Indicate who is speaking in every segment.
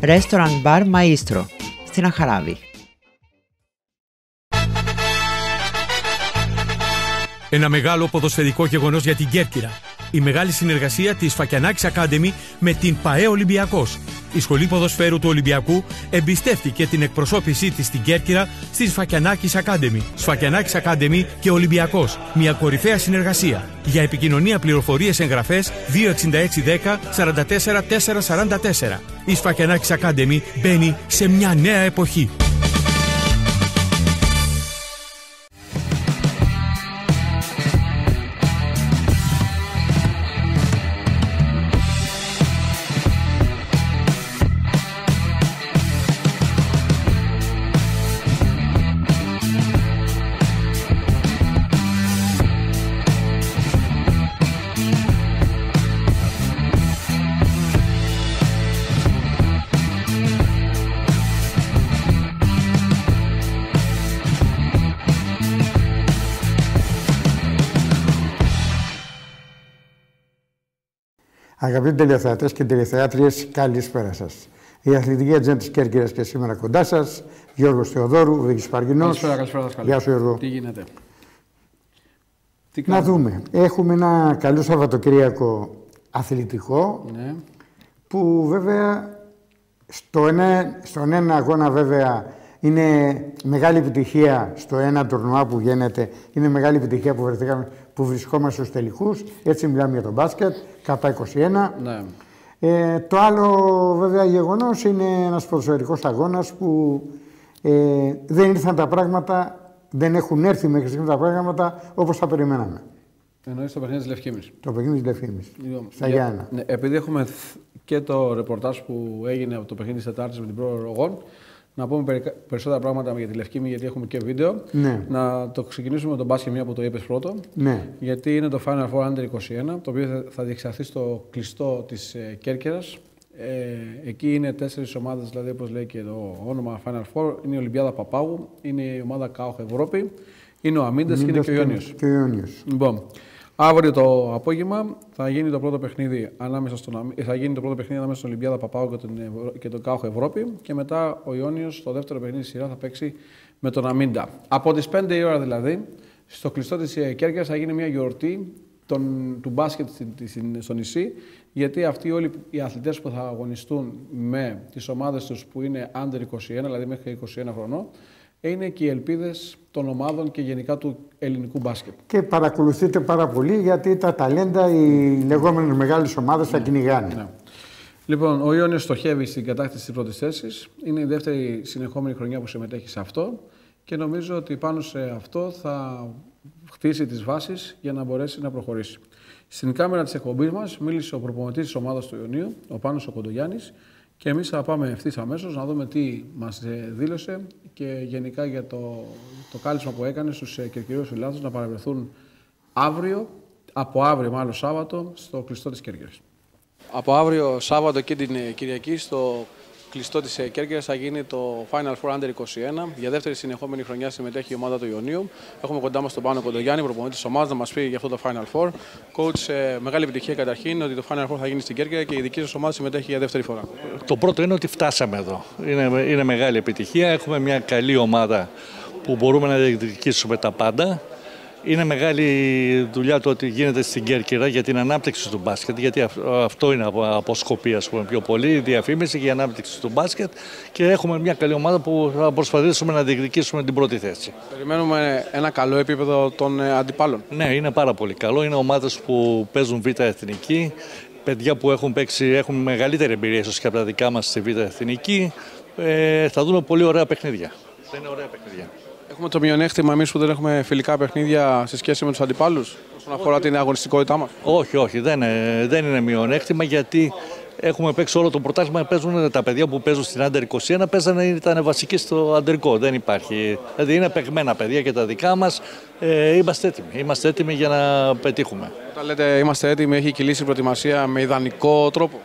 Speaker 1: Restaurant Bar Maestro στην Αχαράβη.
Speaker 2: Ένα μεγάλο ποδοσφαιρικό γεγονός για την Κέρκυρα. Η μεγάλη συνεργασία της Σφακιανάκης Academy με την ΠΑΕ Ολυμπιακός. Η Σχολή Ποδοσφαίρου του Ολυμπιακού εμπιστεύτηκε την εκπροσώπησή της στην Κέρκυρα στη Σφακιανάκης Academy. Σφακιανάκης Academy και Ολυμπιακός. Μια κορυφαία συνεργασία. Για επικοινωνία, πληροφορίες, εγγραφές 26610 44 444. Η Σφακιανάκης Academy μπαίνει σε μια νέα εποχή.
Speaker 3: Αγαπητοί τηλεθεατές και τηλεθεάτριες, καλησπέρα σας. Η αθλητική ατζέντα της Κέρκυρας και σήμερα κοντά σας, Γιώργος Θεοδόρου, Βίκης Παργινός.
Speaker 4: Καλησπέρα.
Speaker 3: Γεια σου, Γιώργο.
Speaker 4: Τι γίνεται?
Speaker 3: Να δούμε. Έχουμε ένα καλό Σαββατοκύριακο αθλητικό,
Speaker 4: ναι,
Speaker 3: που βέβαια στον ένα αγώνα βέβαια είναι μεγάλη επιτυχία, στο ένα τουρνουά που γίνεται, είναι μεγάλη επιτυχία που βρισκόμαστε στους τελικούς. Έτσι μιλάμε για το μπάσκετ, K21.
Speaker 4: ναι.
Speaker 3: Το άλλο βέβαια γεγονός είναι ένας ποδοσφαιρικός αγώνας που δεν ήρθαν τα πράγματα, δεν έχουν έρθει μέχρι στιγμή τα πράγματα όπως τα περιμέναμε.
Speaker 4: Εννοείς το παιχνίδι της Λευκήμης.
Speaker 3: Το παιχνίδι της Λευκήμης, στα Γιάννα.
Speaker 4: Ναι, επειδή έχουμε και το ρεπορτάζ που έγινε από το παιχνίδι της Τετάρτης με την Πρόεδρο Ρογών, να πούμε περισσότερα πράγματα για τη Λευκήμη, γιατί έχουμε και βίντεο.
Speaker 3: Ναι.
Speaker 4: Να το ξεκινήσουμε με τον μπάσκετ, μια που το είπες πρώτο.
Speaker 3: Ναι.
Speaker 4: Γιατί είναι το Final Four Under 21, το οποίο θα διεξαχθεί στο κλειστό της Κέρκυρας. Εκεί είναι 4 ομάδες, δηλαδή όπως λέει και το όνομα Final Four. Είναι η Ολυμπιάδα Παπάγου, είναι η ομάδα ΚΑΟΧ Ευρώπη, είναι ο Αμίντας και είναι και ο Ιόνιος. Λοιπόν, αύριο το απόγευμα θα γίνει το πρώτο παιχνίδι ανάμεσα στην Ολυμπιάδα Παπάγου και τον ΚΑΟΧ Ευρώπη, και μετά ο Ιόνιος στο δεύτερο παιχνίδι σειρά θα παίξει με τον Αμίντα. Από τις 5 η ώρα δηλαδή, στο κλειστό της Κέρκυρας θα γίνει μια γιορτή του μπάσκετ στο νησί, γιατί αυτοί όλοι οι αθλητές που θα αγωνιστούν με τις ομάδες τους που είναι under 21, δηλαδή μέχρι 21 χρονών, είναι και οι ελπίδες των ομάδων και γενικά του ελληνικού μπάσκετ. Και
Speaker 3: παρακολουθείτε πάρα πολύ, γιατί τα ταλέντα, οι λεγόμενες μεγάλες ομάδες θα κυνηγάνε.
Speaker 4: Ναι. Λοιπόν, ο Ιόνιος στοχεύει στην κατάκτηση της πρώτης θέσης. Είναι η δεύτερη συνεχόμενη χρονιά που συμμετέχει σε αυτό, και νομίζω ότι πάνω σε αυτό θα χτίσει τις βάσεις για να μπορέσει να προχωρήσει. Στην κάμερα της εκπομπής μας μίλησε ο προπονητής της ομάδας του Ιωνίου, ο Πάνος ο Κοντογιάννης, και εμείς θα πάμε ευθύς αμέσως να δούμε τι μας δήλωσε και γενικά για το κάλεσμα που έκανε στους Κερκυραίους φιλάθλους να παρευρεθούν από αύριο μάλλον Σάββατο, στο κλειστό της Κέρκυρας. Από αύριο Σάββατο και την Κυριακή στο κλειστό της Κέρκυρας θα γίνει το Final Four Under 21. Για δεύτερη συνεχόμενη χρονιά συμμετέχει η ομάδα του Ιωνίου. Έχουμε κοντά μας τον Πάνο Κοντογιάννη, προπονητή της ομάδας, να μας πει για αυτό το Final Four. Coach, μεγάλη επιτυχία καταρχήν ότι το Final Four θα γίνει στην Κέρκυρα και η δική σας ομάδα συμμετέχει για δεύτερη φορά.
Speaker 5: Το πρώτο είναι ότι φτάσαμε εδώ. Είναι μεγάλη επιτυχία. Έχουμε μια καλή ομάδα που μπορούμε να διεκδικήσουμε τα πάντα. Είναι μεγάλη δουλειά το ότι γίνεται στην Κέρκυρα για την ανάπτυξη του μπάσκετ, γιατί αυτό είναι από σκοπή, ας πούμε, πιο πολύ, η διαφήμιση για την ανάπτυξη του μπάσκετ, και έχουμε μια καλή ομάδα που θα προσπαθήσουμε να διεκδικήσουμε την πρώτη θέση.
Speaker 4: Περιμένουμε ένα καλό επίπεδο των αντιπάλων.
Speaker 5: Ναι, είναι πάρα πολύ καλό. Είναι ομάδες που παίζουν β' εθνική, παιδιά που έχουν μεγαλύτερη εμπειρία ίσως και από τα δικά μας στη β' εθνική. Θα δούμε πολύ ωραία παιχνίδια. Θα είναι ωραία παιχνίδια.
Speaker 4: Έχουμε το μειονέκτημα εμείς που δεν έχουμε φιλικά παιχνίδια σε σχέση με τους αντιπάλους, όσον αφορά την αγωνιστικότητά μας?
Speaker 5: Όχι, δεν είναι μειονέκτημα, γιατί έχουμε παίξει όλο το πρωτάθλημα. Παίζουν τα παιδιά που παίζουν στην Under 21, ήταν βασικοί στο αντρικό. Δεν υπάρχει. Δηλαδή είναι παιγμένα παιδιά και τα δικά μας. Είμαστε έτοιμοι για να πετύχουμε.
Speaker 4: Όταν λέτε είμαστε έτοιμοι, έχει κυλήσει η προετοιμασία με ιδανικό τρόπο?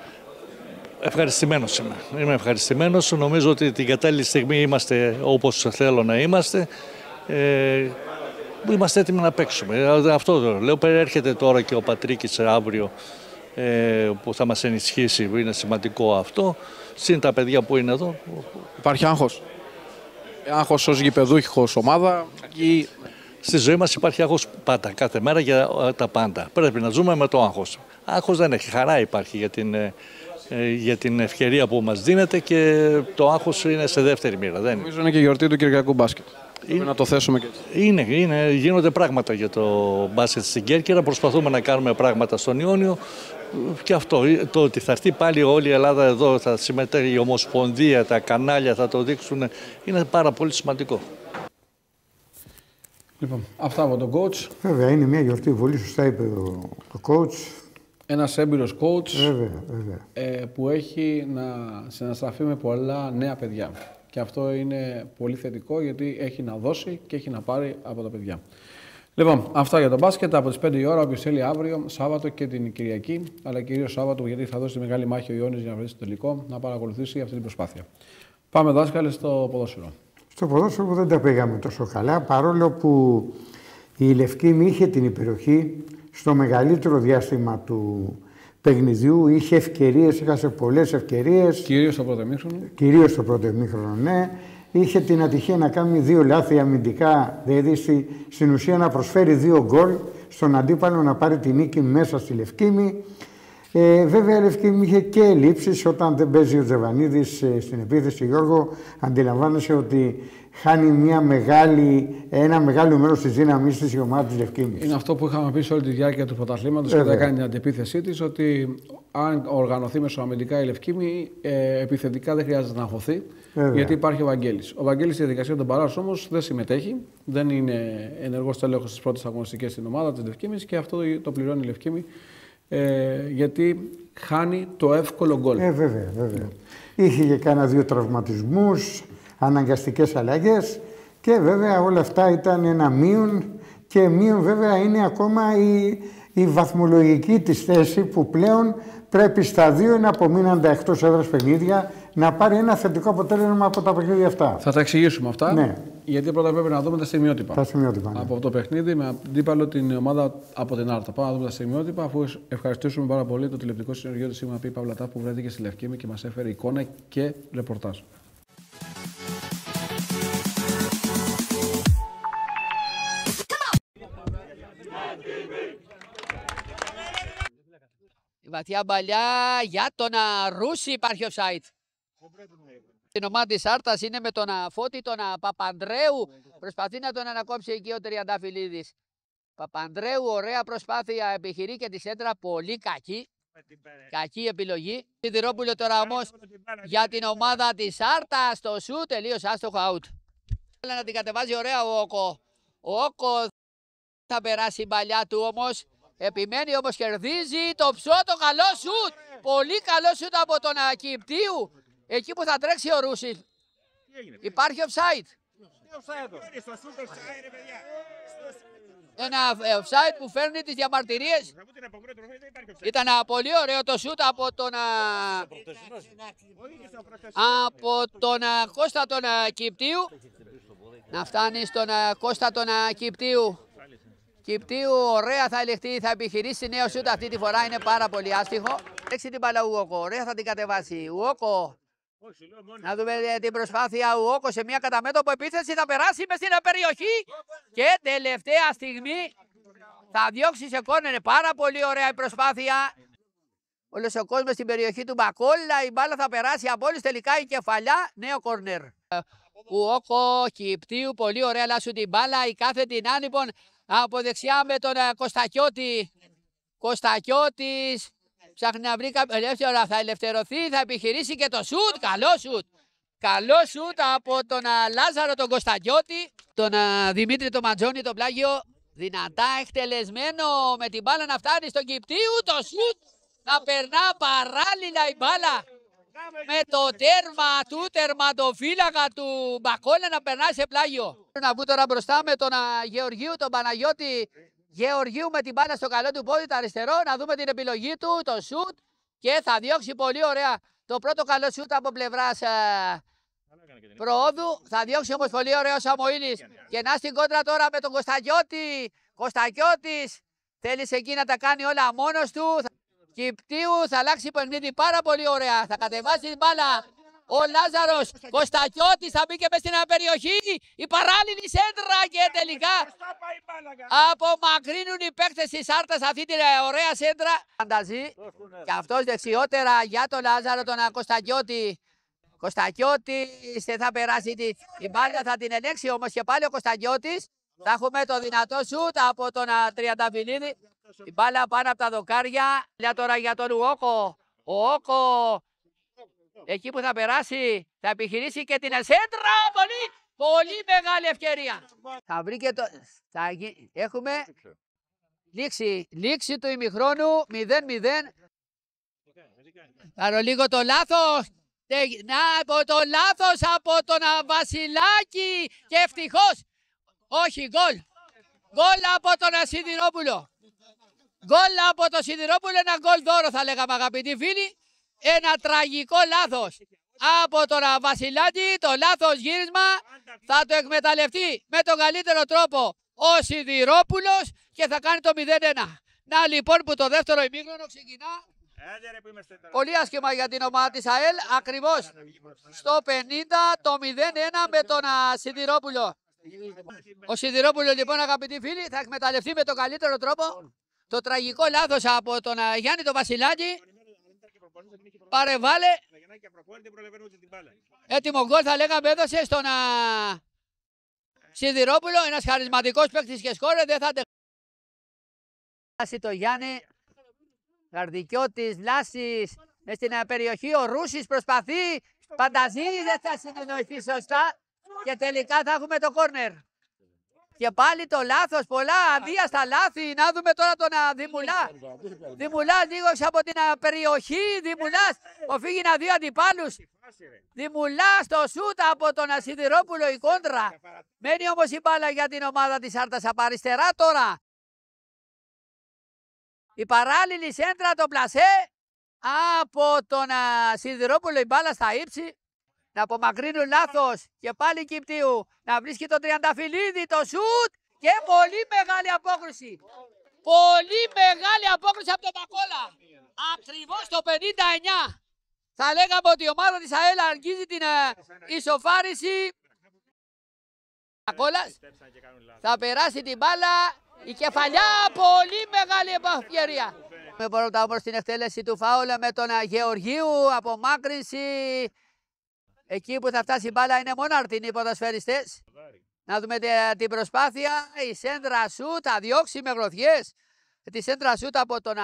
Speaker 5: Ευχαριστημένος είμαι. Είμαι ευχαριστημένος. Νομίζω ότι την κατάλληλη στιγμή είμαστε όπως θέλω να είμαστε. Είμαστε έτοιμοι να παίξουμε. Αυτό το λέω. Έρχεται τώρα και ο Πατρίκης αύριο που θα μας ενισχύσει, είναι σημαντικό αυτό. Συν τα παιδιά που είναι εδώ.
Speaker 4: Υπάρχει άγχος. Άγχος ως γηπεδούχος ομάδα ή...
Speaker 5: Στη ζωή μας υπάρχει άγχος πάντα, κάθε μέρα για τα πάντα. Πρέπει να ζούμε με το άγχος. Άγχος δεν έχει, χαρά υπάρχει για την ευκαιρία που μας δίνεται και το άγχος είναι σε δεύτερη μοίρα.
Speaker 4: Νομίζω είναι και η γιορτή του Κυριακού μπάσκετ. Πρέπει να το θέσουμε και έτσι.
Speaker 5: Γίνονται πράγματα για το μπάσκετ στην Κέρκυρα. Προσπαθούμε να κάνουμε πράγματα στον Ιόνιο. Και αυτό, το ότι θα έρθει πάλι όλη η Ελλάδα εδώ, θα συμμετέχει η Ομοσπονδία, τα κανάλια θα το δείξουν, είναι πάρα πολύ σημαντικό.
Speaker 4: Λοιπόν, αυτά από τον coach.
Speaker 3: Βέβαια, είναι μια γιορτή, πολύ σωστά είπε ο coach.
Speaker 4: Ένας έμπειρος coach
Speaker 3: βέβαια.
Speaker 4: που έχει να συναστραφεί με πολλά νέα παιδιά. Και αυτό είναι πολύ θετικό γιατί έχει να δώσει και έχει να πάρει από τα παιδιά. Λοιπόν, αυτά για το μπάσκετ από τις 5 η ώρα, όποιος θέλει αύριο, Σάββατο και την Κυριακή, αλλά κυρίως Σάββατο γιατί θα δώσει τη μεγάλη μάχη ο Ιόνιος για να βρει στο τελικό, να παρακολουθήσει αυτή την προσπάθεια. Πάμε δάσκαλε στο ποδόσφαιρο. Στο
Speaker 3: ποδόσφαιρο που δεν τα πήγαμε τόσο καλά, παρόλο που η Λευκήμη είχε την υπεροχή στο μεγαλύτερο διάστημα του παιχνιδιού, είχε ευκαιρίες, έχασε πολλές ευκαιρίες.
Speaker 4: Κυρίως στο πρώτο ημίχρονο.
Speaker 3: Κυρίως στο πρώτο ημίχρονο, ναι. Είχε την ατυχία να κάνει 2 λάθη αμυντικά, δηλαδή στην ουσία να προσφέρει 2 γκολ στον αντίπαλο να πάρει τη νίκη μέσα στη Λευκήμη. Βέβαια η Λευκήμη είχε και ελλείψεις όταν δεν παίζει ο Τζεβανίδης στην επίθεση. Γιώργο, αντιλαμβάνεσαι ότι χάνει ένα μεγάλο μέρος της δύναμης της η ομάδα της Λευκήμης.
Speaker 4: Είναι αυτό που είχαμε πει σε όλη τη διάρκεια του πρωταθλήματος και έκανε την αντεπίθεσή της, ότι αν οργανωθεί μεσοαμυντικά η Λευκήμη, επιθετικά δεν χρειάζεται να αγχωθεί, γιατί υπάρχει ο Βαγγέλης. Ο Βαγγέλης στη διαδικασία των παράδοσης όμως δεν συμμετέχει, δεν είναι ενεργός τέλεχος στις πρώτες αγωνιστικές στην ομάδα της Λευκήμης και αυτό το πληρώνει η Λευκήμη. Γιατί χάνει το εύκολο γκολ.
Speaker 3: Βέβαια. Είχε και κάνα 2 τραυματισμούς, αναγκαστικές αλλαγές και βέβαια όλα αυτά ήταν ένα μείον και μείον βέβαια είναι ακόμα η βαθμολογική της θέση που πλέον πρέπει στα 2 να απομείναντα εκτός έδρας παιχνίδια να πάρει ένα θετικό αποτέλεσμα από τα παιχνίδια αυτά.
Speaker 4: Θα τα εξηγήσουμε αυτά.
Speaker 3: Ναι.
Speaker 4: Γιατί πρώτα πρέπει να δούμε τα σημειότυπα.
Speaker 3: Τα σημειότυπα. Ναι.
Speaker 4: Από το παιχνίδι με αντίπαλο την ομάδα από την Άρτα. Πάμε να δούμε τα σημειότυπα, αφού ευχαριστήσουμε πάρα πολύ το τηλεοπτικό συνεργείο της ΣΥΓΜΑ Παύλα που βρέθηκε στη Λευκήμη και μας έφερε εικόνα και ρεπορτάζ.
Speaker 6: Η βαθιά μπαλιά για τον Ρούση υπάρχει offside. Την ομάδα της Άρτας είναι με τον Φώτη, τον Παπανδρέου. Προσπαθεί να τον ανακόψει εκεί ο Τριανταφυλλίδης. Παπανδρέου, ωραία προσπάθεια, επιχειρεί και τη σέντρα, πολύ κακή. Κακή επιλογή. Σιδηρόπουλο τώρα όμως για την ομάδα της Άρτας. Το σου τελείως άστοχο out. Θέλει να την κατεβάζει ωραία ο Όκο. Ο Όκο θα περάσει η μπαλιά του όμως. Επιμένει όμως, κερδίζει το ψώτο, καλό σουτ. Πολύ καλό σουτ από τον Κυπτίου. Εκεί που θα τρέξει ο Ρούσης. Υπάρχει offside. Ένα offside που φέρνει τις διαμαρτυρίες. Ήταν πολύ ωραίο το σουτ από τον Κώστα τον Κυπτίου. Να φτάνει στον Κώστα τον Κυπτίου. Κυπτίου, ωραία θα ελεγχθεί, θα επιχειρήσει νέο σούτ αυτή τη φορά, είναι πάρα πολύ άστιχο. Έξι την μπάλα Ουόκο, ωραία θα την κατεβάσει. Ουόκο, να δούμε την προσπάθεια Ουόκο σε μια καταμέτωπο επίθεση, θα περάσει μες στην περιοχή και τελευταία στιγμή θα διώξει σε κόρνερ. Πάρα πολύ ωραία η προσπάθεια. Όλος ο κόσμος στην περιοχή του Μπακόλα, η μπάλα θα περάσει από όλους, τελικά η κεφαλιά, νέο κόρνερ. Ουόκο, Κυπτίου, πολύ ωραία λάσου την μπάλα, η κάθετη να λοιπόν από δεξιά με τον Κωστακιώτη. Κωστακιώτης ψάχνει να βρει ελεύθερα, θα ελευθερωθεί, θα επιχειρήσει και το σουτ, καλό σουτ. Καλό σουτ από τον Λάζαρο τον Κωστακιώτη. Τον Δημήτρη τον Ματζόνι τον Πλάγιο. Δυνατά εκτελεσμένο με την μπάλα να φτάνει στον Κυπτίου. Το σουτ να περνά παράλληλα η μπάλα με το τέρμα του τερματοφύλακα του Μπακόλα να περνάει σε πλάγιο. Να βγουν τώρα μπροστά με τον Γεωργίου, τον Παναγιώτη Γεωργίου με την μπάλα στο καλό του πόδι, το αριστερό. Να δούμε την επιλογή του, το σουτ και θα διώξει πολύ ωραία το πρώτο καλό σουτ από πλευράς προόδου. Θα διώξει όμως πολύ ωραίο ο Σαμοήλης και να στην κόντρα τώρα με τον Κωστακιώτη. Κωστακιώτης θέλει εκεί να τα κάνει όλα μόνος του. Κυπτίου θα αλλάξει παιχνίδι πάρα πολύ ωραία. Θα κατεβάσει την μπάλα ο Λάζαρος. Κωστακιώτης θα μπει και μες στην περιοχή. Η παράλληλη σέντρα και τελικά απομακρύνουν οι παίκτες της Άρτας αυτή την ωραία σέντρα. Φανταζεί και αυτός δεξιότερα για τον Λάζαρο, τον Κωστακιώτη. Κωστακιώτης δεν θα περάσει την μπάλα, θα την ελέγξει όμως και πάλι ο Κωστακιώτης. Θα έχουμε το δυνατό σουτ από τον Τριανταφυλλίδη. Η μπάλα πάνω από τα δοκάρια. Τώρα για τον Ουόκο. Ο Όκο εκεί που θα περάσει θα επιχειρήσει και την σέντρα. Πολύ μεγάλη ευκαιρία. Θα βρει και το... Έχουμε λήξη του ημιχρόνου 0-0. Πάρω λίγο το λάθος. Το λάθος από τον Βασιλάκη και ευτυχώς. Όχι, γκολ. Γκολ από τον Σιδηρόπουλο. Γκολ από τον Σιδηρόπουλο, ένα γκολ δώρο θα λέγαμε αγαπητοί φίλοι. Ένα τραγικό λάθος από τον Βασιλάκη, το λάθος γύρισμα θα το εκμεταλλευτεί με τον καλύτερο τρόπο ο Σιδηρόπουλος και θα κάνει το 0-1. Να λοιπόν που το δεύτερο ημίχρονο ξεκινά πολύ άσχημα για την ομάδα της ΑΕΛ, ακριβώς στο 50 το 0-1 με τον Σιδηρόπουλο. Ο Σιδηρόπουλος λοιπόν αγαπητοί φίλοι θα εκμεταλλευτεί με τον καλύτερο τρόπο το τραγικό λάθος από τον Γιάννη τον Βασιλάκη. Παρεβάλε. Έτοιμο γκολ θα λέγαμε έδωσε στον Σιδηρόπουλο. Ένας χαρισματικός παίκτης και σκόρε. Δεν θα αντεχάσει το Γιάννη. Γαρδικιώτης, Βλάσης μες στην περιοχή. Ο Ρούσης προσπαθεί. Φανταζεί δεν θα συνεννοηθεί σωστά. Και τελικά θα έχουμε το κόρνερ. Και πάλι το λάθος, πολλά αβίαστα λάθη. Να δούμε τώρα τον Δημουλά. Δημουλάς λίγο από την περιοχή. Δημουλάς οφείγει να δει αντιπάλους. Δημουλάς το σούτ από τον Σιδηρόπουλο η κόντρα. Μένει όμως η μπάλα για την ομάδα της Άρτας από αριστερά τώρα. Η παράλληλη σέντρα το πλασέ από τον Σιδηρόπουλο, η μπάλα στα ύψη. Να απομακρύνουν λάθος και πάλι Κυπτίου. Να βρίσκει τον Τριανταφυλλίδη το σουτ και πολύ μεγάλη απόκριση. Πολύ μεγάλη απόκριση από τον Μακόλα. Ακριβώς το 59. Θα λέγαμε ότι η ομάδα της ΑΕΛ αγγίζει την ισοφάριση. Μακόλας θα περάσει την μπάλα. Η κεφαλιά, πολύ μεγάλη ευκαιρία. Με πρώτα όμως την εκτέλεση του φάουλ με τον Γεωργίου. Απομάκρυνση. Εκεί που θα φτάσει η μπάλα είναι μόνο αρτινοί ποδοσφαιριστές. Να δούμε την προσπάθεια. Η σέντρα σούτ θα διώξει με γροθιές. Τη σέντρα σούτ από τον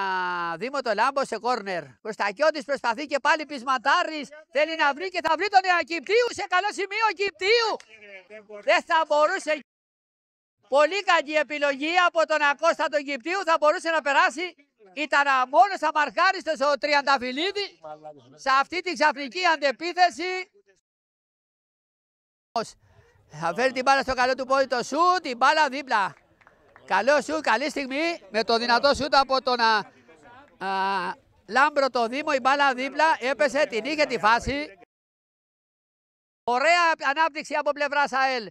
Speaker 6: Δήμο το Λάμπο σε κόρνερ. Κωστακιώτης προσπαθεί και πάλι Πεισματάρης. Θέλει να βρει και θα βρει τον Κυπτίου σε καλό σημείο. Κυπτίου δεν θα μπορούσε. Πολύ κακή επιλογή από τον Κώστα τον Κυπτίου. Θα μπορούσε να περάσει. Ήταν μόνος αμαρχάριστος ο Τριανταφυλλίδη. Σε αυτή την ξαφνική αντεπίθεση. Θα φέρει την μπάλα στο καλό του πόδι το σουτ, την μπάλα δίπλα. Καλό σουτ, καλή στιγμή με το δυνατό σουτ από τον Λάμπρο το Δήμο. Η μπάλα δίπλα έπεσε, την είχε τη φάση. Ωραία ανάπτυξη από πλευράς ΑΕΛ.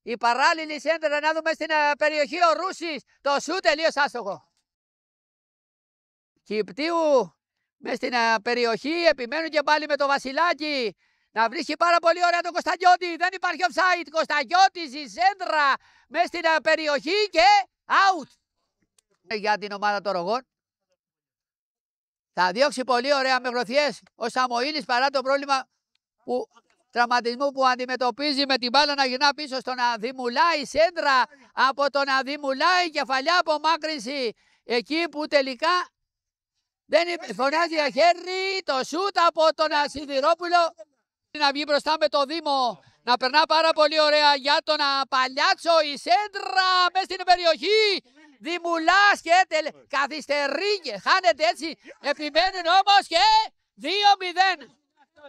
Speaker 6: Η παράλληλη σέντρα να δούμε στην περιοχή ο Ρούσης. Το σουτ τελείως άστοχο. Κυπτίου μες στην περιοχή επιμένουν και πάλι με το Βασιλάκη. Να βρίσκει πάρα πολύ ωραία τον Κωστακιώτη. Δεν υπάρχει offside. Κωστακιώτης η σέντρα μες στην περιοχή και out. Για την ομάδα των Ρογών. Θα διώξει πολύ ωραία με γροθιές ο Σαμοήλης παρά το πρόβλημα τραυματισμού που αντιμετωπίζει με την μπάλα να γυρνά πίσω στον Δημουλά. Η σέντρα από τον Δημουλά. Η κεφαλιά απομάκρυνση εκεί που τελικά δεν φωνάζει χέρι. Το σούτ από τον Σιδηρόπουλο. Να βγει μπροστά με το Δήμο, να περνά πάρα πολύ ωραία για τον Παλιάτσο. Η σέντρα μες στην περιοχή. Δημουλάς και καθυστερεί και χάνεται έτσι. Επιμένουν όμως και 2-0.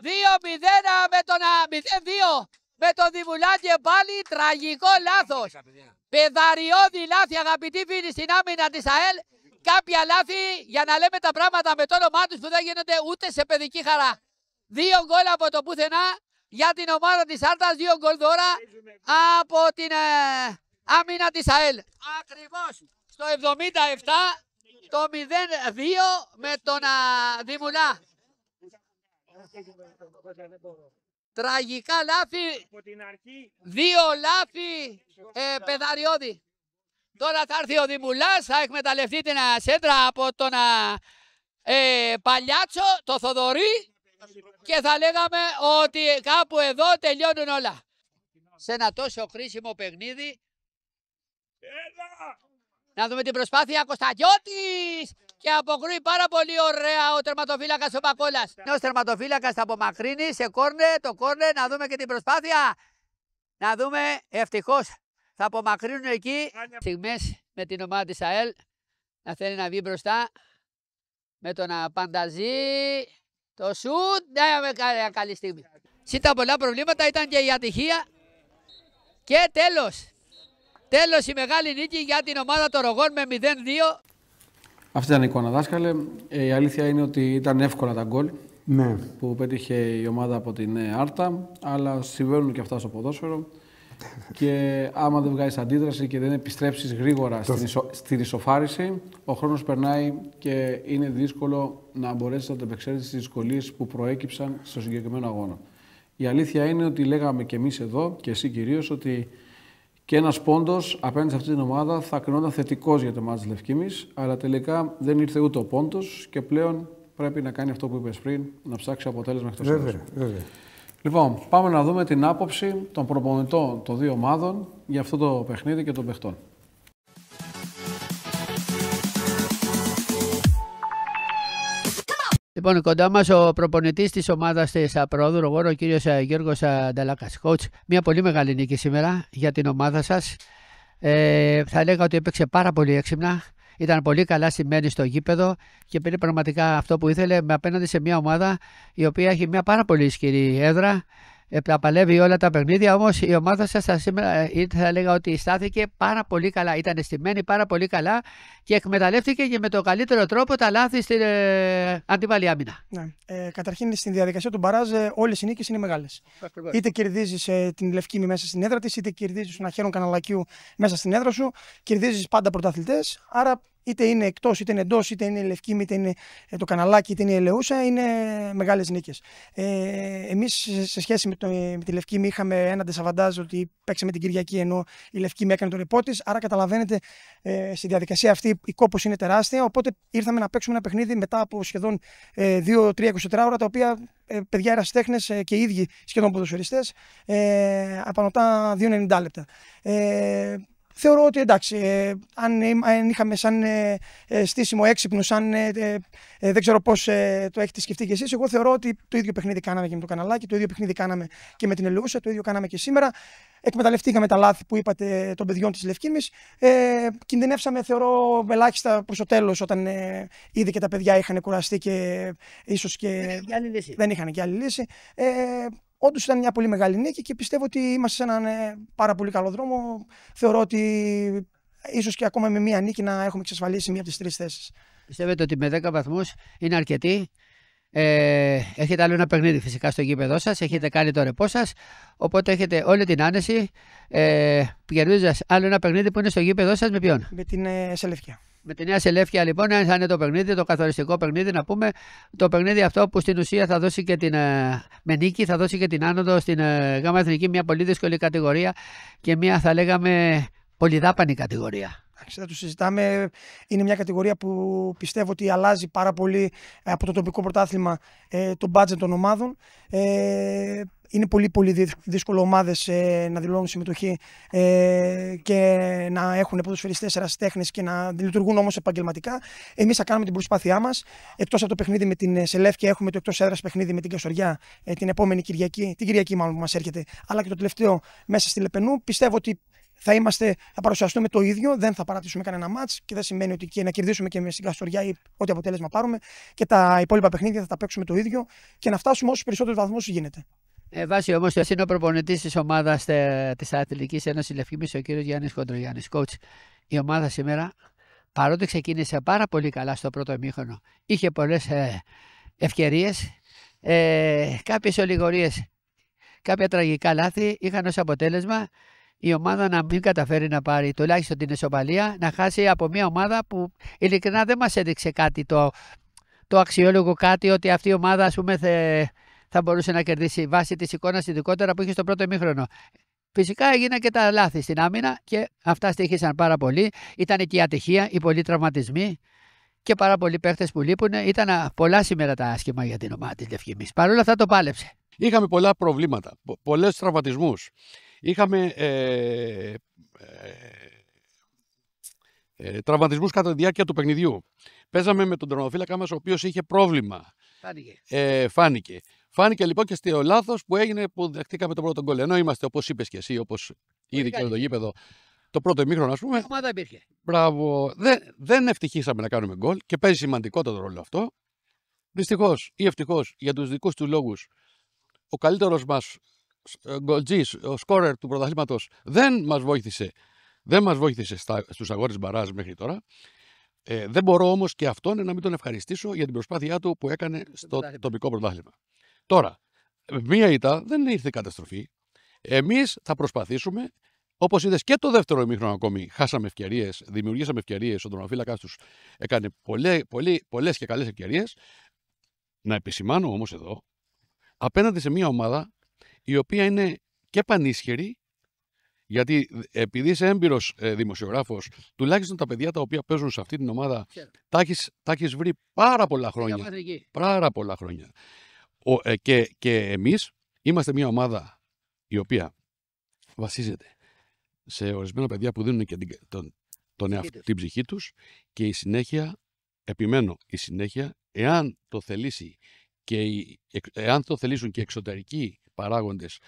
Speaker 6: 2-0 με τον 0-2 με τον Δημουλά και πάλι τραγικό λάθος. Παιδαριώδη λάθη αγαπητοί φίλοι στην άμυνα της ΑΕΛ. Κάποια λάθη για να λέμε τα πράγματα με το όνομά τους που δεν γίνονται ούτε σε παιδική χαρά. 2 γκολ από το πουθενά για την ομάδα της Άρτας, 2 γκολ δώρα από την άμυνα της ΑΕΛ. Ακριβώς στο 77 το 0-2 με τον Δημουλά. Τραγικά λάθη, 2 λάθη Πεδαριώδη. Τώρα θα έρθει ο Δημουλάς, θα εκμεταλλευτεί την σέντρα από τον Παλιάτσο, το Θοδωρή, και θα λέγαμε ότι κάπου εδώ τελειώνουν όλα. Σε ένα τόσο χρήσιμο παιχνίδι. Να δούμε την προσπάθεια Κωνσταντιώτης και αποκρούει πάρα πολύ ωραία ο τερματοφύλακας ο Πακόλας. Ο τερματοφύλακας θα απομακρύνει σε κόρνερ, το κόρνερ, να δούμε και την προσπάθεια. Να δούμε, ευτυχώς θα απομακρύνουν εκεί. Στιγμές με την ομάδα της ΑΕΛ να θέλει να βγει μπροστά με τον Πανταζή. Το σουτ, ναι, καλή στιγμή. Σύνταμα πολλά προβλήματα, ήταν και η ατυχία. Και τέλος η μεγάλη νίκη για την ομάδα των Ρογών με 0-2.
Speaker 4: Αυτή ήταν η εικόνα, δάσκαλε. Η αλήθεια είναι ότι ήταν εύκολα τα γκολ που πέτυχε η ομάδα από την Άρτα, αλλά συμβαίνουν και αυτά στο ποδόσφαιρο. Και άμα δεν βγάζεις αντίδραση και δεν επιστρέψεις γρήγορα στην ισοφάριση, ο χρόνος περνάει και είναι δύσκολο να μπορέσεις να ανταπεξέλθεις στις δυσκολίες που προέκυψαν στο συγκεκριμένο αγώνα. Η αλήθεια είναι ότι λέγαμε και εμείς εδώ και εσύ κυρίως ότι και ένας πόντος απέναντι σε αυτή την ομάδα θα κρινόταν θετικός για το μάτς της Λευκήμης, αλλά τελικά δεν ήρθε ούτε ο πόντος και πλέον πρέπει να κάνει αυτό που είπες πριν, να ψάξει αποτέλεσμα εκτός έδρας. Λοιπόν, πάμε να δούμε την άποψη των προπονητών των δύο ομάδων για αυτό το παιχνίδι και των παιχτών.
Speaker 6: Λοιπόν, κοντά μας ο προπονητής της ομάδας της Προόδου Ρογών, ο κύριος Γιώργος Νταλάκας. Coach, μια πολύ μεγάλη νίκη σήμερα για την ομάδα σας. Θα έλεγα ότι έπαιξε πάρα πολύ έξυπνα. Ήταν πολύ καλά στημένη στο γήπεδο και πήρε πραγματικά αυτό που ήθελε με απέναντι σε μια ομάδα η οποία έχει μια πάρα πολύ ισχυρή έδρα. Τα παλεύει όλα τα παιχνίδια, όμως η ομάδα σας σήμερα θα έλεγα ότι στάθηκε πάρα πολύ καλά. Ήταν στημένη πάρα πολύ καλά και εκμεταλλεύτηκε και με τον καλύτερο τρόπο τα λάθη στην αντίπαλη άμυνα.
Speaker 7: Ναι. Καταρχήν στην διαδικασία του μπαράζ όλες οι νίκες είναι μεγάλες. Είτε κερδίζεις την Λευκήμη μέσα στην έδρα της, είτε κερδίζεις τον Αχαίρον Καναλακίου μέσα στην έδρα σου. Κερδίζεις πάντα πρωταθλητές. Άρα είτε είναι εκτός, είτε είναι εντός, είτε είναι η Λευκήμη, είτε είναι το Καναλάκι, είτε είναι η Ελεούσα, είναι μεγάλες νίκες. Εμείς σε σχέση με τη Λευκήμη είχαμε ένα ντεσαβαντάζ ότι παίξαμε την Κυριακή ενώ η Λευκήμη έκανε το ρεπό της. Άρα καταλαβαίνετε στη διαδικασία αυτή η κόπος είναι τεράστια. Οπότε ήρθαμε να παίξουμε ένα παιχνίδι μετά από σχεδόν 2-3-24 ώρα, τα οποία παιδιά ερασιτέχνες και οι ίδιοι σχεδόν ποδοσφαιριστές απανωτά 2-90 λεπτά. Θεωρώ ότι εντάξει, αν είχαμε σαν στήσιμο έξυπνο, σαν δεν ξέρω πώς το έχετε σκεφτεί κι εσείς, εγώ θεωρώ ότι το ίδιο παιχνίδι κάναμε και με το Καναλάκι, το ίδιο παιχνίδι κάναμε και με την Ελεούσα, το ίδιο κάναμε και σήμερα. Εκμεταλλευτήκαμε τα λάθη που είπατε των παιδιών της Λευκήμης. Κινδυνεύσαμε, θεωρώ, ελάχιστα προς το τέλος, όταν ήδη και τα παιδιά είχαν κουραστεί και ίσως και δεν είχαν και άλλη λύση. Όντως ήταν μια πολύ μεγάλη νίκη και πιστεύω ότι είμαστε σε έναν πάρα πολύ καλό δρόμο. Θεωρώ ότι ίσως και ακόμα με μια νίκη να έχουμε εξασφαλίσει μία από τις 3 θέσεις.
Speaker 6: Πιστεύετε ότι με 10 βαθμούς είναι αρκετή? Έχετε άλλο ένα παιχνίδι φυσικά στο γήπεδό σας, έχετε κάνει το ρεπό σας, οπότε έχετε όλη την άνεση. Κερδίζοντας άλλο ένα παιχνίδι που είναι στο γήπεδό σας, με ποιον?
Speaker 7: Με την Σελεύκια.
Speaker 6: Με τη Νέα Σελεύκια λοιπόν θα είναι το παιχνίδι, το καθοριστικό παιχνίδι, να πούμε, το παιχνίδι αυτό που στην ουσία θα δώσει και την με νίκη, θα δώσει και την άνοδο στην ΓΑΜΑ Εθνική, μια πολύ δύσκολη κατηγορία και μια, θα λέγαμε, πολυδάπανη κατηγορία.
Speaker 7: Θα το συζητάμε. Είναι μια κατηγορία που πιστεύω ότι αλλάζει πάρα πολύ από το τοπικό πρωτάθλημα το μπάτζετ των ομάδων. Είναι πολύ δύσκολο ομάδες να δηλώνουν συμμετοχή και να έχουν ποδοσφαιριστές ερασιτέχνες και να λειτουργούν όμως επαγγελματικά. Εμείς θα κάνουμε την προσπάθειά μας. Εκτός από το παιχνίδι με την Σελεύκια, έχουμε το εκτός έδρας παιχνίδι με την Καστοριά την επόμενη Κυριακή, την Κυριακή μάλλον που μας έρχεται, αλλά και το τελευταίο μέσα στη Λεπενού. Πιστεύω ότι θα παρουσιαστούμε το ίδιο, δεν θα παρατήσουμε κανένα μάτς και δεν σημαίνει ότι και να κερδίσουμε και στην Καστοριά ή ό,τι αποτέλεσμα πάρουμε και τα υπόλοιπα παιχνίδια θα τα παίξουμε το ίδιο και να φτάσουμε όσους περισσότερους βαθμούς γίνεται.
Speaker 6: Βάσει όμως, είναι ο προπονητής της ομάδας της Αθλητικής Ένωσης Λευκήμης, ο κύριος Γιάννης Κοντρογιάννης. Coach, η ομάδα σήμερα, παρότι ξεκίνησε πάρα πολύ καλά στο πρώτο ημίχρονο, είχε πολλές ευκαιρίες, κάποιες ολιγορίες, κάποια τραγικά λάθη είχαν ως αποτέλεσμα η ομάδα να μην καταφέρει να πάρει τουλάχιστον την ισοπαλία, να χάσει από μια ομάδα που ειλικρινά δεν μας έδειξε κάτι το αξιόλογο, κάτι ότι αυτή η ομάδα, ας πούμε, θα μπορούσε να κερδίσει βάσει της εικόνας, ειδικότερα που είχε στο πρώτο ημίχρονο. Φυσικά έγιναν και τα λάθη στην άμυνα και αυτά στοίχησαν πάρα πολύ. Ήταν και η ατυχία, οι πολλοί τραυματισμοί και πάρα πολλοί παίχτες που λείπουν. Ήταν πολλά σήμερα τα άσχημα για την ομάδα της Λευκήμης. Παρ' όλα αυτά το πάλεψε.
Speaker 8: Είχαμε πολλά προβλήματα, πολλές τραυματισμούς. Είχαμε τραυματισμούς κατά τη διάρκεια του παιχνιδιού. Παίζαμε με τον τερματοφύλακα μας, ο οποίος είχε πρόβλημα. Φάνηκε. Φάνηκε λοιπόν και στο λάθος που έγινε που δεχτήκαμε τον πρώτο γκολ. Ενώ είμαστε, όπως είπες και εσύ, όπως ήδη και το γήπεδο, το πρώτο ημίχρονο, ας πούμε.
Speaker 6: Η ομάδα υπήρχε.
Speaker 8: Μπράβο. Δεν ευτυχήσαμε να κάνουμε γκολ και παίζει σημαντικότατο ρόλο αυτό. Δυστυχώς ή ευτυχώς για τους δικούς του λόγους, ο καλύτερος μας γκολτζής, ο σκόρερ του πρωταθλήματος, δεν μας βοήθησε στους αγώνες μπαράζ μέχρι τώρα. Δεν μπορώ όμως και αυτόν να μην τον ευχαριστήσω για την προσπάθειά του που έκανε στο τοπικό πρωτάθλημα. Τώρα, μία ήττα δεν ήρθε καταστροφή. Εμείς θα προσπαθήσουμε, όπως είδες και το δεύτερο ημίχρονο ακόμη, χάσαμε ευκαιρίες, δημιουργήσαμε ευκαιρίες, ο τερματοφύλακας τους έκανε πολλές και καλές ευκαιρίες. Να επισημάνω όμως εδώ, απέναντι σε μία ομάδα η οποία είναι και πανίσχυρη, γιατί επειδή είσαι έμπειρος δημοσιογράφος, τουλάχιστον τα παιδιά τα οποία παίζουν σε αυτή την ομάδα, τα έχεις βρει πάρα πολλά χρόνια. Πάρα πολλά χρόνια. Και εμείς είμαστε μια ομάδα η οποία βασίζεται σε ορισμένα παιδιά που δίνουν και την ψυχή τους και η συνέχεια, επιμένω, η συνέχεια, εάν το θελήσουν και εξωτερικοί παράγοντες,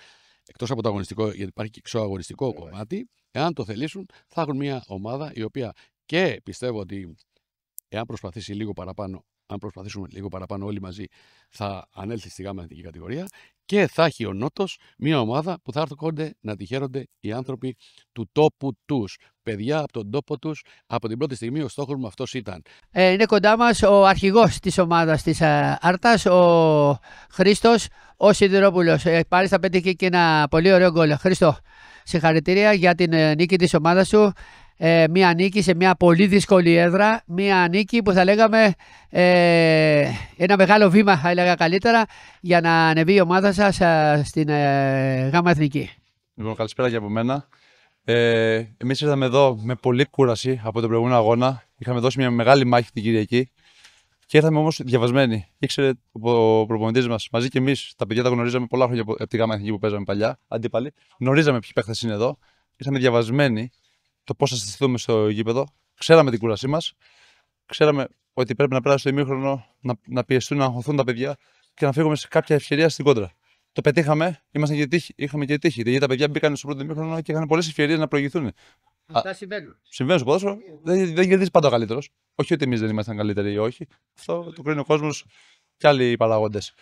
Speaker 8: εκτός από το αγωνιστικό, γιατί υπάρχει και εξωαγωνιστικό κομμάτι, εάν το θελήσουν, θα έχουν μια ομάδα η οποία και πιστεύω ότι εάν προσπαθήσει λίγο παραπάνω, αν προσπαθήσουμε λίγο παραπάνω όλοι μαζί, θα ανέλθει στη γάμα εθνική κατηγορία και θα έχει ο Νότος μια ομάδα που θα έρχονται να τη χαίρονται οι άνθρωποι του τόπου τους. Παιδιά από τον τόπο τους, από την πρώτη στιγμή ο στόχος μου αυτός ήταν.
Speaker 6: Είναι κοντά μας ο αρχηγός της ομάδας της Άρτας, ο Χρήστος, ο Σιδηρόπουλος. Πάλι θα πετύχει και ένα πολύ ωραίο γκολ. Χρήστο, συγχαρητήρια για την νίκη της ομάδας σου. Μια νίκη σε μια πολύ δύσκολη έδρα. Μια νίκη που θα λέγαμε ένα μεγάλο βήμα, θα έλεγα καλύτερα, για να ανεβεί η ομάδα σας στην γάμα εθνική.
Speaker 9: Λοιπόν, καλησπέρα και από μένα. Εμείς ήρθαμε εδώ με πολλή κούραση από τον προηγούμενο αγώνα. Είχαμε δώσει μια μεγάλη μάχη την Κυριακή και ήρθαμε όμως διαβασμένοι. Ήξερε ο προπονητής μας, μαζί και εμείς, τα παιδιά τα γνωρίζαμε πολλά χρόνια από τη γάμα εθνική που παίζαμε παλιά, αντίπαλοι. Γνωρίζαμε ποιοι παίχτες είναι εδώ. Ήρθαμε διαβασμένοι το πώς θα συστηθούμε στο γήπεδο. Ξέραμε την κούρασή μας. Ξέραμε ότι πρέπει να περάσει το ημίχρονο, να πιεστούν, να αγχωθούν τα παιδιά και να φύγουμε σε κάποια ευκαιρία στην κόντρα. Το πετύχαμε, είχαμε και τύχη. Γιατί τα παιδιά μπήκαν στο πρώτο ημίχρονο και είχαν πολλές ευκαιρίες να προηγηθούν.
Speaker 6: Αυτά συμβαίνουν.
Speaker 9: Συμβαίνουν στο ποδόσφαιρο. Δεν κερδίζει πάντα ο καλύτερος. Όχι ότι εμείς δεν ήμασταν καλύτεροι ή όχι. Αυτό το κρίνει ο κόσμος και άλλοι παράγοντες.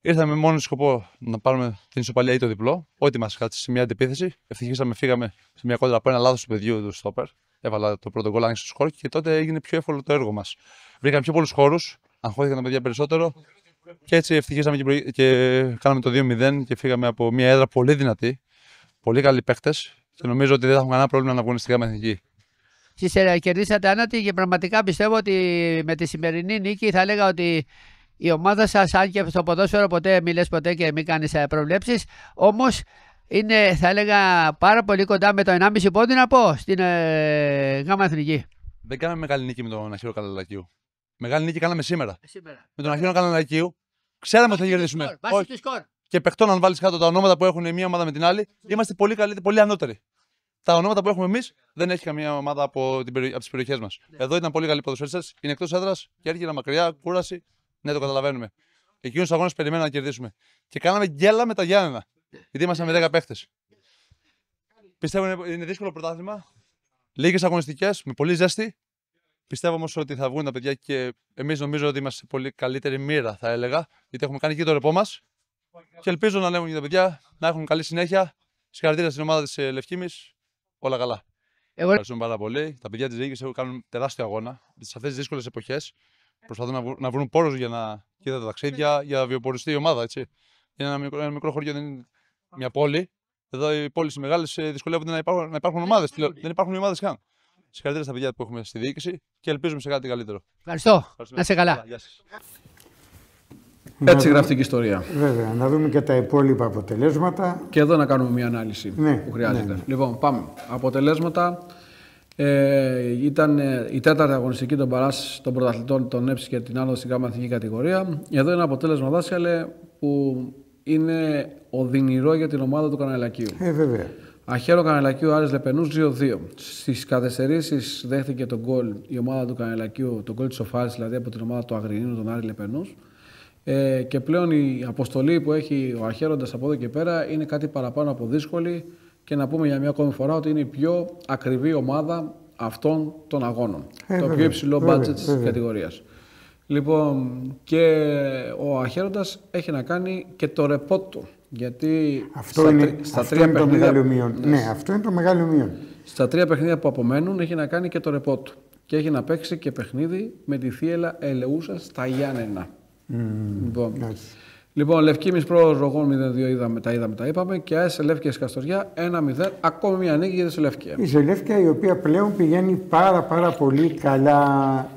Speaker 9: Ήρθαμε μόνο με σκοπό να πάρουμε την ισοπαλία ή το διπλό. Ό,τι μας κάτσει σε μια αντιπίθεση. Ευτυχήσαμε, φύγαμε σε μια κόντρα από ένα λάθος του παιδιού του στόπερ. Έβαλα το πρώτο γκολ, άνοιξε το σκορ και τότε έγινε πιο εύκολο το έργο μας. Βρήκαμε πιο πολλούς χώρους, αγχώθηκαν τα παιδιά περισσότερο. Και έτσι ευτυχήσαμε και κάναμε το 2-0 και φύγαμε από μια έδρα πολύ δυνατή, πολύ καλοί παίχτες και νομίζω ότι δεν θα έχουμε κανένα πρόβλημα να βγουν στη γάμα εθνική.
Speaker 6: Εσείς κερδίσατε άνατη και πραγματικά πιστεύω ότι με τη σημερινή νίκη θα έλεγα ότι η ομάδα σας, αν και στο ποδόσφαιρο ποτέ μιλες ποτέ και μην κάνεις προβλέψεις, όμως είναι, θα έλεγα, πάρα πολύ κοντά με το 1,5 πόντι να πω στην γάμα εθνική.
Speaker 9: Δεν κάναμε μεγάλη νίκη με τον Αχύρο Καλαλακίου. Μεγάλη νίκη κάναμε σήμερα. Με τον Αχύρο Καλαλακίου ξέραμε ότι θα κερδίσουμε. Και παιχτών, αν βάλεις κάτω τα ονόματα που έχουν η μία ομάδα με την άλλη, είμαστε πολύ καλύτεροι, πολύ ανώτεροι. Τα ονόματα που έχουμε εμείς δεν έχει καμία ομάδα από τις περιοχές μας. Εδώ ήταν πολύ καλοί ποδοσφαιριστές, είναι εκτός έδρας και έρχεται μακριά, κούραση. Ναι, το καταλαβαίνουμε. Εκείνους τους αγώνες περιμέναμε να κερδίσουμε. Και κάναμε γκέλα με τα Γιάννενα. Γιατί ήμασταν με 10 παίχτες. Πιστεύω είναι δύσκολο πρωτάθλημα. Λίγες αγωνιστικές, με πολύ ζέστη. Πιστεύω όμως ότι θα βγουν τα παιδιά και εμείς νομίζω ότι είμαστε σε πολύ καλύτερη μοίρα, θα έλεγα. Γιατί έχουμε κάνει και το ρεπό μας. Και ελπίζω να λέμε για τα παιδιά να έχουν καλή συνέχεια. Συγχαρητήρια στην ομάδα της Λευκήμης. Όλα καλά. Ευχαριστούμε πάρα πολύ. Τα παιδιά της διοίκησης κάνουν τεράστιο αγώνα σε αυτές τις δύσκολες εποχές. Προσπαθούν να βρουν πόρους για να κοίταουν τα ταξίδια, για να βιοποριστεί η ομάδα. Έτσι. Είναι ένα μικρό χωριό, δεν είναι μια πόλη. Εδώ οι πόλεις οι μεγάλες δυσκολεύονται να υπάρχουν ομάδες. Δεν υπάρχουν ομάδες καν. Συγχαρητήρια στα παιδιά που έχουμε στη διοίκηση και ελπίζουμε σε κάτι καλύτερο.
Speaker 6: Ευχαριστώ. Να είσαι καλά.
Speaker 9: Γεια σας.
Speaker 4: Έτσι γράφτηκε η ιστορία.
Speaker 3: Βέβαια, να δούμε και τα υπόλοιπα αποτελέσματα.
Speaker 4: Και εδώ να κάνουμε μια ανάλυση που χρειάζεται. Λοιπόν, πάμε. Αποτελέσματα. Ήταν η τέταρτη αγωνιστική των Παράς των πρωταθλητών των ΕΠΣ και την άνοδο στην ΓΑΜΑ εθνική κατηγορία. Εδώ είναι αποτέλεσμα, δάσκαλε, που είναι οδυνηρό για την ομάδα του Κανελακίου.
Speaker 3: Βέβαια.
Speaker 4: Αχέρο Κανελακίου Άρης Λεπενούς 2-2. Στις καθυστερήσεις δέχτηκε τον γκολ η ομάδα του Κανελακίου, τον γκολ της Σοφάρης, δηλαδή από την ομάδα του Αγρινίνου, τον Άρη Λεπενούς. Και πλέον η αποστολή που έχει ο Αχέροντας από εδώ και πέρα είναι κάτι παραπάνω από δύσκολη. Και να πούμε για μια ακόμη φορά ότι είναι η πιο ακριβή ομάδα αυτών των αγώνων. Το πιο υψηλό budget της κατηγορίας. Λοιπόν, και ο Αχέροντας έχει να κάνει και το ρεπό του. Γιατί
Speaker 3: αυτό είναι το μεγάλο μείον. Ναι, αυτό είναι το μεγάλο μείον.
Speaker 4: Στα 3 παιχνίδια που απομένουν έχει να κάνει και το ρεπό του. Και έχει να παίξει και παιχνίδι με τη Θίελα Ελεούσα στα Γιάννενα. Λοιπόν, Λευκήμις Πρόοδος Ρογών 0-2 τα είπαμε και ΑΕΣ Σελεύκια Καστοριά 1-0. Ακόμη μια νίκη για τη Σελεύκια.
Speaker 3: Η Σελεύκια η οποία πλέον πηγαίνει πάρα πολύ καλά.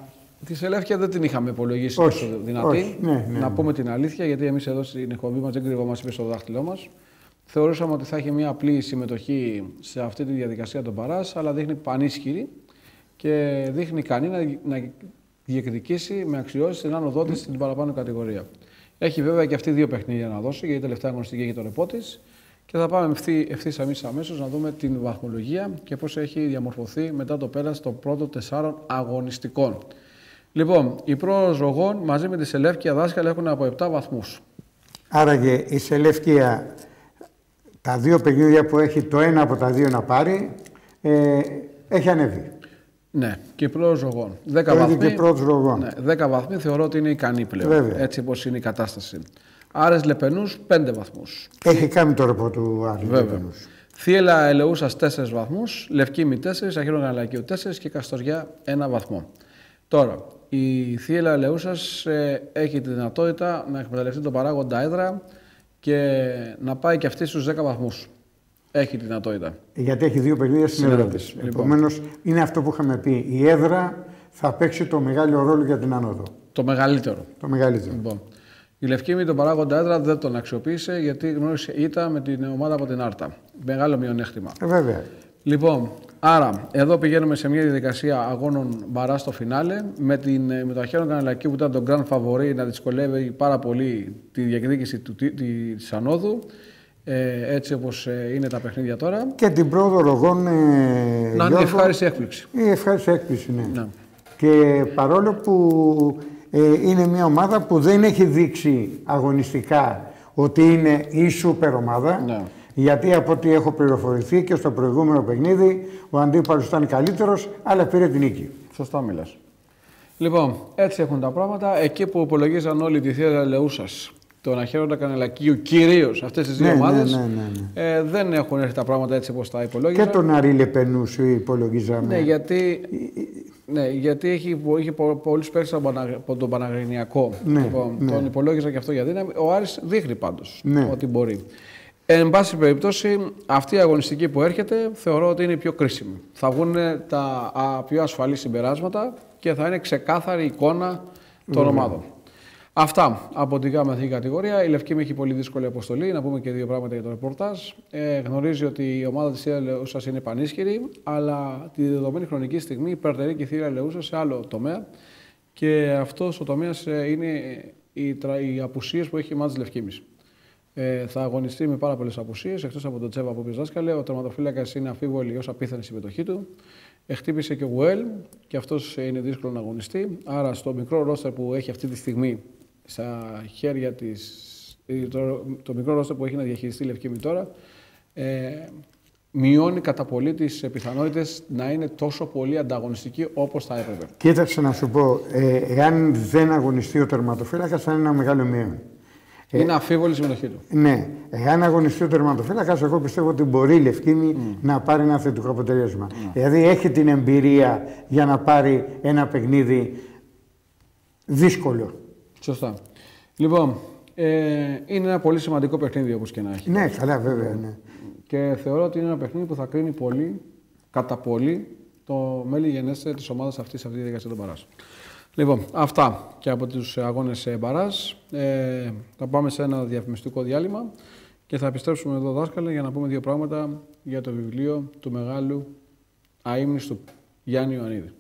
Speaker 4: Τη Σελεύκια δεν την είχαμε υπολογίσει τόσο δυνατή. Να πούμε την αλήθεια, γιατί εμείς εδώ στην εκπομπή μας δεν κρυβόμαστε πίσω στο δάχτυλό μας. Θεωρούσαμε ότι θα έχει μια απλή συμμετοχή σε αυτή τη διαδικασία των Παράς, αλλά δείχνει πανίσχυρη και δείχνει ικανή να διεκδικήσει με αξιώσεις την άνοδό της στην παραπάνω κατηγορία. Έχει βέβαια και αυτή 2 παιχνίδια να δώσει, γιατί η τελευταία αγωνιστική έχει το ρεπό της. Και θα πάμε ευθύς αμέσως να δούμε την βαθμολογία και πώς έχει διαμορφωθεί μετά το πέρας των πρώτων 4 αγωνιστικών. Λοιπόν, η Πρόοδος Ρογών μαζί με τη Σελεύκια δάσκαλα έχουν από 7 βαθμούς.
Speaker 3: Άραγε η Σελεύκια τα 2 παιχνίδια που έχει, το ένα από τα 2 να πάρει, έχει ανέβει.
Speaker 4: Ναι, και η Πρόοδος Ρογών. 10 βαθμοί. 10 βαθμοί θεωρώ ότι είναι ικανή πλέον.
Speaker 3: Βέβαια.
Speaker 4: Έτσι όπως είναι η κατάσταση. Άρες Λεπενούς 5 βαθμούς.
Speaker 3: Έχει κάνει το ρεπό του Άρες Λεπενούς.
Speaker 4: Θίελα Ελεούσας 4 βαθμούς. Λευκήμη 4, Αχέρο Κανελακίου 4 και Καστοριά 1 βαθμό. Τώρα, η Θίελα Ελεούσας έχει τη δυνατότητα να εκμεταλλευτεί τον παράγοντα έδρα και να πάει και αυτή στους 10 βαθμούς. Έχει τη δυνατότητα.
Speaker 3: Γιατί έχει 2 παιχνίδια στην έδρα της. Επομένως, είναι αυτό που είχαμε πει. Η έδρα θα παίξει το μεγάλο ρόλο για την άνοδο.
Speaker 4: Το μεγαλύτερο.
Speaker 3: Λοιπόν.
Speaker 4: Η Λευκήμη τον παράγοντα έδρα δεν τον αξιοποίησε γιατί γνώρισε ήττα με την ομάδα από την Άρτα. Μεγάλο μειονέκτημα.
Speaker 3: Βέβαια.
Speaker 4: Λοιπόν, άρα εδώ πηγαίνουμε σε μια διαδικασία αγώνων μπαρά στο φινάλε με το Αχέρο Κανελακίου που ήταν τον grand favori να δυσκολεύει πάρα πολύ τη διεκδίκηση της ανόδου. Έτσι όπως είναι τα παιχνίδια τώρα.
Speaker 3: Και την Πρόοδο Ρογών.
Speaker 4: Να είναι ευχάριστη έκπληξη.
Speaker 3: Η ευχάριστη έκπληξη, ναι. Και παρόλο που είναι μια ομάδα που δεν έχει δείξει αγωνιστικά ότι είναι η σούπερ ομάδα. Ναι. Γιατί από ό,τι έχω πληροφορηθεί και στο προηγούμενο παιχνίδι ο αντίπαλος ήταν καλύτερος, αλλά πήρε την νίκη.
Speaker 4: Σωστά μιλάς. Λοιπόν, έτσι έχουν τα πράγματα. Εκεί που υπολογίζαν όλοι τη Θίελα Ελεούσας, τον Αχέροντα Κανελακίου, κυρίως αυτές τις 2 ομάδες, δεν έχουν έρθει τα πράγματα έτσι όπως τα υπολόγιζαν.
Speaker 3: Και τον Άρη Λεπενούς υπολογίζαμε.
Speaker 4: Ναι, γιατί είχε πολλούς παίκτες από τον Παναγενειακό. Τον υπολόγιζαν και αυτό για δύναμη. Ο Άρης δείχνει πάντως ότι μπορεί. Εν πάση περιπτώσει, αυτή η αγωνιστική που έρχεται θεωρώ ότι είναι η πιο κρίσιμη. Θα βγουν τα πιο ασφαλή συμπεράσματα και θα είναι ξεκάθαρη εικόνα των ομάδων. Αυτά από την ΓΑΜΑ εθνική κατηγορία. Η Λευκήμη έχει πολύ δύσκολη αποστολή. Να πούμε και 2 πράγματα για το ρεπορτάζ. Γνωρίζει ότι η ομάδα της Θίελα Ελεούσας είναι πανίσχυρη, αλλά τη δεδομένη χρονική στιγμή υπερτερεί και η Θίελα Ελεούσας σε άλλο τομέα. Και αυτός ο τομέας είναι οι απουσίες που έχει η ομάδα της Λευκήμης. Θα αγωνιστεί με πάρα πολλές απουσίες, εκτός από τον Τσέβα που είπε δάσκαλε. Ο τερματοφύλακας είναι αφίβολη ως απίθανη συμμετοχή του. Χτύπησε και ο Γουέλ και αυτός είναι δύσκολο να αγωνιστεί. Άρα στο μικρό ρόστερ που έχει αυτή τη στιγμή στα χέρια της, το μικρό ρόστερ που έχει να διαχειριστεί η Λευκήμη τώρα, μειώνει κατά πολύ τις πιθανότητες να είναι τόσο πολύ ανταγωνιστική όπως θα έπρεπε.
Speaker 3: Κοίταξε να σου πω, εάν δεν αγωνιστεί ο τερματοφύλακας θα είναι ένα μεγάλο μείον.
Speaker 4: Είναι αφίβολη η συμμετοχή του.
Speaker 3: Ναι. Εάν αγωνιστεί ο τερματοφύλακας, εγώ πιστεύω ότι μπορεί η Λευκήμη να πάρει ένα θετικό αποτέλεσμα. Δηλαδή έχει την εμπειρία για να πάρει ένα παιχνίδι δύσκολο.
Speaker 4: Σωστά. Λοιπόν, είναι ένα πολύ σημαντικό παιχνίδι όπως και να έχει.
Speaker 3: Ναι, καλά, βέβαια. Ναι.
Speaker 4: Και θεωρώ ότι είναι ένα παιχνίδι που θα κρίνει πολύ, κατά πολύ, το μέλη γενέστερ της ομάδας αυτής σε αυτή τη διαδικασία των μπαράζ. Λοιπόν, αυτά και από τους αγώνες μπαράζ. Θα πάμε σε ένα διαφημιστικό διάλειμμα και θα επιστρέψουμε εδώ, δάσκαλε, για να πούμε δύο πράγματα για το βιβλίο του μεγάλου αείμνηστου Γιάννη Ιωαννίδη.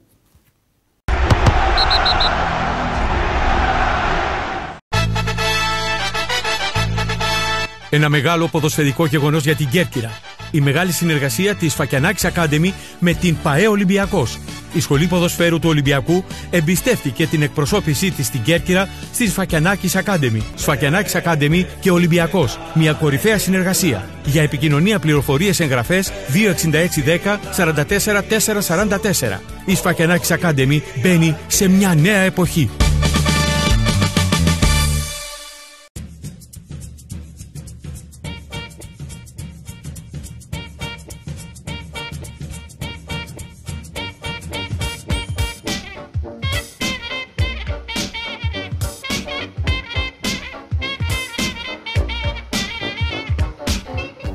Speaker 2: Ένα μεγάλο ποδοσφαιρικό γεγονός για την Κέρκυρα. Η μεγάλη συνεργασία της Σφακιανάκης Academy με την ΠΑΕ Ολυμπιακός. Η Σχολή Ποδοσφαίρου του Ολυμπιακού εμπιστεύτηκε την εκπροσώπησή της στην Κέρκυρα στη Σφακιανάκης Academy. Σφακιανάκης Academy και Ολυμπιακός. Μια κορυφαία συνεργασία. Για επικοινωνία, πληροφορίες, εγγραφές 26610 44 444. Η Σφακιανάκης Academy μπαίνει σε μια νέα εποχή.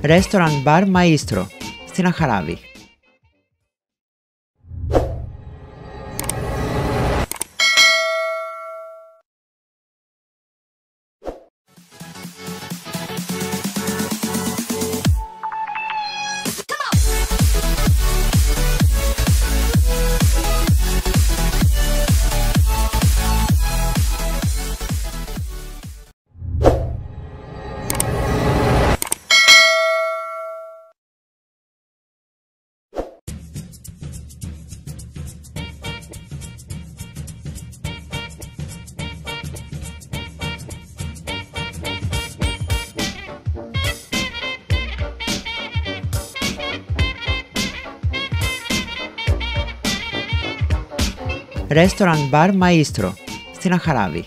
Speaker 1: Restaurant Bar Maestro στην Αχαράβη. Restaurant Bar Maestro στην Αχαράβη.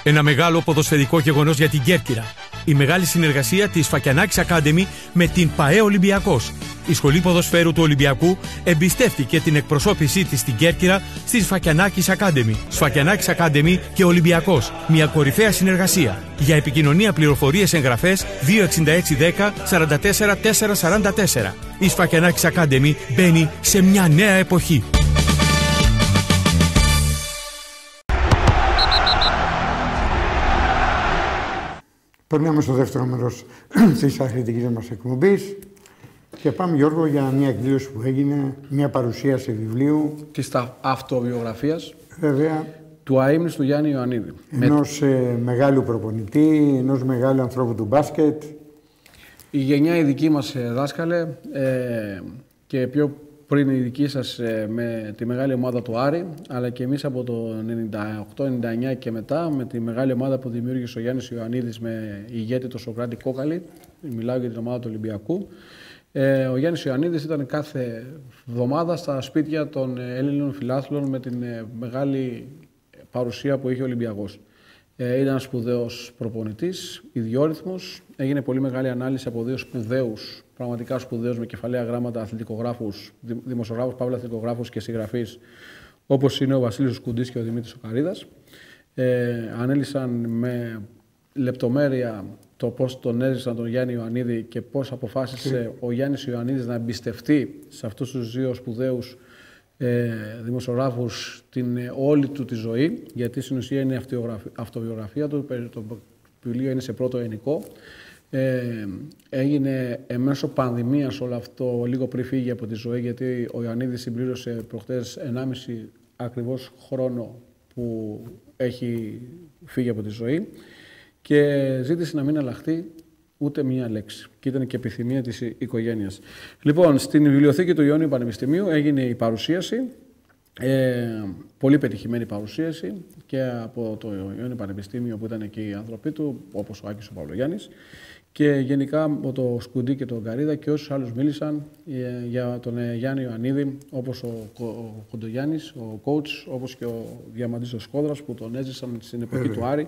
Speaker 2: Ένα μεγάλο ποδοσφαιρικό γεγονός για την Κέρκυρα. Η μεγάλη συνεργασία της Σφακιανάκης Academy με την ΠΑΕ Ολυμπιακός. Η Σχολή Ποδοσφαίρου του Ολυμπιακού εμπιστεύτηκε την εκπροσώπησή της στην Κέρκυρα στη Σφακιανάκης Academy. Σφακιανάκης Academy και Ολυμπιακός. Μια κορυφαία συνεργασία. Για επικοινωνία, πληροφορίες, εγγραφές 26610 44 444. Η Σφακιανάκης Academy μπαίνει σε μια νέα εποχή.
Speaker 3: Περνάμε στο δεύτερο μέρος της αθλητικής μας εκπομπής και πάμε, Γιώργο, για μια εκδήλωση που έγινε, μια παρουσίαση βιβλίου.
Speaker 4: Της αυτοβιογραφίας.
Speaker 3: Βέβαια.
Speaker 4: Του αείμνηστου Γιάννη Ιωαννίδη.
Speaker 3: Ενός μεγάλου προπονητή, ενός μεγάλου ανθρώπου του μπάσκετ.
Speaker 4: Η γενιά η δική μας, δάσκαλε, και πιο πριν η δική σας με τη μεγάλη ομάδα του Άρη, αλλά και εμείς από το 98-99 και μετά με τη μεγάλη ομάδα που δημιούργησε ο Γιάννης Ιωαννίδης με ηγέτη το Σοκράτη Κόκαλη, μιλάω για την ομάδα του Ολυμπιακού. Ο Γιάννης Ιωαννίδης ήταν κάθε εβδομάδα στα σπίτια των Έλληνων φιλάθλων με την μεγάλη παρουσία που είχε ο Ολυμπιακός. Ήταν ένας σπουδαίος προπονητής, ιδιόρυθμος. Έγινε πολύ μεγάλη ανάλυση από δύο σπουδαίους, πραγματικά σπουδαίους, με κεφαλαία γράμματα αθλητικογράφους, δημοσιογράφους, παύλα αθλητικογράφους και συγγραφείς, όπως είναι ο Βασίλης Σκουντής και ο Δημήτρης Καρίδας. Ανέλησαν με λεπτομέρεια το πώς τον έζησαν τον Γιάννη Ιωαννίδη και πώς αποφάσισε ο Γιάννης Ιωαννίδης να εμπιστευτεί σε αυτούς τους δύο σπουδαίους δημοσιογράφους την όλη του τη ζωή, γιατί στην ουσία είναι αυτοβιογραφία του, το βιβλίο είναι σε πρώτο ελληνικό. Έγινε μέσω πανδημίας όλο αυτό, λίγο πριν φύγει από τη ζωή, γιατί ο Ιωαννίδης συμπλήρωσε προχτές 1,5 ακριβώς χρόνο που έχει φύγει από τη ζωή και ζήτησε να μην αλλάχτεί ούτε μία λέξη. Και ήταν και επιθυμία της οικογένειας. Λοιπόν, στην βιβλιοθήκη του Ιόνιου Πανεπιστημίου έγινε η παρουσίαση, πολύ πετυχημένη παρουσίαση και από το Ιόνιο Πανεπιστήμιο που ήταν εκεί οι άνθρωποι του, όπως ο Άκης ο Παυλογιάννης, και γενικά από το Σκουντή και τον Καρίδα και όσους άλλους μίλησαν για τον Γιάννη Ιωαννίδη, όπως ο Κοντογιάννης, ο coach, όπως και ο Διαμαντής ο Σκόδρας που τον έζησαν στην εποχή του Άρη,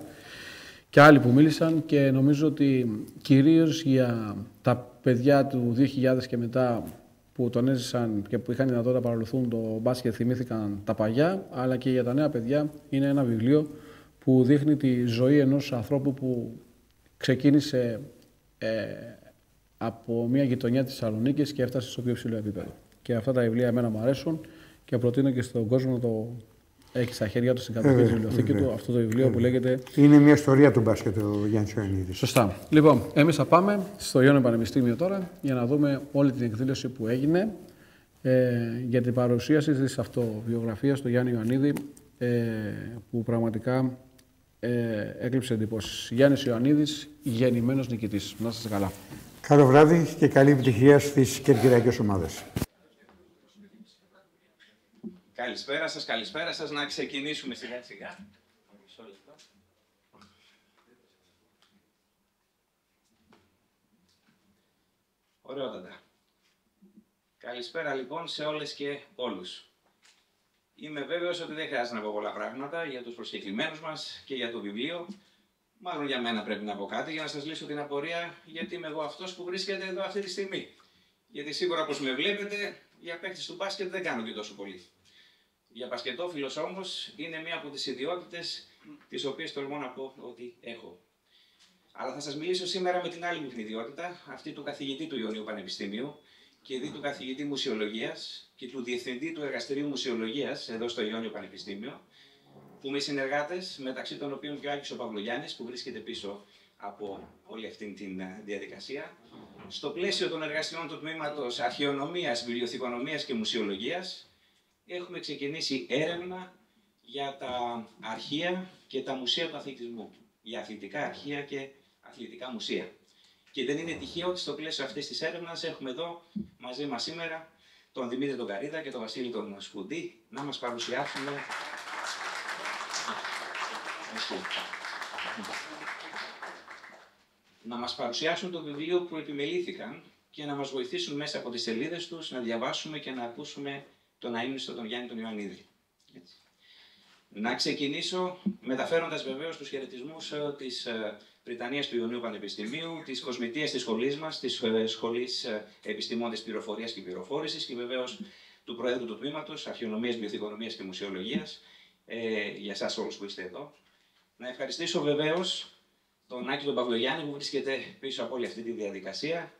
Speaker 4: και άλλοι που μίλησαν, και νομίζω ότι κυρίως για τα παιδιά του 2000 και μετά που τον έζησαν και που είχαν δυνατότητα να παρακολουθούν το μπάσκετ, θυμήθηκαν τα παλιά, αλλά και για τα νέα παιδιά είναι ένα βιβλίο που δείχνει τη ζωή ενός ανθρώπου που ξεκίνησε από μια γειτονιά της Θεσσαλονίκης και έφτασε στο πιο ψηλό επίπεδο. Και αυτά τα βιβλία εμένα μου αρέσουν και προτείνω και στον κόσμο να το έχει στα χέρια του, στην κατοχή της βιβλιοθήκη του, αυτό το βιβλίο που λέγεται.
Speaker 3: Είναι μια ιστορία του μπάσκετ ο Γιάννης Ιωαννίδης.
Speaker 4: Σωστά. Λοιπόν, εμείς θα πάμε στο Ιόνιο Πανεπιστήμιο τώρα για να δούμε όλη την εκδήλωση που έγινε για την παρουσίαση της αυτοβιογραφίας του Γιάννη Ιωαννίδη, που πραγματικά έκλειψε εντυπώσεις. Γιάννης Ιωαννίδης, γεννημένος νικητής. Να είστε καλά.
Speaker 3: Καλό βράδυ και καλή επιτυχία στις κερκυραϊκές ομάδες.
Speaker 10: Καλησπέρα σας. Να ξεκινήσουμε σιγά σιγά. Ωραιότατα. Καλησπέρα λοιπόν σε όλες και όλους. Είμαι βέβαιος ότι δεν χρειάζεται να πω πολλά πράγματα για τους προσκεκλημένους μας και για το βιβλίο. Μάλλον για μένα πρέπει να πω κάτι για να σας λύσω την απορία, γιατί είμαι εγώ αυτός που βρίσκεται εδώ αυτή τη στιγμή. Γιατί σίγουρα όπως με βλέπετε, για παίκτης του μπάσκετ δεν κάνω και τόσο πολύ. Για μπασκετόφιλος όμως είναι μία από τις ιδιότητες τις οποίες τολμώ να πω ότι έχω. Αλλά θα σας μιλήσω σήμερα με την άλλη μου την ιδιότητα, αυτή του καθηγητή του Ιωνίου Πανεπιστημίου και δι' του καθηγητή Μουσιολογίας και του Διευθυντή του Εργαστηρίου Μουσιολογίας εδώ στο Ιόνιο Πανεπιστήμιο, που είμαι συνεργάτες, μεταξύ των οποίων και ο Άκης ο Παυλογιάννης, που βρίσκεται πίσω από όλη αυτή τη διαδικασία, στο πλαίσιο των εργασιών του τμήματος Αρχαιονομίας, Βιβλιοθηκονομίας και Μουσιολογίας, έχουμε ξεκινήσει έρευνα για τα αρχεία και τα μουσεία του αθλητισμού. Για αθλητικά αρχεία και αθλητικά μουσεία. Και δεν είναι τυχαίο ότι στο πλαίσιο αυτής της έρευνας έχουμε εδώ μαζί μας σήμερα τον Δημήτρη τον Καρίδα και τον Βασίλη τον Σκουντή να μας παρουσιάσουν. Να μας παρουσιάσουν το βιβλίο που επιμελήθηκαν και να μας βοηθήσουν μέσα από τις σελίδες τους να διαβάσουμε και να ακούσουμε τον αείμνηστο τον Γιάννη τον Ιωαννίδη. Έτσι. Να ξεκινήσω μεταφέροντας βεβαίως τους χαιρετισμούς της Βρυτανίας του Ιωνίου Πανεπιστημίου, της κοσμητείας της σχολής μας, της Σχολής Επιστημών της Πληροφορίας και Πληροφόρησης και βεβαίως του Προέδρου του Τμήματος Αρχαιονομίας, Βιοθηκονομίας και Μουσιολογίας, για εσάς όλους που είστε εδώ. Να ευχαριστήσω βεβαίως τον Άκη τον Παυλογιάννη που βρίσκεται πίσω από όλη αυτή τη διαδικασία,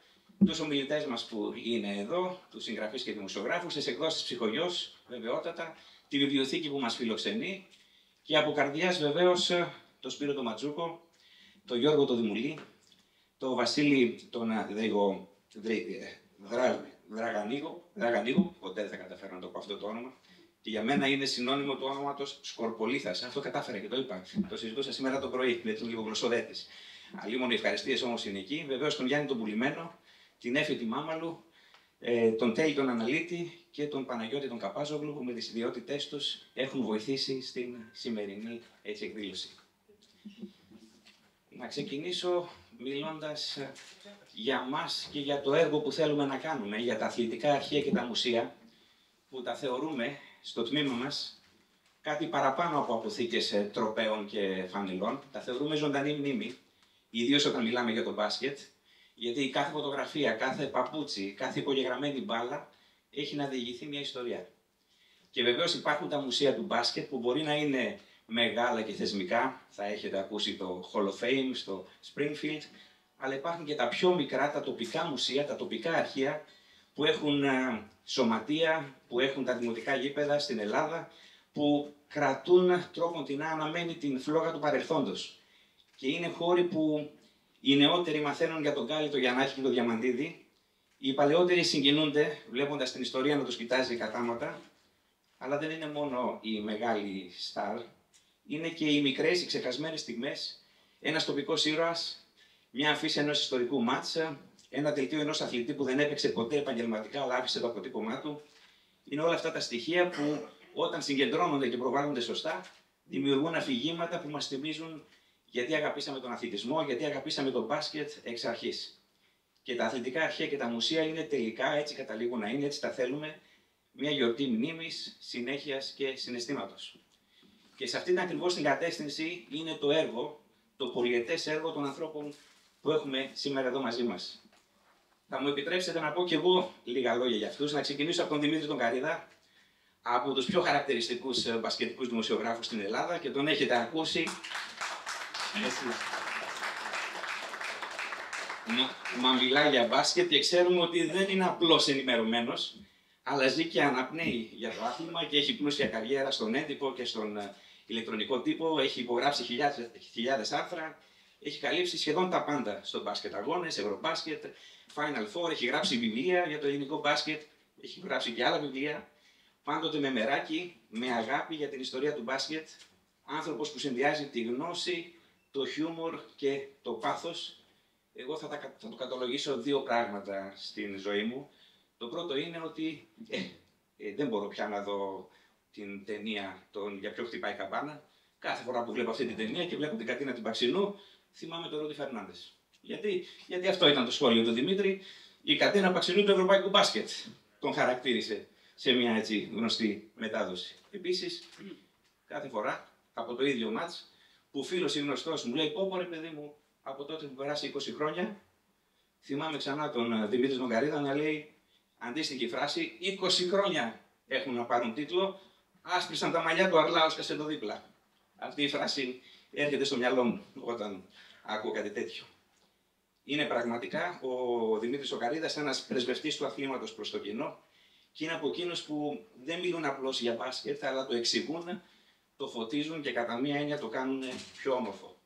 Speaker 10: τους ομιλητές μας που είναι εδώ, τους συγγραφείς και δημοσιογράφους, τις εκδόσεις Ψυχογιός, βεβαιότατα, τη βιβλιοθήκη που μας φιλοξενεί και από καρδιάς βεβαίως τον Σπύρο τον Ματζούκο, τον Γιώργο τον Δημουλή, τον Βασίλη τον Δραγανίγο, ποτέ δεν θα καταφέρω να το πω αυτό το όνομα, και για μένα είναι συνώνυμο του όνοματος Σκορπολίθας. Αυτό κατάφερα και το είπα. Το συζητούσα σήμερα το πρωί, με τον λίγο γλωσσοδέτης. Αλλήμον οι ευχαριστίες όμως είναι εκεί. Βεβαίως τον Γιάννη τον Πουλημένο, την Έφη τη Μάμαλου, τον Τέλη τον Αναλύτη και τον Παναγιώτη τον Καπάζογλου, που με τις ιδιότητές τους έχουν βοηθήσει στην σημερινή εκδήλωση. Να ξεκινήσω μιλώντας για μας και για το έργο που θέλουμε να κάνουμε, για τα αθλητικά αρχεία και τα μουσεία, που τα θεωρούμε στο τμήμα μας κάτι παραπάνω από αποθήκες τροπέων και φανελών. Τα θεωρούμε ζωντανή μνήμη, ιδίως όταν μιλάμε για το μπάσκετ, γιατί κάθε φωτογραφία, κάθε παπούτσι, κάθε υπογεγραμμένη μπάλα έχει να διηγηθεί μια ιστορία. Και βεβαίως υπάρχουν τα μουσεία του μπάσκετ που μπορεί να είναι μεγάλα και θεσμικά, θα έχετε ακούσει το Hall of Fame στο Springfield, αλλά υπάρχουν και τα πιο μικρά, τα τοπικά μουσεία, τα τοπικά αρχεία που έχουν σωματεία, που έχουν τα δημοτικά γήπεδα στην Ελλάδα, που κρατούν τρόπον την αναμένει την φλόγα του παρελθόντος. Και είναι χώροι που οι νεότεροι μαθαίνουν για τον Γκάλη, τον Γιαννάκη και τον Διαμαντίδη, οι παλαιότεροι συγκινούνται βλέποντας την ιστορία να τους κοιτάζει κατάματα, αλλά δεν είναι μόνο οι μεγάλοι στάρ, είναι και οι μικρές, οι ξεχασμένες στιγμές, ένας τοπικός ήρωας, μια αφίση ενός ιστορικού μάτσα, ένα δελτίο ενός αθλητή που δεν έπαιξε ποτέ επαγγελματικά, αλλά άφησε το αποτύπωμά του. Είναι όλα αυτά τα στοιχεία που όταν συγκεντρώνονται και προβάλλονται σωστά, δημιουργούν αφηγήματα που μας θυμίζουν γιατί αγαπήσαμε τον αθλητισμό, γιατί αγαπήσαμε τον μπάσκετ εξ αρχής. Και τα αθλητικά αρχεία και τα μουσεία είναι τελικά, έτσι καταλήγουν να είναι, έτσι τα θέλουμε, μια γιορτή μνήμης, συνέχειας και συναισθήματος. Και σε αυτήν ακριβώς την κατεύθυνση είναι το έργο, το πολυετές έργο των ανθρώπων που έχουμε σήμερα εδώ μαζί μας. Θα μου επιτρέψετε να πω κι εγώ λίγα λόγια για αυτούς, να ξεκινήσω από τον Δημήτρη τον Καρίδα, από τους πιο χαρακτηριστικούς μπασκετικούς δημοσιογράφους στην Ελλάδα και τον έχετε ακούσει. Μα μιλάει για μπάσκετ και ξέρουμε ότι δεν είναι απλώς ενημερωμένος, αλλά ζει και αναπνέει για το άθλημα και έχει πλούσια καριέρα στον έντυπο και στον ηλεκτρονικό τύπο. Έχει υπογράψει χιλιάδες άρθρα, έχει καλύψει σχεδόν τα πάντα στον μπάσκετ. Αγώνες, Ευρωμπάσκετ, Final Four, έχει γράψει βιβλία για το ελληνικό μπάσκετ, έχει γράψει και άλλα βιβλία. Πάντοτε με μεράκι, με αγάπη για την ιστορία του μπάσκετ. Άνθρωπος που συνδυάζει τη γνώση, το χιούμορ και το πάθος. Εγώ θα το καταλογίσω δύο πράγματα στην ζωή μου. Το πρώτο είναι ότι δεν μπορώ πια να δω την ταινία «Για ποιο χτυπάει η καμπάνα». Κάθε φορά που βλέπω αυτή την ταινία και βλέπω την Κατίνα την Παξινού, θυμάμαι τον Ρούντι Φερνάντες. Γιατί αυτό ήταν το σχόλιο του Δημήτρη. Η Κατίνα Παξινού του ευρωπαϊκού μπάσκετ τον χαρακτήρισε σε μια έτσι γνωστή μετάδοση. Επίσης, κάθε φορά από το ίδιο μάτς που φίλος ή γνωστός μου λέει: «Πω ρε παιδί μου, από τότε που περάσει 20 χρόνια, θυμάμαι ξανά τον Δημήτρη Νογκαρίδα να λέει αντίστοιχη φράση: 20 χρόνια έχουν να πάρουν τίτλο, άσπρισαν τα μαλλιά του Αρλάου, σκασε το δίπλα». Αυτή η φράση έρχεται στο μυαλό μου όταν ακούω κάτι τέτοιο. Είναι πραγματικά ο Δημήτρης Νογκαρίδας ένας πρεσβευτής του αθλήματος προς το κοινό και είναι από εκείνους που δεν μιλούν απλώς για μπάσκετ, αλλά το εξηγούν, το φωτίζουν και κατά μία έννοια το κάνουν πιο όμορφο.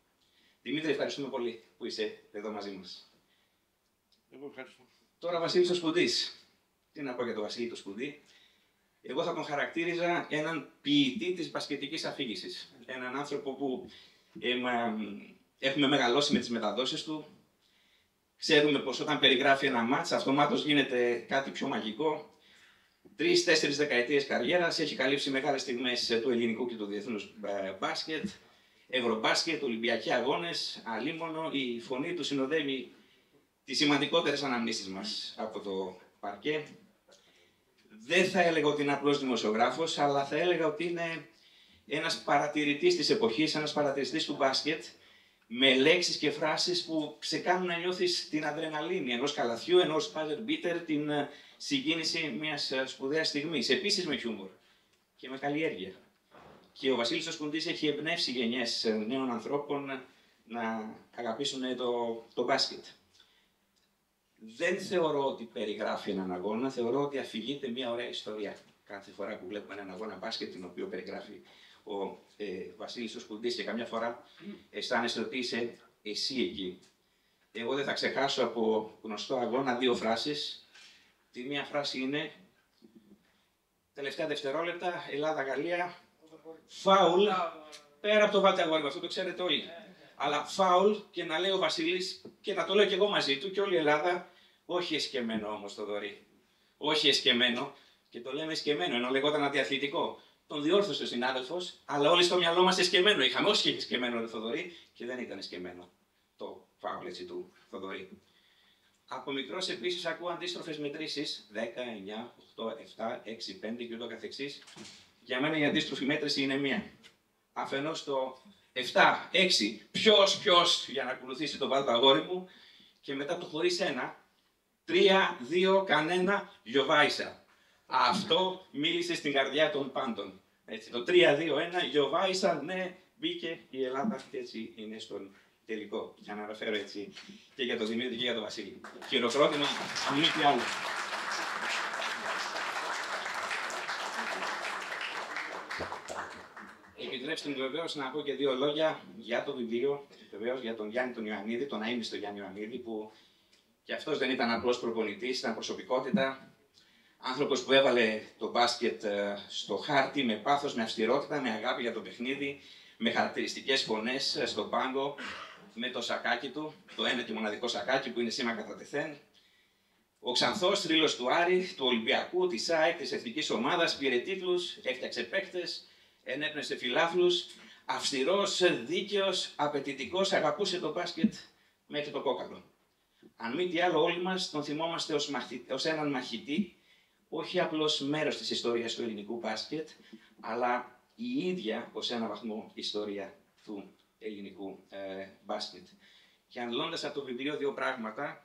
Speaker 10: Δημήτρη, ευχαριστούμε πολύ που είσαι εδώ μαζί μας.
Speaker 9: Εγώ ευχαριστώ.
Speaker 10: Τώρα, Βασίλης ο Σπουδής. Τι να πω για τον Βασίλη το Σπουδή. Εγώ θα τον χαρακτήριζα έναν ποιητή της μπασκετικής αφήγησης. Έναν άνθρωπο που έχουμε μεγαλώσει με τις μεταδόσεις του. Ξέρουμε πως όταν περιγράφει ένα μάτς, αυτομάτως γίνεται κάτι πιο μαγικό. 3-4 δεκαετίες καριέρας, έχει καλύψει μεγάλες στιγμές του ελληνικού και του διεθνούς μπάσκετ, Ευρωμπάσκετ, Ολυμπιακοί αγώνες, αλίμονο. Η φωνή του συνοδεύει τις σημαντικότερες αναμνήσεις μας από το παρκέ. Δεν θα έλεγα ότι είναι απλός δημοσιογράφος, αλλά θα έλεγα ότι είναι ένας παρατηρητής της εποχής, ένας παρατηρητής του μπάσκετ, με λέξεις και φράσεις που σε κάνουν να νιώθεις την αδρεναλίνη ενός καλαθιού, ενός buzzer beater, την συγκίνηση μιας σπουδαίας στιγμής. Επίσης με χιούμορ και με καλλιέργεια. Και ο Βασίλης ο Σπουδής έχει εμπνεύσει γενιές νέων ανθρώπων να αγαπήσουν το μπάσκετ. Δεν θεωρώ ότι περιγράφει έναν αγώνα, θεωρώ ότι αφηγείται μια ωραία ιστορία. Κάθε φορά που βλέπουμε έναν αγώνα μπάσκετ, την οποία περιγράφει ο Βασίλης ο Σπουδής, και καμιά φορά αισθάνεσαι ότι είσαι εσύ εκεί. Εγώ δεν θα ξεχάσω από γνωστό αγώνα δύο φράσεις. Τη μία φράση είναι τελευταία δευτερόλεπτα, Ελλάδα-Γαλλία, φάουλ, πέρα από το βάλτε αγόρι, αυτό το ξέρετε όλοι. Αλλά φάουλ, και να λέει ο Βασίλης, και να το λέω και εγώ μαζί του και όλη η Ελλάδα, όχι εσκεμμένο όμως το δωρή. Όχι εσκεμμένο, και το λέμε εσκεμμένο, ενώ λεγόταν αντιαθλητικό. Τον διόρθωσε ο συνάδελφος, αλλά όλοι στο μυαλό μας εσκεμμένο είχαμε. Όχι εσκεμμένο το Θοδωρή, και δεν ήταν εσκεμμένο το φάουλ έτσι του Θοδωρή. Από μικρός επίσης ακούω αντίστροφες μετρήσεις, 10, 9, 8, 7, 6, 5 και ούτω καθεξής. Για μένα η αντίστροφη μέτρηση είναι μία. Αφενός το 7, 6, ποιος για να ακολουθήσει τον βάλτο αγόρι μου, και μετά το χωρίς ένα, 3, 2, κανένα, Γιοβάισα. Αυτό μίλησε στην καρδιά των πάντων. Έτσι, το 3, 2, 1, Γιοβάισα, ναι, μπήκε η Ελλάδα, έτσι είναι στον τελικό. Για να αναφέρω έτσι και για τον Δημήτρη και για τον Βασίλη. Χειροκρότημα, αν μη τι άλλο. Επιτρέψτε μου βεβαίως να πω και δύο λόγια για το βιβλίο, βεβαίως για τον Γιάννη τον Ιωαννίδη, τον αείμνηστο Γιάννη Ιωαννίδη, που και αυτός δεν ήταν απλός προπονητής, ήταν προσωπικότητα. Άνθρωπος που έβαλε το μπάσκετ στο χάρτη με πάθος, με αυστηρότητα, με αγάπη για το παιχνίδι, με χαρακτηριστικές φωνές στον πάγκο, με το σακάκι του, το ένα και μοναδικό σακάκι που είναι σήμα κατά τεθέν. Ο ξανθός θρύλος του Άρη, του Ολυμπιακού, της ΑΕΚ, της εθνικής ομάδας, πήρε τίτλους, έφτιαξε παίκτες, ενέπνευσε φιλάθλους, αυστηρός, δίκαιος, απαιτητικός, αγαπούσε το μπάσκετ μέχρι το κόκαλο. Αν μη τι άλλο, όλοι μας τον θυμόμαστε ως έναν μαχητή, όχι απλώς μέρος της ιστορίας του ελληνικού μπάσκετ, αλλά η ίδια ως ένα βαθμό ιστορία του ελληνικού μπάσκετ. Και αντλώντας από το βιβλίο δύο πράγματα,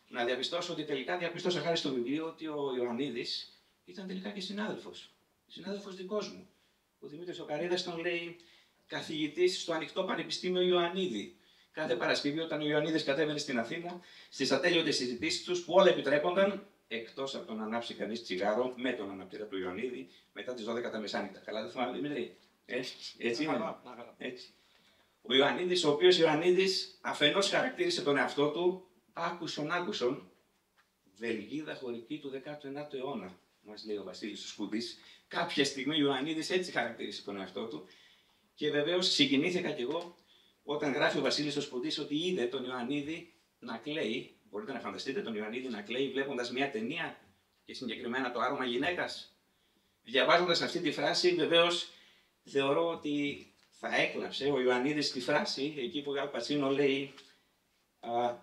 Speaker 10: να διαπιστώσω ότι τελικά διαπιστώσα χάρη στο βιβλίο ότι ο Ιωαννίδης ήταν τελικά και συνάδελφος. Συνάδελφος δικός μου. Ο Δημήτρης ο Καρίδας τον λέει καθηγητής στο Ανοιχτό Πανεπιστήμιο Ιωαννίδη. κάθε Παρασκευή όταν ο Ιωαννίδης κατέβαινε στην Αθήνα, στις ατέλειωτες συζητήσεις τους που όλα επιτρέπονταν, εκτός από το να ανάψει κανείς τσιγάρο με τον αναπτήρα του Ιωαννίδη μετά τις 12 τα μεσάνυχτα. Καλά δεν θυμάμαι, Δημήτρη. Έτσι είναι. Έτσι. Ο Ιωαννίδης, ο οποίος Ιωαννίδης αφενός χαρακτήρισε τον εαυτό του άκουσον, Βελγίδα χωρική του 19ου αιώνα, μας λέει ο Βασίλης ο Σπουδής. Κάποια στιγμή ο Ιωαννίδης έτσι χαρακτήρισε τον εαυτό του και βεβαίως συγκινήθηκα κι εγώ όταν γράφει ο Βασίλης ο Σπουδής ότι είδε τον Ιωαννίδη να κλαίει. Μπορείτε να φανταστείτε τον Ιωαννίδη να κλαίει βλέποντας μια ταινία και συγκεκριμένα το άρωμα γυναίκας. Διαβάζοντας αυτή τη φράση, βεβαίως θεωρώ ότι θα έκλαψε ο Ιωαννίδης τη φράση εκεί που ο Αλ Πατσίνο λέει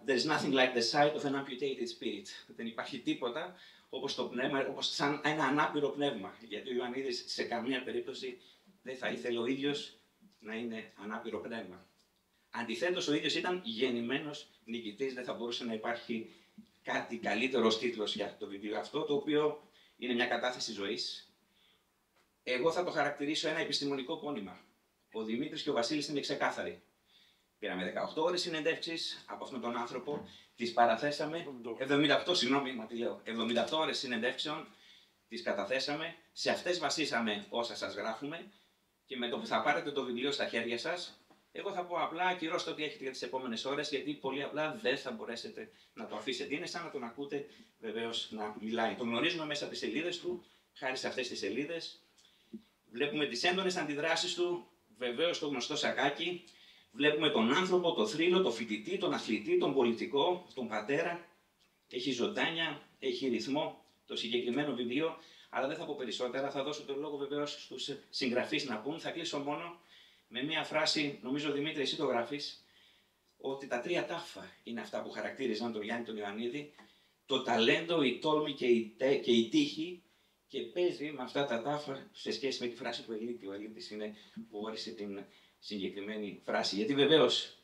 Speaker 10: «There's nothing like the sight of an amputated spirit». Δεν υπάρχει τίποτα όπως το πνεύμα, όπως σαν ένα ανάπηρο πνεύμα. Γιατί ο Ιωαννίδης σε καμία περίπτωση δεν θα ήθελε ο ίδιος να είναι ανάπηρο πνεύμα. Αντιθέτως, ο ίδιος ήταν γεννημένος νικητής, δεν θα μπορούσε να υπάρχει κάτι καλύτερο ως τίτλος για το βιβλίο αυτό, το οποίο είναι μια κατάθεση ζωής. Εγώ θα το χαρακτηρίσω ένα επιστημονικό πόνημα. Ο Δημήτρης και ο Βασίλης είναι ξεκάθαροι. Πήραμε 18 ώρες συνεντεύξεις από αυτόν τον άνθρωπο, τις παραθέσαμε, 78 ώρες συνεντεύξεων, τις καταθέσαμε, σε αυτές βασίσαμε όσα σας γράφουμε και με το που θα πάρετε το βιβλίο στα χέρια σας, εγώ θα πω απλά ακυρώστε ό,τι έχετε για τις επόμενες ώρες, γιατί πολύ απλά δεν θα μπορέσετε να το αφήσετε. Είναι σαν να τον ακούτε βεβαίως να μιλάει. Τον γνωρίζουμε μέσα από τις σελίδες του, χάρη σε αυτές τις σελίδες. Βλέπουμε τις έντονες αντιδράσεις του, βεβαίως το γνωστό σακάκι. Βλέπουμε τον άνθρωπο, το θρύλο, τον φοιτητή, τον αθλητή, τον πολιτικό, τον πατέρα. Έχει ζωντάνια, έχει ρυθμό το συγκεκριμένο βιβλίο, αλλά δεν θα πω περισσότερα. Θα δώσω τον λόγο βεβαίως στους συγγραφείς να πούν. Θα κλείσω μόνο με μια φράση, νομίζω Δημήτρη, εσύ το γράφεις, ότι τα τρία τάφα είναι αυτά που χαρακτήριζαν τον Γιάννη τον Ιωαννίδη, το ταλέντο, η τόλμη και η τύχη, και παίζει με αυτά τα τάφα σε σχέση με τη φράση του Ελίτη. Ο Ελίτης είναι που όρισε την συγκεκριμένη φράση. Γιατί βεβαίως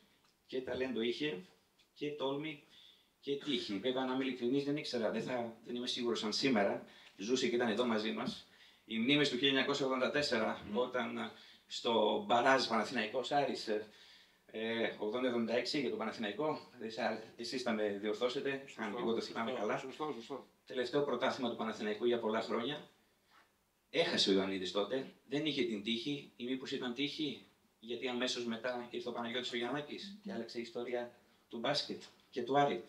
Speaker 10: και ταλέντο είχε και τόλμη και τύχη. Βέβαια, να είμαι ειλικρινής, δεν ήξερα, δεν είμαι σίγουρος αν σήμερα ζούσε και ήταν εδώ μαζί μας. Οι μνήμες του 1984, όταν στο μπαράζ Παναθηναϊκός Άρης 80-76 για το Παναθηναϊκό, εσείς θα με διορθώσετε, αν και εγώ το θυμάμαι καλά.
Speaker 4: Σωστό.
Speaker 10: Τελευταίο πρωτάθλημα του Παναθηναϊκού για πολλά χρόνια. Έχασε ο Ιωαννίδης τότε, δεν είχε την τύχη, ή μήπως ήταν τύχη, γιατί αμέσως μετά ήρθε ο Παναγιώτης ο Γιαννάκης και άλλαξε η ιστορία του μπάσκετ και του Άρη.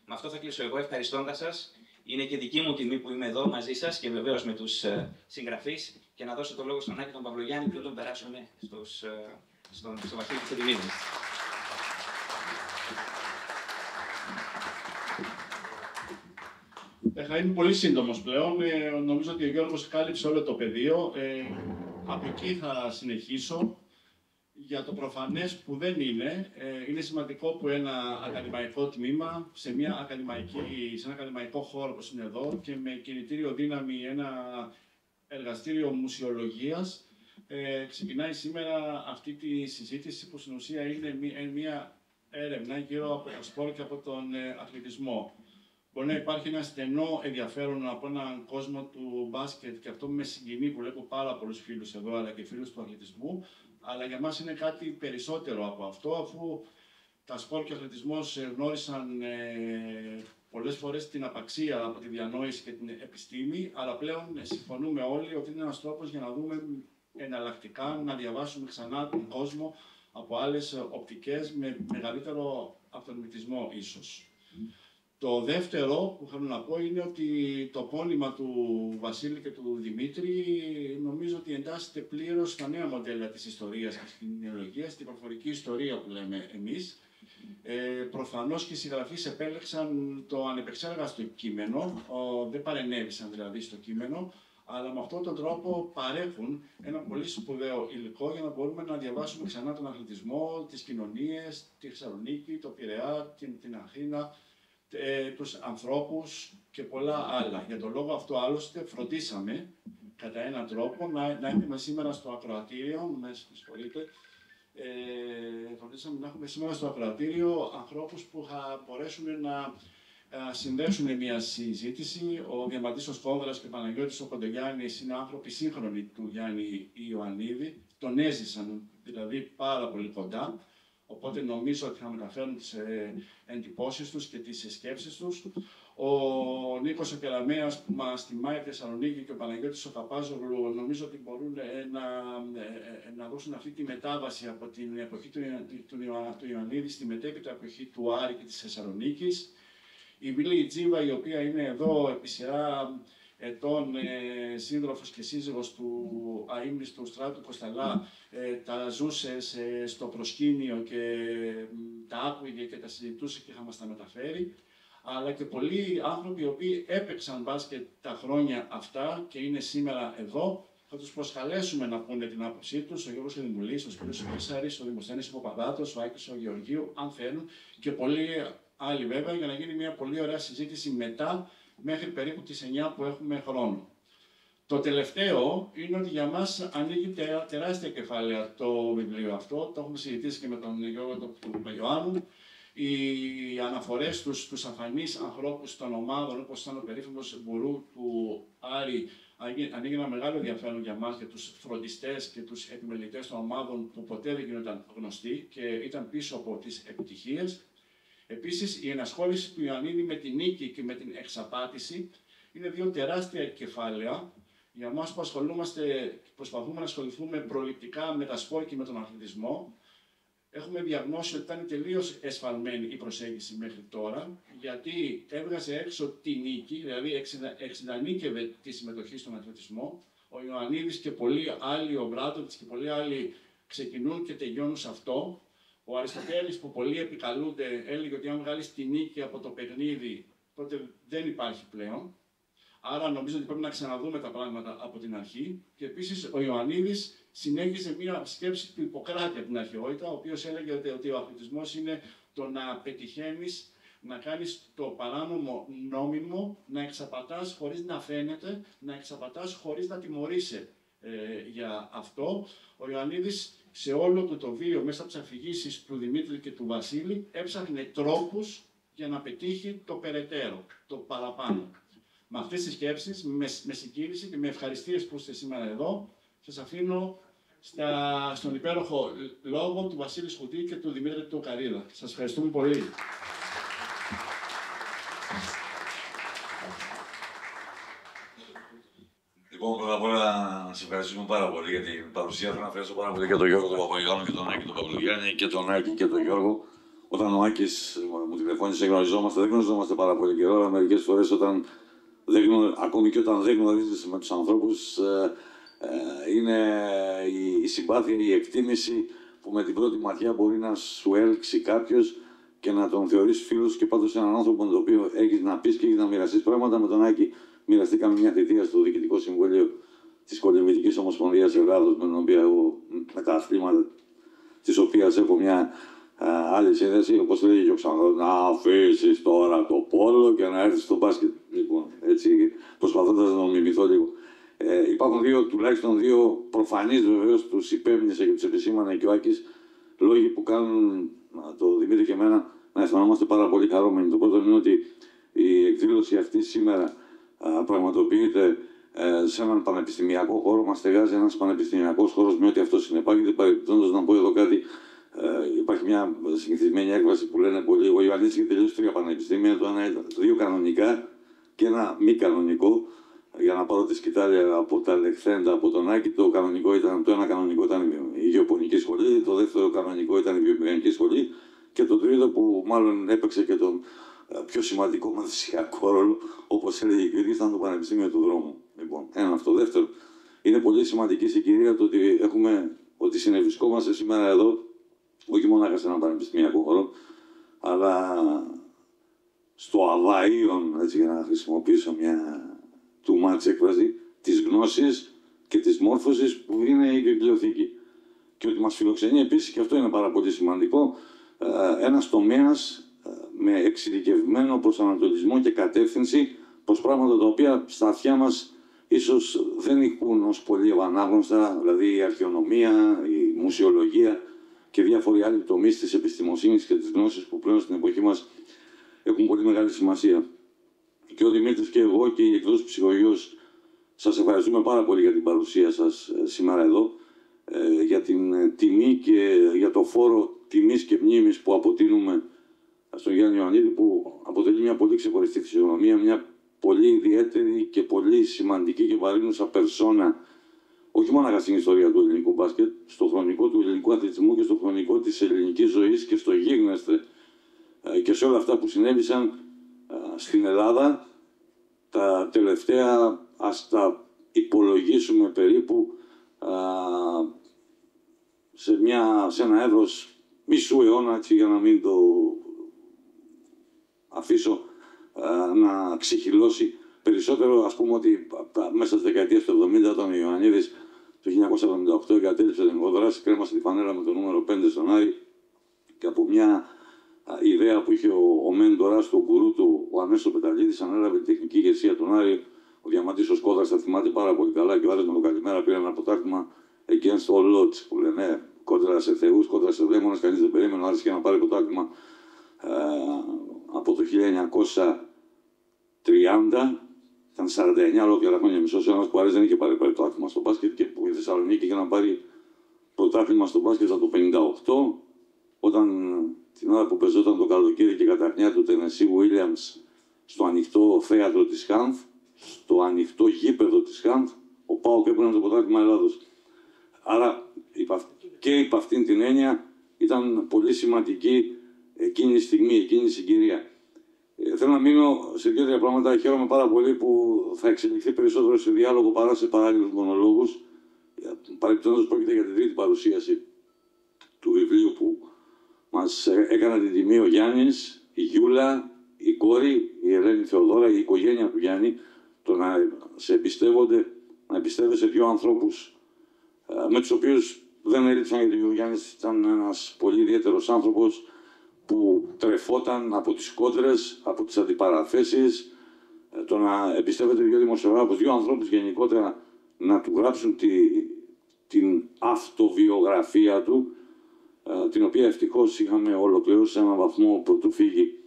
Speaker 10: Με αυτό θα κλείσω εγώ ευχαριστώντας σας. Είναι και δική μου τιμή που είμαι εδώ μαζί σας και βεβαίως με τους συγγραφείς, και να δώσω το λόγο στον Άκη τον Παυλογιάννη πριν τον περάσουμε στον Βασίλη Κωνσταντινίδη.
Speaker 11: Θα είμαι πολύ σύντομος πλέον. Νομίζω ότι ο Γιώργος κάλυψε όλο το πεδίο. Από εκεί θα συνεχίσω. Για το προφανές που δεν είναι, είναι σημαντικό που ένα ακαδημαϊκό τμήμα σε ένα ακαδημαϊκό χώρο όπως είναι εδώ και με κινητήριο δύναμη ένα εργαστήριο μουσιολογίας ξεκινάει σήμερα αυτή τη συζήτηση που στην ουσία είναι μια έρευνα γύρω από το σπορ και από τον αθλητισμό. Μπορεί να υπάρχει ένα στενό ενδιαφέρον από έναν κόσμο του μπάσκετ και αυτό με συγκινεί που βλέπω πάρα πολλούς φίλους εδώ αλλά και φίλους του αθλητισμού. Αλλά για μας είναι κάτι περισσότερο από αυτό, αφού τα σπορ και ο αθλητισμός γνώρισαν πολλές φορές την απαξία από τη διανόηση και την επιστήμη, αλλά πλέον συμφωνούμε όλοι ότι είναι ένας τρόπος για να δούμε εναλλακτικά, να διαβάσουμε ξανά τον κόσμο από άλλες οπτικές με μεγαλύτερο αυτονομητισμό ίσως. Το δεύτερο που θέλω να πω είναι ότι το πόνημα του Βασίλη και του Δημήτρη νομίζω ότι εντάσσεται πλήρως στα νέα μοντέλα της ιστορίας και της κοινωνιολογίας, στην προφορική ιστορία που λέμε εμείς. Προφανώς και οι συγγραφείς επέλεξαν το ανεπεξέργαστο κείμενο, δεν παρενέβησαν δηλαδή στο κείμενο, αλλά με αυτόν τον τρόπο παρέχουν ένα πολύ σπουδαίο υλικό για να μπορούμε να διαβάσουμε ξανά τον αθλητισμό, τις κοινωνίες, τη Θεσσαλονίκη, το Πειραιά, την Αθήνα, τους ανθρώπους και πολλά άλλα. Για τον λόγο αυτό άλλωστε φροντίσαμε κατά έναν τρόπο να έχουμε σήμερα στο ακροατήριο, φροντίσαμε να έχουμε σήμερα στο ακροατήριο ανθρώπους που θα μπορέσουν να συνδέσουν μια συζήτηση. Ο Διαμαντής ο Σκόνδρας και ο Παναγιώτης ο Κοντογιάννης είναι άνθρωποι σύγχρονοι του Γιάννη Ιωαννίδη, τον έζησαν δηλαδή πάρα πολύ κοντά. Οπότε νομίζω ότι θα μεταφέρουν τις εντυπώσεις τους και τις σκέψεις τους. Ο Νίκος ο Κεραμέας που μας τιμάει από Θεσσαλονίκη και ο Παναγιώτης ο Παπάζογλου νομίζω ότι μπορούν να δώσουν αυτή τη μετάβαση από την εποχή του Ιωαννίδη στη μετέπειτα εποχή του Άρη και της Θεσσαλονίκης. Η Βίλη Τζίβα, η οποία είναι εδώ επί σειρά ετών σύντροφος και σύζυγος του αείμνηστου Στράτου Κοσταλά, τα ζούσε στο προσκήνιο και τα άκουγε και τα συζητούσε και θα μας τα μεταφέρει. Αλλά και πολλοί άνθρωποι οι οποίοι έπαιξαν μπάσκετ τα χρόνια αυτά και είναι σήμερα εδώ, θα τους προσκαλέσουμε να πούνε την άποψή τους, ο Γιώργος Δημουλής, ο Σπύρος Πίσαρης, ο Δημοσθένης Παπαδάτος, ο Άκης ο Γεωργίου, αν θέλουν, και πολλοί άλλοι βέβαια, για να γίνει μια πολύ ωραία συζήτηση μετά, μέχρι περίπου τις 9 που έχουμε χρόνο. Το τελευταίο είναι ότι για μας ανοίγει τεράστια κεφάλαια το βιβλίο αυτό, το έχουμε συζητήσει και με τον Γιώργο του Παγιωάννου. Οι αναφορές στους αφανείς ανθρώπους των ομάδων, όπως ήταν ο περίφημος Μπουρού του Άρη, ανοίγει ένα μεγάλο ενδιαφέρον για μας, για τους φροντιστές και τους επιμελητές των ομάδων που ποτέ δεν γίνονταν γνωστοί και ήταν πίσω από τις επιτυχίες. Επίσης, η ενασχόληση του Ιωαννίδη με την νίκη και με την εξαπάτηση είναι δύο τεράστια κεφάλαια. Για εμάς που προσπαθούμε να ασχοληθούμε προληπτικά με τα σπορ και με τον αθλητισμό, έχουμε διαγνώσει ότι ήταν τελείως εσφαλμένη η προσέγγιση μέχρι τώρα, γιατί έβγαζε έξω τη νίκη, δηλαδή εξεντανίκευε τη συμμετοχή στον αθλητισμό. Ο Ιωαννίδης και πολλοί άλλοι, ο Μπράτοβιτς και πολλοί άλλοι ξεκινούν και τελειώνουν σε αυτό. Ο Αριστοτέλης, που πολλοί επικαλούνται, έλεγε ότι αν βγάλεις τη νίκη από το παιχνίδι, τότε δεν υπάρχει πλέον. Άρα νομίζω ότι πρέπει να ξαναδούμε τα πράγματα από την αρχή. Και επίσης ο Ιωαννίδης συνέχισε μια σκέψη του Ιπποκράτη από την αρχαιότητα, ο οποίος έλεγε ότι ο αθλητισμός είναι το να πετυχαίνεις, να κάνεις το παράνομο νόμιμο, να εξαπατάς χωρίς να φαίνεται, να εξαπατάς χωρίς να τιμωρείσαι για αυτό. Ο Ιωαννίδης σε όλο το βίο, μέσα από τις αφηγήσεις του Δημήτρη και του Βασίλη, έψαχνε τρόπους για να πετύχει το περαιτέρω, το παραπάνω. Με αυτές τις σκέψεις, με συγκίνηση και με ευχαριστίες που είστε σήμερα εδώ, σας αφήνω στον υπέροχο λόγο του Βασίλη Σκουτή και του Δημήτρη του Καρίδα. Σας ευχαριστούμε πολύ.
Speaker 12: Λοιπόν, πρώτα απ' όλα να σας ευχαριστούμε πάρα πολύ για την παρουσία. Θέλω να ευχαριστώ πάρα πολύ και τον Γιώργο τον Παπαγιάννη και τον Άκη τον Παπλογιάννη και τον Άκη και τον Γιώργο. Όταν ο Άκης μου τηλεφώνησε, δεν γνωριζόμαστε πάρα πολύ καιρό, αλλά μερικές φορές ακόμη και όταν δεν γνωρίζεις με τους ανθρώπους, είναι η συμπάθεια, η εκτίμηση που με την πρώτη ματιά μπορεί να σου έλξει κάποιος και να τον θεωρείς φίλος και πάντως έναν άνθρωπο με τον οποίο έχεις να πεις και έχεις να μοιραστείς πράγματα. Με τον Άκη μοιραστήκαμε μια θητεία στο Διοικητικό Συμβούλιο της Κολυμβητικής Ομοσπονδίας Ελλάδος, με την οποία εγώ, με τα αθλήματα της οποίας έχω μια άλλη σύνδεση, όπως λέγει και ο Ξανθός, να αφήσεις τώρα το πόλο και να έρθεις στο μπάσκετ. Λοιπόν, έτσι, προσπαθώντας να το μιμηθώ λίγο. Υπάρχουν τουλάχιστον δύο προφανείς, βεβαίως, τους υπέμνησε και τους επισήμανε και ο Άκης, λόγοι που κάνουν το Δημήτρη και εμένα να αισθανόμαστε πάρα πολύ χαρούμενοι. Το πρώτο είναι ότι η εκδήλωση αυτή σήμερα πραγματοποιείται σε έναν πανεπιστημιακό χώρο. Μας στεγάζει ένας πανεπιστημιακός χώρος με ό,τι αυτό συνεπάγεται. Παρεμπιπτόντως, να πω εδώ κάτι. Υπάρχει μια συνηθισμένη έκφραση που λένε πολλοί. Ο Ιωαννίδης είχε τελειώσει 3 πανεπιστήμια. Το ένα ήταν 2 κανονικά και ένα μη κανονικό. Για να πάρω τη σκητάλια από τα λεχθέντα από τον Άκη, το ένα κανονικό ήταν η γεωπονική σχολή, το δεύτερο κανονικό ήταν η βιομηχανική σχολή και το τρίτο, που μάλλον έπαιξε και τον πιο σημαντικό μαθησιακό ρόλο, όπως έλεγε η κυρία, ήταν το Πανεπιστήμιο του Δρόμου. Λοιπόν, ένα αυτό. Δεύτερο, είναι πολύ σημαντική συγκυρία το ότι συνευρισκόμαστε σήμερα εδώ, όχι μόνο σε ένα πανεπιστημιακό χώρο, αλλά στο Αβαΐον, έτσι, για να χρησιμοποιήσω μια too much έκφραση, της γνώσης και της μόρφωσης που είναι η βιβλιοθήκη. Και ότι μας φιλοξενεί επίσης, και αυτό είναι πάρα πολύ σημαντικό, ένας τομέας με εξειδικευμένο προσανατολισμό και κατεύθυνση προς πράγματα τα οποία στα αυτιά μας ίσως δεν ηχούν ως πολύ ευανάγνωστα, δηλαδή η αρχαιονομία, η μουσεολογία και διάφοροι άλλοι τομείς της επιστημοσύνης και της γνώσης που πλέον στην εποχή μας έχουν πολύ μεγάλη σημασία. Και ο Δημήτρης και εγώ και η εκδόση Ψυχογειός σας ευχαριστούμε πάρα πολύ για την παρουσία σας σήμερα εδώ. για την τιμή και για το φόρο τιμής και μνήμης που αποτείνουμε στον Γιάννη Ιωαννίδη, που αποτελεί μια πολύ ξεχωριστή φυσιογνωμία, μια πολύ ιδιαίτερη και πολύ σημαντική και βαρύνουσα περσόνα, όχι μόνο στην ιστορία του ελληνικού μπάσκετ, στο χρονικό του ελληνικού αθλητισμού και στο χρονικό της ελληνικής ζωής και στο γίγνεσθε και σε όλα αυτά που συνέβησαν στην Ελλάδα τα τελευταία, ας τα υπολογίσουμε περίπου, σε ένα εύρος μισού αιώνα, έτσι, για να μην το αφήσω να ξεχυλώσει περισσότερο. Ας πούμε ότι μέσα στις δεκαετίες του 70, όταν ο Ιωαννίδης το 1978 εγκατέλειψε την υποδράση, κρέμασε τη φανέλα με το νούμερο 5 στον Άρη, και από μια ιδέα που είχε ο μέντορας του, ο γκουρού του, ο Ανέστο Πεταλίδης, ανέλαβε την τεχνική ηγεσία του Άρη. Ο Διαμαντής ο Σκόδρας θα θυμάται πάρα πολύ καλά, και ο Άρης με το καλημέρα πήρε ένα πρωτάθλημα against all odds, που λένε, κόντρα σε θεούς, κόντρα σε δαίμονες, κανείς δεν περίμενε ο Άρης για να πάρει πρωτάθλημα από το 1930. Ήταν 49 ολόκληρα χρόνια, μισός αιώνας που ο Άρης δεν είχε πάρει πρωτάθλημα στο μπάσκετ, και που η Θεσσαλονίκη είχε να πάρει πρωτάθλημα στο μπάσκετ από το 1958, όταν την ώρα που πεζόταν το καλοκαίρι και καταχνιά του Τενεσί Williams στο ανοιχτό θέατρο της Χάνθ, στο ανοιχτό γήπεδο της Χάνθ, ο ΠΑΟΚ έπαιρνε το πρωτάθλημα Ελλάδος. Άρα και υπ' αυτήν την έννοια ήταν πολύ σημαντική εκείνη η στιγμή, εκείνη η συγκυρία. Θέλω να μείνω σε δύο-τρία πράγματα. Χαίρομαι πάρα πολύ που θα εξελιχθεί περισσότερο σε διάλογο παρά σε παράλληλους μονολόγους. Παρεμπιπτόντως, πρόκειται για την τρίτη παρουσίαση του βιβλίου που μας έκανε την τιμή ο Γιάννης, η Γιούλα, η κόρη, η Ελένη Θεοδώρα, η οικογένεια του Γιάννη, το να σε εμπιστεύονται, να εμπιστεύεσαι δύο ανθρώπους με τους οποίους δεν έλειψαν, γιατί ο Γιάννης ήταν ένας πολύ ιδιαίτερος άνθρωπος που τρεφόταν από τις κόντρες, από τις αντιπαραθέσεις. Το να εμπιστεύεται δύο δημοσιογράφους, δύο ανθρώπους γενικότερα, να του γράψουν την αυτοβιογραφία του, την οποία ευτυχώς είχαμε ολοκληρώσει σε έναν βαθμό πρωτού φύγει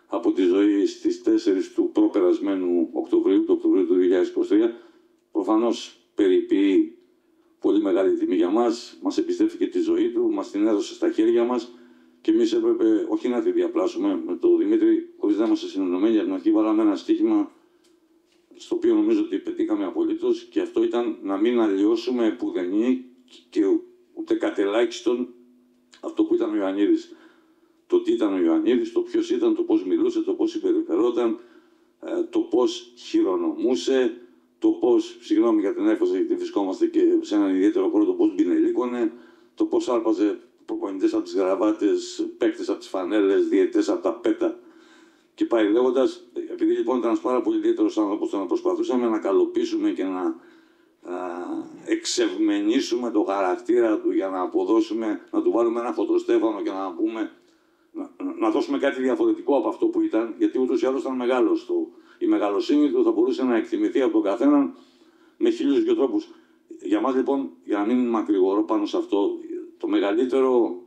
Speaker 12: από τη ζωή στις 4 του προπερασμένου Οκτωβρίου, του Οκτωβρίου του 2023. Προφανώς περιποιεί πολύ μεγάλη τιμή για μας, μας εμπιστεύτηκε τη ζωή του, μας την έδωσε στα χέρια μας, και εμείς έπρεπε όχι να τη διαπλάσουμε. Με τον Δημήτρη, χωρίς να είμαστε συνεννομένοι από την αρχή, βάλαμε ένα στοίχημα στο οποίο νομίζω ότι πετύχαμε απολύτως, και αυτό ήταν να μην αλλοιώσουμε επουδενή και ούτε κατελάχιστον αυτό που ήταν ο Ιωαννίδης. Το τι ήταν ο Ιωαννίδης, το ποιος ήταν, το πώς μιλούσε, το πώς συμπεριφερόταν, το πώς χειρονομούσε, το πώς, συγγνώμη για την έκφραση, γιατί βρισκόμαστε και σε έναν ιδιαίτερο χώρο, το πώς μπινελίκωνε, το πώς άρπαζε προπονητές από τις γραβάτες, παίκτες από τις φανέλες, διαιτητές από τα πέτα, και πάει λέγοντας. Επειδή λοιπόν ήταν ένας πάρα πολύ ιδιαίτερος άνθρωπος, το να προσπαθούσαμε να καλοποιήσουμε και να εξευμενήσουμε το χαρακτήρα του, για να αποδώσουμε, να του βάλουμε ένα φωτοστέφανο και να πούμε, να δώσουμε κάτι διαφορετικό από αυτό που ήταν, γιατί ούτως ή άλλως ήταν μεγάλος. Η μεγαλοσύνη του θα μπορούσε να εκτιμηθεί από τον καθέναν με 1002 τρόπους. Για μας λοιπόν, για να μην μακρηγορώ πάνω σε αυτό, το μεγαλύτερο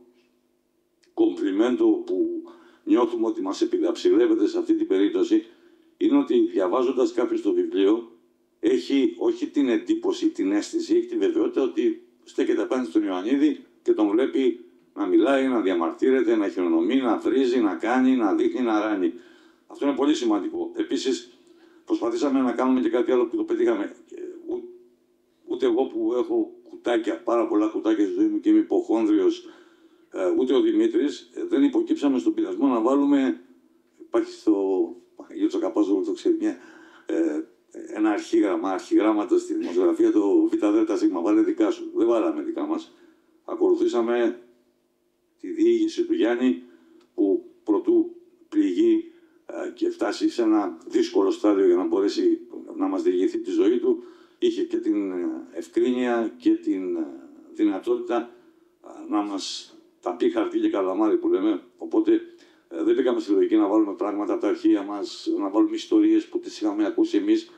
Speaker 12: κομπλιμέντο που νιώθουμε ότι μας επιδαψιλεύεται σε αυτή την περίπτωση είναι ότι διαβάζοντας κάποιος το βιβλίο έχει όχι την εντύπωση, την αίσθηση, έχει τη βεβαιότητα ότι στέκεται απέναντι στον Ιωαννίδη και τον βλέπει να μιλάει, να διαμαρτύρεται, να χειρονομεί, να βρίζει, να κάνει, να δείχνει, να ράνει. Αυτό είναι πολύ σημαντικό. Επίσης, προσπαθήσαμε να κάνουμε και κάτι άλλο που το πετύχαμε. Ούτε εγώ που έχω κουτάκια, πάρα πολλά κουτάκια στη ζωή μου και είμαι υποχόνδριος, ούτε ο Δημήτρης, δεν υποκύψαμε στον πειρασμό να βάλουμε. Υπάρχει στο Παγγέλη Τσακαπάζογλου, το ξέρει, ένα αρχιγράμματα στη δημοσιογραφία, το ΒΔΣ, βάλε δικά σου. Δεν βάλαμε δικά μας. Ακολουθήσαμε τη διήγηση του Γιάννη, που προτού πληγεί και φτάσει σε ένα δύσκολο στάδιο για να μπορέσει να μας διηγηθεί τη ζωή του, είχε και την ευκρίνεια και την δυνατότητα να μας τα πει χαρτί και καλαμάρι που λέμε. Οπότε δεν πήγαμε στη λογική να βάλουμε πράγματα από τα αρχεία μας, να βάλουμε ιστορίες που τις είχαμε ακούσει εμείς.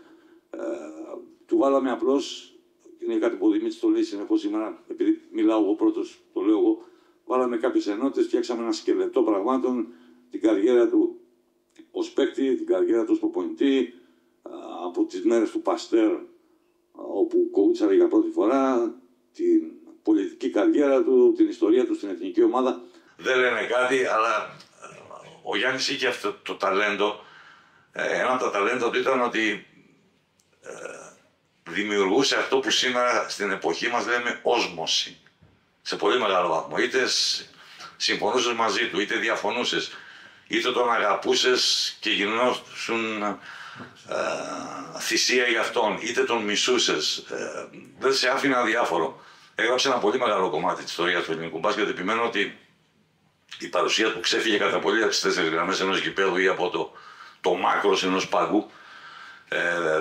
Speaker 12: Του βάλαμε απλώς, είναι κάτι που ο Δημήτρης το λέει συνεχώς σήμερα, επειδή μιλάω εγώ πρώτος, το λέω εγώ, βάλαμε κάποιες ενότητες, φτιάξαμε ένα σκελετό πραγμάτων, την καριέρα του ως παίκτη, την καριέρα του ως προπονητή, από τις μέρες του Παστέρ, όπου κοούτσαρε για πρώτη φορά, πολιτική καριέρα του, την ιστορία του στην εθνική ομάδα. Δεν λένε κάτι, αλλά ο Γιάννης είχε αυτό το ταλέντο. Ένα από τα ταλέντα του ήταν ότι δημιουργούσε αυτό που σήμερα στην εποχή μας λέμε όσμωση. Σε πολύ μεγάλο βαθμό. Είτε συμφωνούσες μαζί του, είτε διαφωνούσες, είτε τον αγαπούσες και γινόσουν θυσία για αυτόν, είτε τον μισούσες. Δεν σε άφηνε αδιάφορο. Έγραψε ένα πολύ μεγάλο κομμάτι της ιστορίας του ελληνικού μπάσκετ. Επιμένω ότι η παρουσία του ξέφυγε κατά πολύ από τις 4 γραμμές ενός γηπέδου ή από το μάκρος ενός παγκού.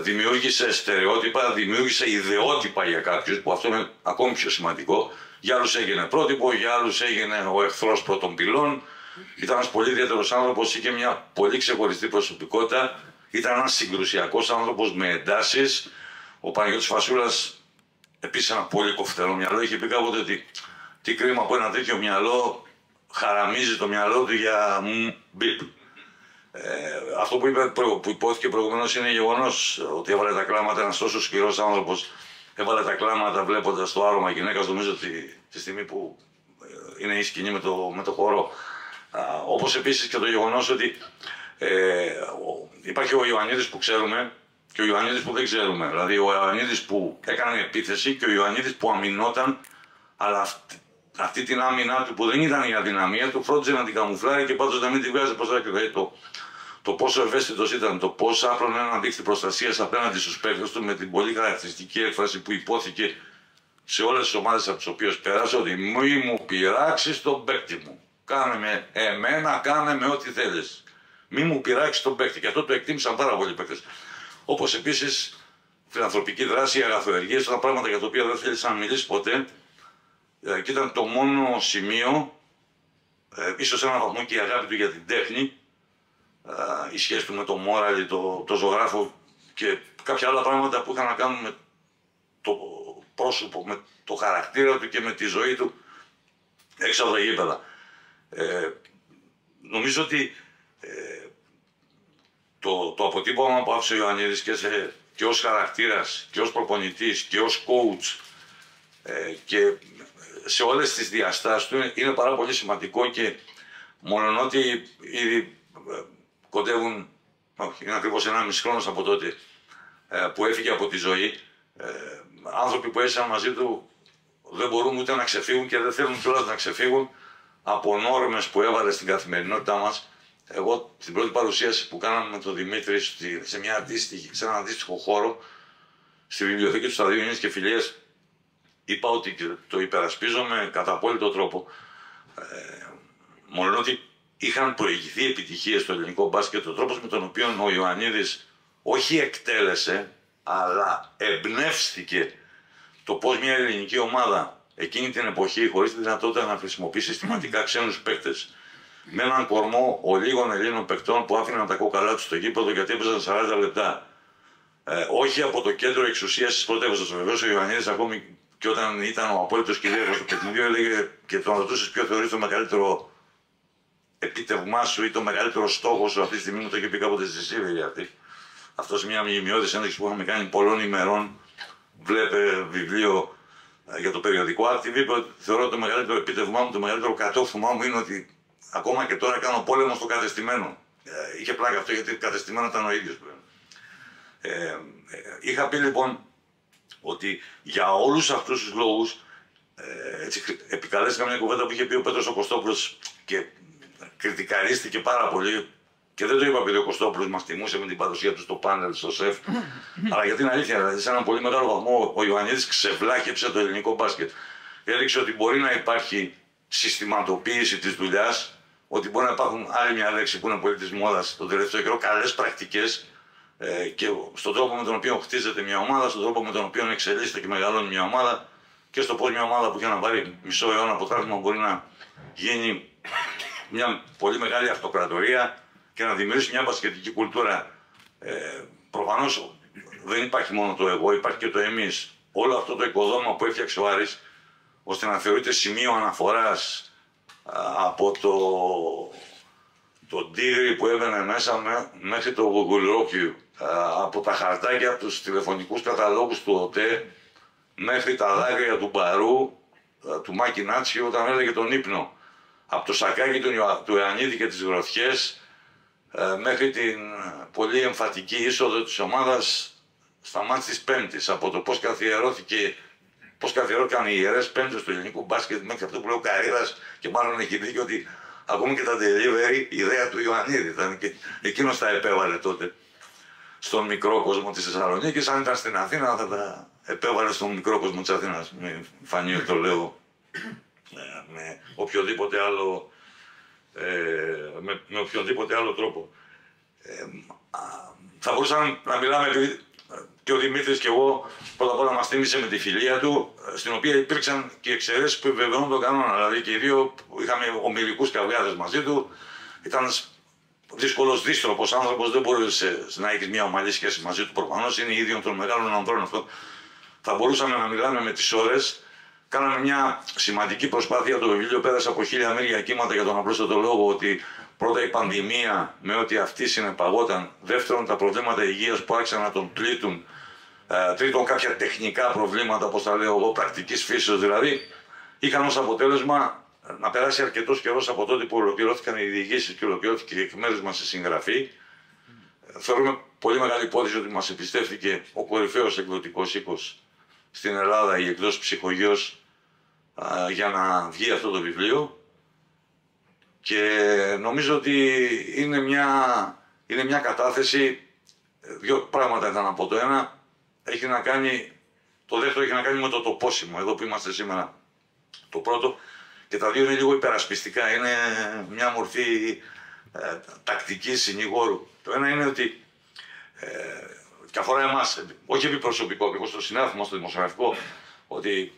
Speaker 12: Δημιούργησε στερεότυπα, δημιούργησε ιδεότυπα για κάποιους, που αυτό είναι ακόμη πιο σημαντικό. Για άλλους έγινε πρότυπο, για άλλους έγινε ο εχθρός πρώτων πυλών. Ήταν ένας πολύ ιδιαίτερος άνθρωπος, είχε μια πολύ ξεχωριστή προσωπικότητα. Ήταν ένας συγκρουσιακός άνθρωπος με εντάσεις. Ο Παναγιώτης Φασούλας, επίσης ένα πολύ κοφτερό μυαλό, είχε πει κάποτε ότι τι κρίμα που ένα τέτοιο μυαλό χαραμίζει το μυαλό του για μπιπ. Αυτό που υπόθηκε προηγουμένως είναι γεγονός, ότι έβαλε τα κλάματα. Ένας τόσο σκληρός άνθρωπος έβαλε τα κλάματα βλέποντας το άρωμα γυναίκας. Νομίζω ότι τη στιγμή που είναι η σκηνή με το χορό. Όπως επίσης και το γεγονός ότι υπάρχει ο Ιωαννίδης που ξέρουμε και ο Ιωαννίδης που δεν ξέρουμε. Δηλαδή ο Ιωαννίδης που έκανε επίθεση και ο Ιωαννίδης που αμυνόταν, αλλά αυτή την άμυνά του που δεν ήταν η αδυναμία του, φρόντιζε να την καμουφλάρει και πάντως να μην τη βγάζει προς τα άκρη. Το πόσο ευαίσθητος ήταν, το πόσο άπλωνε έναν δίχτυ προστασίας απέναντι στους παίκτες του, με την πολύ χαρακτηριστική έκφραση που υπόθηκε σε όλες τις ομάδες από τις οποίες πέρασε, ότι μη μου πειράξεις τον παίκτη μου. Κάνε με εμένα, κάνε με ό,τι θέλεις. Μη μου πειράξεις τον παίκτη. Και αυτό το εκτίμησαν πάρα πολλοί παίκτες. Όπως επίσης φιλανθρωπική δράση, αγαθοεργίες, τα πράγματα για τα οποία δεν θέλησε να μιλήσει ποτέ. Και ήταν το μόνο σημείο, ίσως σε έναν βαθμό και η αγάπη του για την τέχνη, η σχέση του με το Μόραλι, το ζωγράφο και κάποια άλλα πράγματα που είχαν να κάνουν με το πρόσωπο, με το χαρακτήρα του και με τη ζωή του έξω από τα γήπεδα. Νομίζω ότι το αποτύπωμα που άφησε ο Ιωαννίδης και ως χαρακτήρας και ως προπονητής και ως coach και σε όλες τις διαστάσεις του είναι πάρα πολύ σημαντικό, και μολονότι ήδη κοντεύουν, όχι, είναι ακριβώς 1,5 χρόνος από τότε που έφυγε από τη ζωή, άνθρωποι που έζησαν μαζί του δεν μπορούν ούτε να ξεφύγουν και δεν θέλουν κιόλας να ξεφύγουν από νόρμες που έβαλε στην καθημερινότητά μας. Εγώ στην πρώτη παρουσίαση που κάναμε με τον Δημήτρη σε έναν αντίστοιχο χώρο στη βιβλιοθήκη του Σταδίου Ειρήνης και Φιλίας, είπα ότι το υπερασπίζομαι κατά απόλυτο τρόπο. Μόλον ότι είχαν προηγηθεί επιτυχίες στο ελληνικό μπάσκετ, ο τρόπος με τον οποίο ο Ιωαννίδης όχι εκτέλεσε, αλλά εμπνεύστηκε το πώς μια ελληνική ομάδα εκείνη την εποχή, χωρίς τη δυνατότητα να χρησιμοποιήσει συστηματικά ξένους παίκτες, με έναν κορμό ολίγων Ελλήνων παικτών που άφηναν τα κόκαλά τους στο γήπεδο γιατί έπαιζαν 40 λεπτά. Όχι από το κέντρο εξουσίας της πρωτεύουσας. Βεβαίως ο Ιωαννίδης, ακόμη και όταν ήταν ο απόλυτος κυρίαρχος του παιχνιδιού, έλεγε και τον ρωτούσες ποιο θεωρείς το μεγαλύτερο επίτευγμά σου ή το μεγαλύτερο στόχο σου αυτή τη στιγμή. Μου το είχε πει κάποτε στη Σίβηρη αυτή. Αυτό σε μια μνημειώδη ένδειξη που είχαμε κάνει πολλών ημερών. Βλέπε βιβλίο για το περιοδικό RTV. Είπε ότι θεωρώ το μεγαλύτερο επίτευγμά μου, το μεγαλύτερο κατόρθωμά μου είναι ότι ακόμα και τώρα κάνω πόλεμο στο κατεστημένο. Είχε πλάκα αυτό γιατί κατεστημένο ήταν ο ίδιος πλέον. Είχα πει λοιπόν ότι για όλους αυτούς τους λόγους επικαλέστηκα μια κουβέντα που είχε πει ο Πέτρος ο Κωστόπουλος και κριτικαρίστηκε πάρα πολύ, και δεν το είπα επειδή ο Κωστόπουλος μας τιμούσε με την παρουσία του στο πάνελ, στο ΣΕΦ, αλλά γιατί είναι αλήθεια, δηλαδή σε έναν πολύ μεγάλο βαθμό ο Ιωαννίδης ξεβλάχεψε το ελληνικό μπάσκετ. Έδειξε ότι μπορεί να υπάρχει συστηματοποίηση της δουλειάς, ότι μπορεί να υπάρχουν, άλλη μια λέξη που είναι πολύ της μόδας τον τελευταίο καιρό, καλές πρακτικές, και στον τρόπο με τον οποίο χτίζεται μια ομάδα, στον τρόπο με τον οποίο εξελίσσεται και μεγαλώνει μια ομάδα, και στο πώς μια ομάδα που είχε να πάρει μισό αιώνα πρωτάθλημα μπορεί να γίνει μια πολύ μεγάλη αυτοκρατορία και να δημιουργήσει μια μπασκετική κουλτούρα. Προφανώς δεν υπάρχει μόνο το εγώ, υπάρχει και το εμείς. Όλο αυτό το οικοδόμημα που έφτιαξε ο Άρης, ώστε να θεωρείται σημείο αναφοράς από το τίγρη που έβαινε μέσα μέχρι το γουγκουλρόκιο, από τα χαρτάκια από τους τηλεφωνικούς καταλόγους του ΟΤΕ μέχρι τα δάκρυα του Μπαρού, του Μάκη Νάτσιου όταν έλεγε τον ύπνο. Από το σακάκι του Ιωαννίδη και τις γροθιές μέχρι την πολύ εμφατική είσοδο της ομάδας στα μάτς της Πέμπτης. Από το πώς καθιερώθηκαν οι ιερές Πέμπτες του ελληνικού μπάσκετ μέχρι αυτό που λέει ο Καρύδας, και μάλλον έχει δίκιο ότι ακόμη και τα delivery, η ιδέα του Ιωαννίδη ήταν και εκείνος τα επέβαλε τότε στον μικρό κόσμο της Θεσσαλονίκης. Αν ήταν στην Αθήνα θα τα επέβαλε στον μικρό κόσμο της Αθήνας. Με φανεί ότι το λέω με οποιοδήποτε άλλο τρόπο. Θα μπορούσαμε να μιλάμε, επειδή και ο Δημήτρης και εγώ πρώτα απ' όλα μας θύμισε με τη φιλία του, στην οποία υπήρξαν και εξαιρέσεις που επιβεβαιώνουν τον κανόνα. Δηλαδή και οι δύο είχαμε ομιλικούς καυγάδες μαζί του. Ήταν δύσκολος, δύστροπος άνθρωπος, δεν μπορούσε να έχει μια ομαλή σχέση μαζί του. Προφανώς είναι ίδιο των μεγάλων ανδρών αυτό. Θα μπορούσαμε να μιλάμε με τις ώρες. Κάναμε μια σημαντική προσπάθεια. Το βιβλίο πέρασε από 1000 μίλια κύματα για τον απλούστατο λόγο ότι πρώτα η πανδημία με ό,τι αυτή συνεπαγόταν. Δεύτερον, τα προβλήματα υγείας που άρχισαν να τον πλήττουν. Τρίτον, κάποια τεχνικά προβλήματα, όπως τα λέω εγώ, πρακτικής φύσεως δηλαδή, είχαν ως αποτέλεσμα να περάσει αρκετός καιρός από τότε που ολοκληρώθηκαν οι διηγήσεις και ολοκληρώθηκε εκ μέρους μας η συγγραφή. Θεωρούμε πολύ μεγάλη υπόθεση ότι μας εμπιστεύτηκε ο κορυφαίος εκδοτικός οίκος στην Ελλάδα, η εκδόση Ψυχογείος, για να βγει αυτό το βιβλίο. Και νομίζω ότι είναι μια κατάθεση, δύο πράγματα ήταν από το ένα, το δεύτερο έχει να κάνει με το τοπόσιμο, εδώ που είμαστε σήμερα. Το πρώτο, και τα δύο είναι λίγο υπερασπιστικά, είναι μια μορφή τακτικής συνηγόρου. Το ένα είναι ότι και αφορά εμάς, όχι επί προσωπικό, εγώ στο συνάδελφο μας, στο δημοσιογραφικό, ότι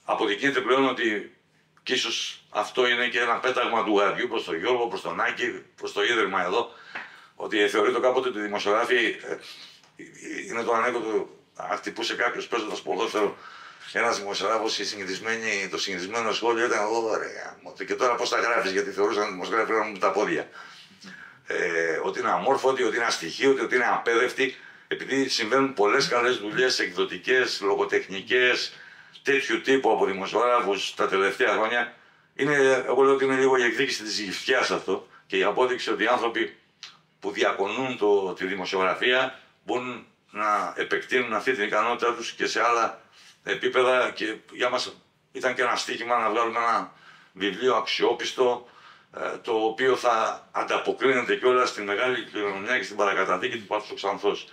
Speaker 12: αποδεικνύεται πλέον ότι και ίσως αυτό είναι και ένα πέταγμα του γαδιού προς τον Γιώργο, προς τον Άκη, προς το ίδρυμα εδώ, ότι θεωρείται κάποτε ότι οι δημοσιογράφοι είναι το ανέκδοτο, αν χτυπούσε κάποιος παίζοντας ποδόσφαιρο, ένας δημοσιογράφος, το συνηθισμένο σχόλιο ήταν ωραία, και τώρα πώς τα γράφεις, γιατί θεωρούσαν ότι οι δημοσιογράφοι πρέπει να έχουν τα πόδια. Ότι είναι αμόρφωτοι, ότι είναι αστοιχείωτοι, ότι είναι απέδευτοι, επειδή συμβαίνουν πολλές καλές δουλειές εκδοτικές, λογοτεχνικές, τέτοιου τύπου από δημοσιογράφους τα τελευταία χρόνια. Εγώ λέω ότι είναι λίγο η εκδίκηση της γυφτιάς αυτό και η απόδειξη ότι οι άνθρωποι που διακονούν τη δημοσιογραφία μπορούν να επεκτείνουν αυτή την ικανότητά τους και σε άλλα επίπεδα, και για μας ήταν και ένα στοίχημα να βγάλουμε ένα βιβλίο αξιόπιστο, το οποίο θα ανταποκρίνεται κιόλας στην μεγάλη κληρονομιά και στην παρακαταθήκη του Πάθους Ξανθός.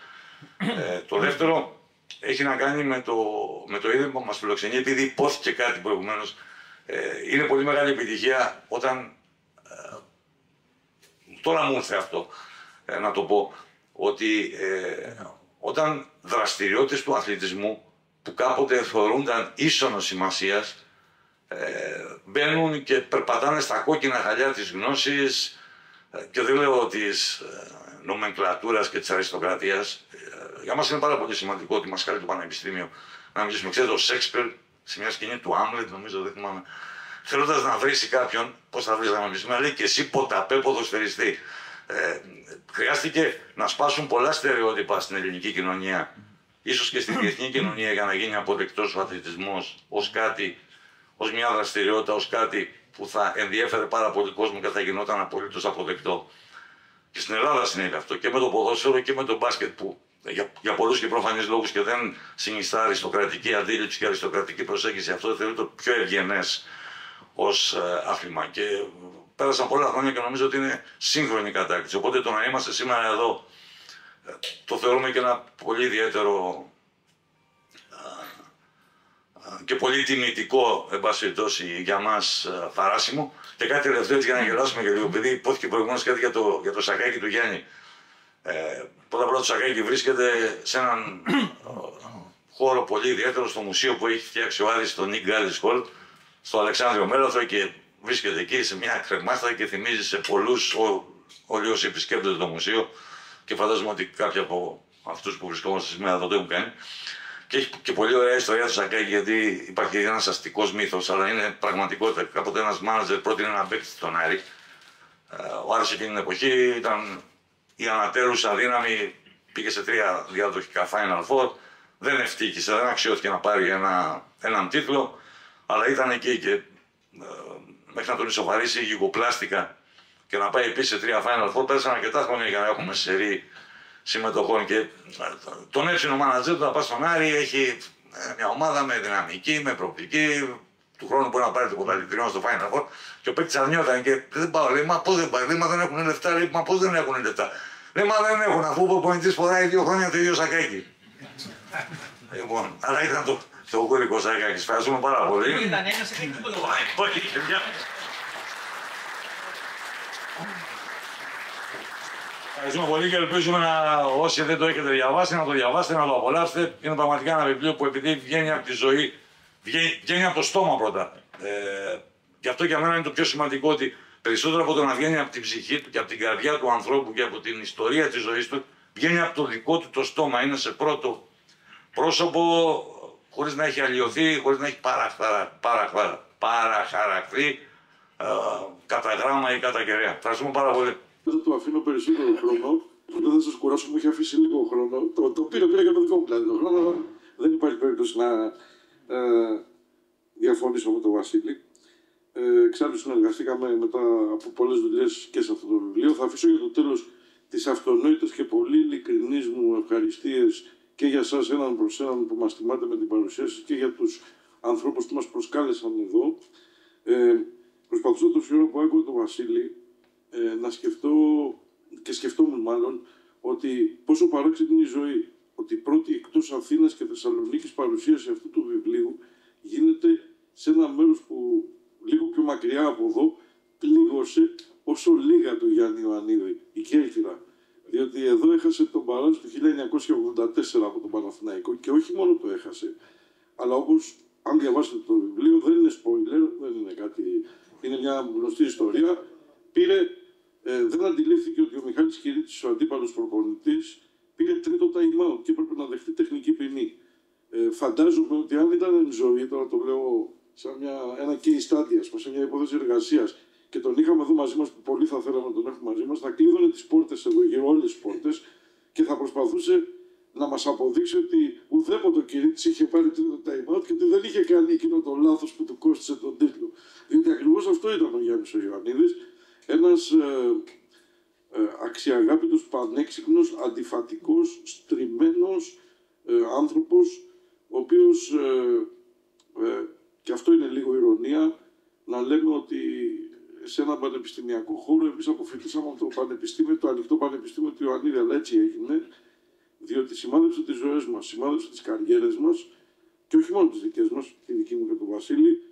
Speaker 12: Το δεύτερο έχει να κάνει με το ίδρυμα που μας φιλοξενεί, επειδή υπόθηκε κάτι προηγουμένως. Είναι πολύ μεγάλη επιτυχία όταν, τώρα μου ήρθε αυτό να το πω, ότι όταν δραστηριότητες του αθλητισμού που κάποτε θεωρούνταν ίσονος σημασίας, μπαίνουν και περπατάνε στα κόκκινα χαλιά της γνώσης, και δεν λέω της νομενκλατούρας και της αριστοκρατίας. Για μας είναι πάρα πολύ σημαντικό ότι μας καλεί το Πανεπιστήμιο να μιλήσουμε. Ξέρετε, ο Σέξπιρ σε μια σκηνή του Άμλετ, νομίζω, δεν θυμάμαι, θέλοντας να βρίσει κάποιον, πώς θα βρεις να μιλήσουμε, λέει και εσύ ποταπέ ποδοσφαιριστή. Χρειάστηκε να σπάσουν πολλά στερεότυπα στην ελληνική κοινωνία, ίσως και στην διεθνή κοινωνία, για να γίνει αποδεκτός ο αθλητισμός ως μια δραστηριότητα, ως κάτι που θα ενδιέφερε πάρα πολύ κόσμο και θα γινόταν απολύτως αποδεκτό. Και στην Ελλάδα συνέβη αυτό και με το ποδόσφαιρο και με το μπάσκετ, που για πολλούς και προφανείς λόγους και δεν συνιστά αριστοκρατική αντίληψη και αριστοκρατική προσέγγιση, αυτό θεωρείται το πιο ευγενές ως άθλημα. Και πέρασαν πολλά χρόνια και νομίζω ότι είναι σύγχρονη κατάκτηση. Οπότε το να είμαστε σήμερα εδώ το θεωρούμε και ένα πολύ ιδιαίτερο και πολύ τιμητικό, εν πάση περιπτώσει, για μας παράσημο. Και κάτι τελευταίο για να γελάσουμε και λίγο, επειδή υπόθηκε προηγουμένως κάτι για το σακάκι του Γιάννη. Πρώτα απ' όλα το σακάκι βρίσκεται σε έναν χώρο πολύ ιδιαίτερο, στο μουσείο που έχει φτιάξει ο Άρης, στο Νίκ Γκάλης Χολ, στο Αλεξάνδριο Μέροθρο, και βρίσκεται εκεί σε μια κρεμάστρα και θυμίζει σε πολλούς, όλοι όσοι επισκέπτονται το μουσείο, και φαντάζομαι ότι κάποιοι από αυτούς που βρισκόμαστε σήμερα εδώ το έχουν κάνει. Και έχει και πολύ ωραία ιστορία του σακάκι, γιατί υπάρχει ένας αστικός μύθος, αλλά είναι πραγματικότητα. Κάποτε ένας μάνατζερ πρότεινε να παίξει στον Άρη. Ο Άρης εκείνη την εποχή ήταν η ανατέλουσα δύναμη, πήγε σε 3 διαδοχικά Final Four, δεν ευτύχησε, δεν αξιώθηκε να πάρει έναν τίτλο. Αλλά ήταν εκεί και μέχρι να τον ισοφαρίσει γιγοπλάστικα και να πάει επίσης σε 3 Final Four, πέρασαν αρκετά χρόνια για να έχουμε σερί συμμετοχών. Και τον έψινε ο μάνατζερ του να πάει στον Άρη, έχει μια ομάδα με δυναμική, με προοπτική. Του χρόνου μπορεί να πάρει το πρωταθλητριό στο Final Four. Και ο παίκτης αρνιόταν και δεν πάω. Λέει, μα πώς δεν πάει, μα δεν έχουν λεφτά. Λέει, μα πώς δεν έχουν λεφτά. Λέει, μα δεν έχουν, αφού ο προπονητής φοράει 2 χρόνια το ίδιο σακάκι. Λοιπόν, αλλά ήταν το θεοκουρικό σακάκι. Ευχαριστούμε πάρα πολύ. Ευχαριστούμε πολύ και ελπίζουμε όσοι δεν το έχετε διαβάσει να το διαβάσετε, να το απολαύσετε. Είναι πραγματικά ένα βιβλίο που επειδή βγαίνει από τη ζωή, βγαίνει από το στόμα πρώτα. Γι' αυτό για μένα είναι το πιο σημαντικό ότι περισσότερο από το να βγαίνει από την ψυχή του και από την καρδιά του ανθρώπου και από την ιστορία της ζωής του, βγαίνει από το δικό του το στόμα. Είναι σε πρώτο πρόσωπο, χωρίς να έχει αλλοιωθεί, χωρίς να έχει παραχαραχθεί κατά γράμμα ή κατά κεραία. Ευχαριστούμε πάρα πολύ.
Speaker 13: Θα του αφήνω περισσότερο χρόνο. Δεν θα σας κουράσω, μου έχει αφήσει λίγο χρόνο. Το πήρα για το δικό μου πλάνο. Το χρόνο δεν υπάρχει περίπτωση να διαφωνήσω με τον Βασίλη. Εξάλλου συνεργαστήκαμε μετά από πολλές δουλειές και σε αυτό το βιβλίο. Θα αφήσω για το τέλος τις αυτονόητες και πολύ ειλικρινείς μου ευχαριστίες και για σας έναν προς έναν που μας τιμάτε με την παρουσία σας και για τους ανθρώπους που μας προσκάλεσαν εδώ. Προσπαθούσα τόση ώρα που άκουγα τον Βασίλη να σκεφτώ και σκεφτόμουν μάλλον ότι πόσο παράξενη είναι η ζωή. Ότι η πρώτη εκτός Αθήνας και Θεσσαλονίκης παρουσίαση αυτού του βιβλίου γίνεται σε ένα μέρος που λίγο πιο μακριά από εδώ πλήγωσε όσο λίγα το Γιάννη Ιωαννίδη, η Κέρκυρα. Διότι εδώ έχασε τον Παράζ το 1984 από τον Παναθηναϊκό και όχι μόνο το έχασε, αλλά όπως αν διαβάσετε το βιβλίο δεν είναι spoiler, δεν είναι κάτι, είναι μια γνωστή ιστορία. Δεν αντιλήφθηκε ότι ο Μιχάλης Κυρίτης, ο αντίπαλος προπονητής, πήρε τρίτο time out και έπρεπε να δεχτεί τεχνική ποινή. Φαντάζομαι ότι αν ήταν εν ζωή, τώρα το λέω σαν ένα case study, σε μια υπόθεση εργασίας, και τον είχαμε εδώ μαζί μας, που πολύ θα θέλαμε να τον έχουμε μαζί μας, θα κλείδωνε τις πόρτες εδώ γύρω, όλες τις πόρτες, και θα προσπαθούσε να μας αποδείξει ότι ουδέποτε ο Κυρίτης είχε πάρει τρίτο time out και ότι δεν είχε κάνει εκείνο το λάθος που του κόστισε τον τίτλο. Διότι ακριβώς αυτό ήταν ο Γιάννης ο Ιωαννίδης, ένας αξιαγάπητος, πανέξυπνος, αντιφατικός, στριμμένος άνθρωπος, ο οποίος, και αυτό είναι λίγο ηρωνία, να λέμε ότι σε έναν πανεπιστημιακό χώρο εμείς αποφοιτήσαμε από το πανεπιστήμιο, το ανοιχτό πανεπιστήμιο του Ιωαννίδη, αλλά έτσι έγινε, διότι σημάδεψε τις ζωές μας, σημάδεψε τις καριέρες μας και όχι μόνο τις δικές μας, τη δική μου και του Βασίλη,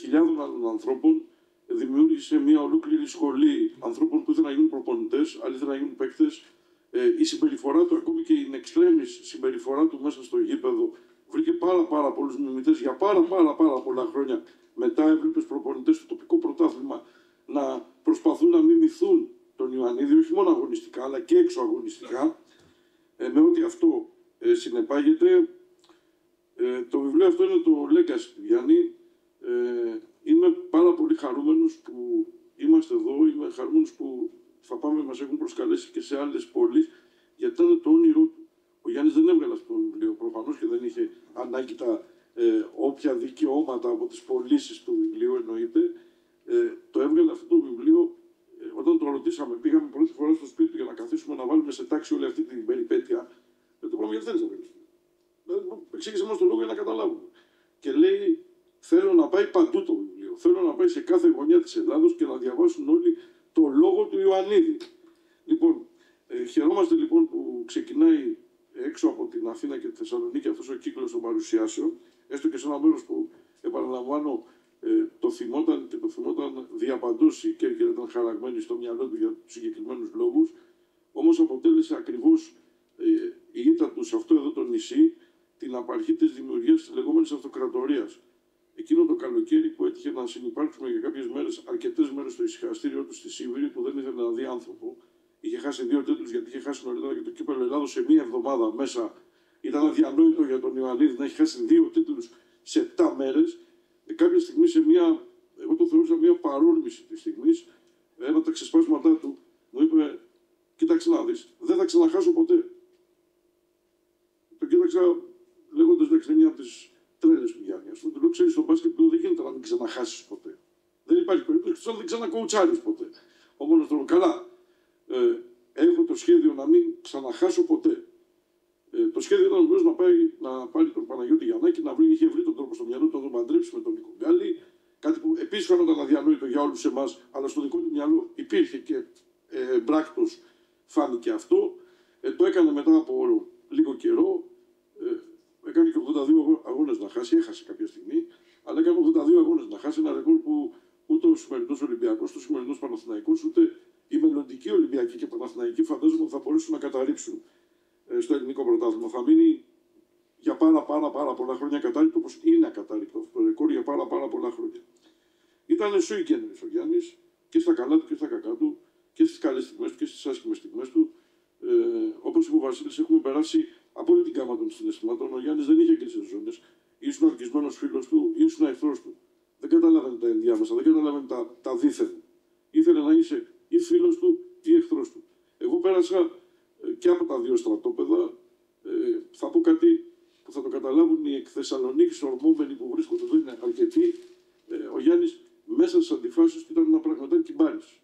Speaker 13: χιλιάδων άλλων ανθρώπων. Δημιούργησε μια ολόκληρη σχολή ανθρώπων που ήθελαν να γίνουν προπονητές, άλλοι ήθελαν να γίνουν παίκτες. Η συμπεριφορά του, ακόμη και η extremis συμπεριφορά του μέσα στο γήπεδο, βρήκε πάρα πολλούς μιμητές για πάρα πολλά χρόνια. Μετά έβλεπες προπονητές στο τοπικό πρωτάθλημα να προσπαθούν να μιμηθούν τον Ιωαννίδη, όχι μόνο αγωνιστικά, αλλά και έξω αγωνιστικά, με ό,τι αυτό συνεπάγεται. Το βιβλίο αυτό είναι το legacy του Γιάννη. Είμαι πάρα πολύ χαρούμενος που είμαστε εδώ, είμαι χαρούμενος που θα πάμε, μας έχουν προσκαλέσει και σε άλλες πόλεις, γιατί ήταν το όνειρό του. Ο Γιάννης δεν έβγαλε αυτό το βιβλίο προφανώς και δεν είχε ανάγκη τα όποια δικαιώματα από τις πωλήσεις του βιβλίου, εννοείται. Το έβγαλε αυτό το βιβλίο όταν το ρωτήσαμε, πήγαμε πρώτη φορά στο σπίτι του για να καθίσουμε να βάλουμε σε τάξη όλη αυτή την περιπέτεια. Δεν το είπαμε γιατί θέλεις να βγάλεις. Εξήγησε μας τον λόγο για να καταλάβουμε. Και λέει, θέλω να πάει παντού το βιβλίο. Θέλω να πάει σε κάθε γωνιά της Ελλάδος και να διαβάσουν όλοι το λόγο του Ιωαννίδη. Λοιπόν, χαιρόμαστε λοιπόν που ξεκινάει έξω από την Αθήνα και τη Θεσσαλονίκη αυτός ο κύκλος των παρουσιάσεων, έστω και σε ένα μέρος που, επαναλαμβάνω, το θυμόταν και το θυμόταν διαπαντός, η Κέρκυρα ήταν χαραγμένη στο μυαλό του για τους συγκεκριμένους λόγους, όμως αποτέλεσε ακριβώς η ήττα του σε αυτό εδώ το νησί την απαρχή της δημιουργίας της λεγόμενης αυτοκρατορίας. Εκείνο το καλοκαίρι που έτυχε να συνυπάρξουμε για κάποιες μέρες, αρκετές μέρες στο ησυχαστήριό του στη Σίβηρη, που δεν ήθελε να δει άνθρωπο. Είχε χάσει 2 τίτλους γιατί είχε χάσει νωρίτερα και το κύπελλο Ελλάδος σε μία εβδομάδα μέσα. Ήταν αδιανόητο για τον Ιωαννίδη να έχει χάσει 2 τίτλους σε 7 μέρες. Κάποια στιγμή σε μία, εγώ το θεωρούσα μία παρόρμηση της στιγμής, ένα από τα ξεσπάσματά του μου είπε: κοίταξε να δεις, δεν θα ξαναχάσω ποτέ. Τον κοίταξα λέγοντας: εντάξει, είναι μια από τις τρέλες του Γιάννη. Ας πούμε, του λέω: ξέρεις, στο μπάσκετ δεν γίνεται να μην ξαναχάσεις ποτέ. Δεν υπάρχει περίπτωση να δεν ξανακοουτσάρεις ποτέ. Ο μόνος τρόπος. Καλά. Έχω το σχέδιο να μην ξαναχάσω ποτέ. Το σχέδιο ήταν να πάει να πάρει τον Παναγιώτη Γιαννάκη, είχε βρει τον τρόπο στο μυαλό του να τον παντρέψει με τον Νίκο Γκάλη. Κάτι που επίσης φαίνονταν αδιανόητο για όλους εμάς, αλλά στο δικό του μυαλό υπήρχε και μπράκτος φάνηκε αυτό. Το έκανε μετά από λίγο καιρό. Έκανε και 82 αγώνες να χάσει, έχασε κάποια στιγμή, αλλά έκανε 82 αγώνες να χάσει, ένα ρεκόρ που ούτε ο σημερινός Ολυμπιακός, ούτε ο σημερινός Παναθηναϊκός, ούτε οι μελλοντικοί Ολυμπιακοί και Παναθηναϊκοί φαντάζομαι ότι θα μπορέσουν να καταρρύψουν στο ελληνικό πρωτάθλημα. Θα μείνει για πάρα πολλά χρόνια κατάρριπτο, όπως είναι ακατάρριπτο αυτό το ρεκόρ για πάρα πολλά χρόνια. Ήταν σui generis ο Γιάννης και στα καλά του και στα κακά του, και στις καλές στιγμές του και στις άσχημες στιγμές του. Όπως είπε ο Βασίλης, έχουμε περάσει από όλη την γάμα των συναισθημάτων. Ο Γιάννης δεν είχε κλείσει ζώνες. Ήσουν ορκισμένος φίλος του, ήσουν εχθρός του. Δεν καταλάβαινε τα ενδιάμεσα, δεν καταλάβαινε τα δίθεν. Ήθελε να είσαι ή φίλος του ή εχθρός του. Εγώ πέρασα και από τα δύο στρατόπεδα. Θα πω κάτι που θα το καταλάβουν οι εκ Θεσσαλονίκης ορμόμενοι που βρίσκονται εδώ, είναι αρκετοί. Ο Γιάννης μέσα στις αντιφάσεις του ήταν ένα πραγματάκι κυμπάρης.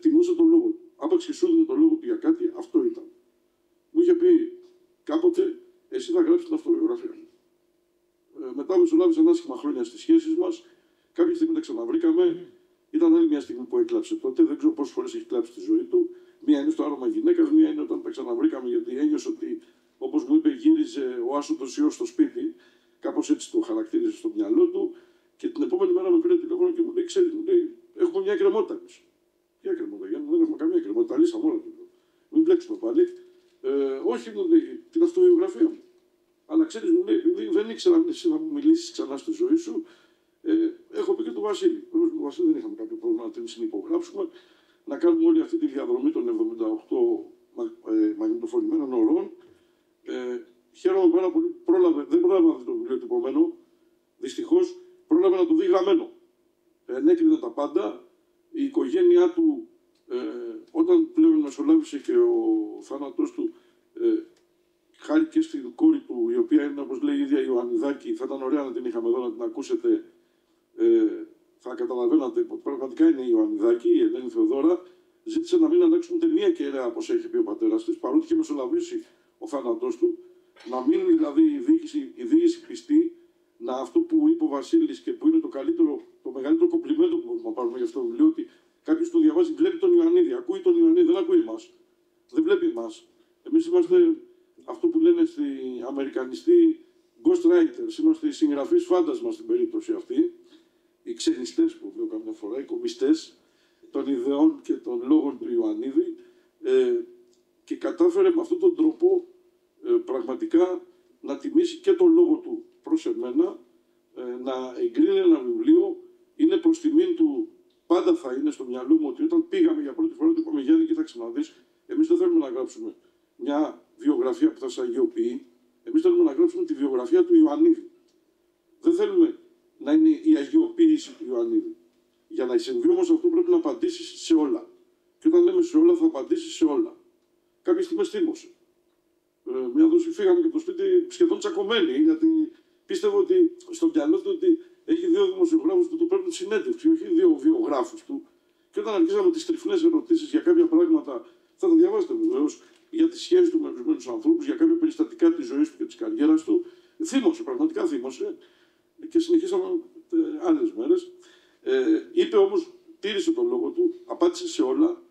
Speaker 13: Τιμούσε τον λόγο του. Άπαξ και σου έδινε τον λόγο του για κάτι, αυτό ήταν. Μου είχε πει κάποτε, εσύ θα γράψεις την αυτοβιογραφία μου. Μετά μεσολάβησαν άσχημα χρόνια στις σχέσεις μας. Κάποια στιγμή τα ξαναβρήκαμε. Ήταν άλλη μια στιγμή που έκλαψε τότε. Δεν ξέρω πόσες φορές έχει κλάψει τη ζωή του. Μία είναι στο άρωμα γυναίκας, μία είναι όταν τα ξαναβρήκαμε, γιατί ένιωσε ότι, όπως μου είπε, γύριζε ο άσωτος ιός στο σπίτι. Κάπως έτσι το χαρακτήριζε στο μυαλό του. Και την επόμενη μέρα με πήρε τηλέφωνο και μου λέει: ξέρεις, έχουμε μια κρεμότητα εμείς. Ποια κρεμότητα, Γιάννη, δεν έχουμε καμία κρεμότητα. Λύσαμε όλα. Μην μπλέξουμε πάλι. Όχι, μου λέει, την αυτοβιογραφία μου. Αλλά ξέρεις, μου λέει, επειδή δεν ήξερα εσύ να μου μιλήσεις ξανά στη ζωή σου, έχω πει και του Βασίλη. Βέβαια, με τον Βασίλη δεν είχαμε κάποιο πρόβλημα να την συνυπογράψουμε, να κάνουμε όλη αυτή τη διαδρομή των 78 μαγνητοφωνημένων ωρών. Χαίρομαι πάρα πολύ. Δεν πρόλαβε να δει το βιβλίο τυπωμένο. Δυστυχώς, πρόλαβε να το δει γραμμένο. Ενέκρινε τα πάντα. Η οικογένειά του, όταν πλέον μεσολάβησε και ο θάνατός του, χάρη και στην κόρη του, η οποία είναι, όπως λέει η ίδια Ιωαννιδάκη, θα ήταν ωραία να την είχαμε εδώ να την ακούσετε, θα καταλαβαίνατε ότι πραγματικά είναι η Ιωαννιδάκη, η Ελένη Θεοδώρα, ζήτησε να μην αλλάξουν ούτε μία κεραία, όπως έχει πει ο πατέρας της, παρότι είχε μεσολαβήσει ο θάνατός του, να μείνει δηλαδή η διοίκηση πιστή, να αυτό που είπε ο Βασίλης και που είναι το μεγαλύτερο κομπλιμέντο που μπορούμε να πάρουμε για αυτό το βιβλίο, ότι κάποιος το διαβάζει, βλέπει τον Ιωαννίδη, ακούει τον Ιωαννίδη, δεν ακούει εμάς. Δεν βλέπει εμάς. Εμείς είμαστε αυτό που λένε στη αμερικανιστή ghost writers, είμαστε οι συγγραφείς φάντασμα στην περίπτωση αυτή, οι ξενιστές που λέω καμιά φορά, οι κομιστές των ιδεών και των λόγων του Ιωαννίδη, και κατάφερε με αυτόν τον τρόπο πραγματικά να τιμήσει και τον λόγο του προς εμένα, να εγκρίνει ένα βιβλίο. Είναι προς τιμήν του, πάντα θα είναι στο μυαλό μου ότι όταν πήγαμε για πρώτη φορά του είπαμε: Γιάννη, κοίταξε να δεις, εμείς δεν θέλουμε να γράψουμε μια βιογραφία που θα σε αγιοποιεί, εμείς θέλουμε να γράψουμε τη βιογραφία του Ιωαννίδη. Δεν θέλουμε να είναι η αγιοποίηση του Ιωαννίδη. Για να συμβεί όμως αυτό πρέπει να απαντήσεις σε όλα. Και όταν λέμε σε όλα, θα απαντήσεις σε όλα. Κάποιες στιγμές θύμωσε. Μια δόση φύγαμε και από το σπίτι σχεδόν τσακωμένοι, γιατί πίστευε ότι στο μυαλό του ότι έχει δύο δημοσιογράφους που του παίρνουν συνέντευξη, όχι δύο βιογράφους του. Και όταν αρχίσαμε τις τριφνές ερωτήσεις για κάποια πράγματα, θα τα διαβάσετε βεβαίως, για τις σχέσεις του με ορισμένους ανθρώπους, για κάποια περιστατικά της ζωής του και της καριέρας του, θύμωσε, πραγματικά θύμωσε. Και συνεχίσαμε άλλες μέρες. Είπε όμως, τήρησε τον λόγο του, απάντησε σε όλα.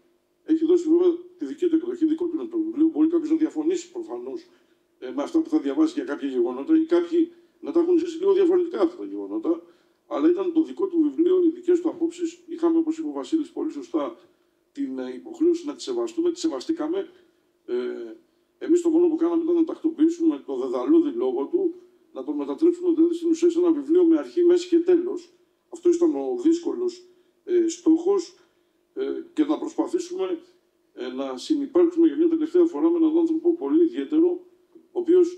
Speaker 13: Έχει δώσει βέβαια τη δική του εκδοχή, δικό του είναι το βιβλίο. Μπορεί κάποιος να διαφωνήσει προφανώς με αυτά που θα διαβάσει για κάποια γεγονότα, ή κάποιοι να τα έχουν ζήσει λίγο διαφορετικά αυτά τα γεγονότα. Αλλά ήταν το δικό του βιβλίο, οι δικές του απόψεις. Είχαμε, όπως είπε ο Βασίλης πολύ σωστά, την υποχρέωση να τις σεβαστούμε, τις σεβαστήκαμε. Εμείς το μόνο που κάναμε ήταν να τακτοποιήσουμε το δεδαλώδη λόγο του, να τον μετατρέψουμε δηλαδή στην ουσία σε ένα βιβλίο με αρχή, μέση και τέλος. Αυτό ήταν ο δύσκολος στόχος, και να προσπαθήσουμε να συνυπάρξουμε για μια τελευταία φορά με έναν άνθρωπο πολύ ιδιαίτερο, ο οποίος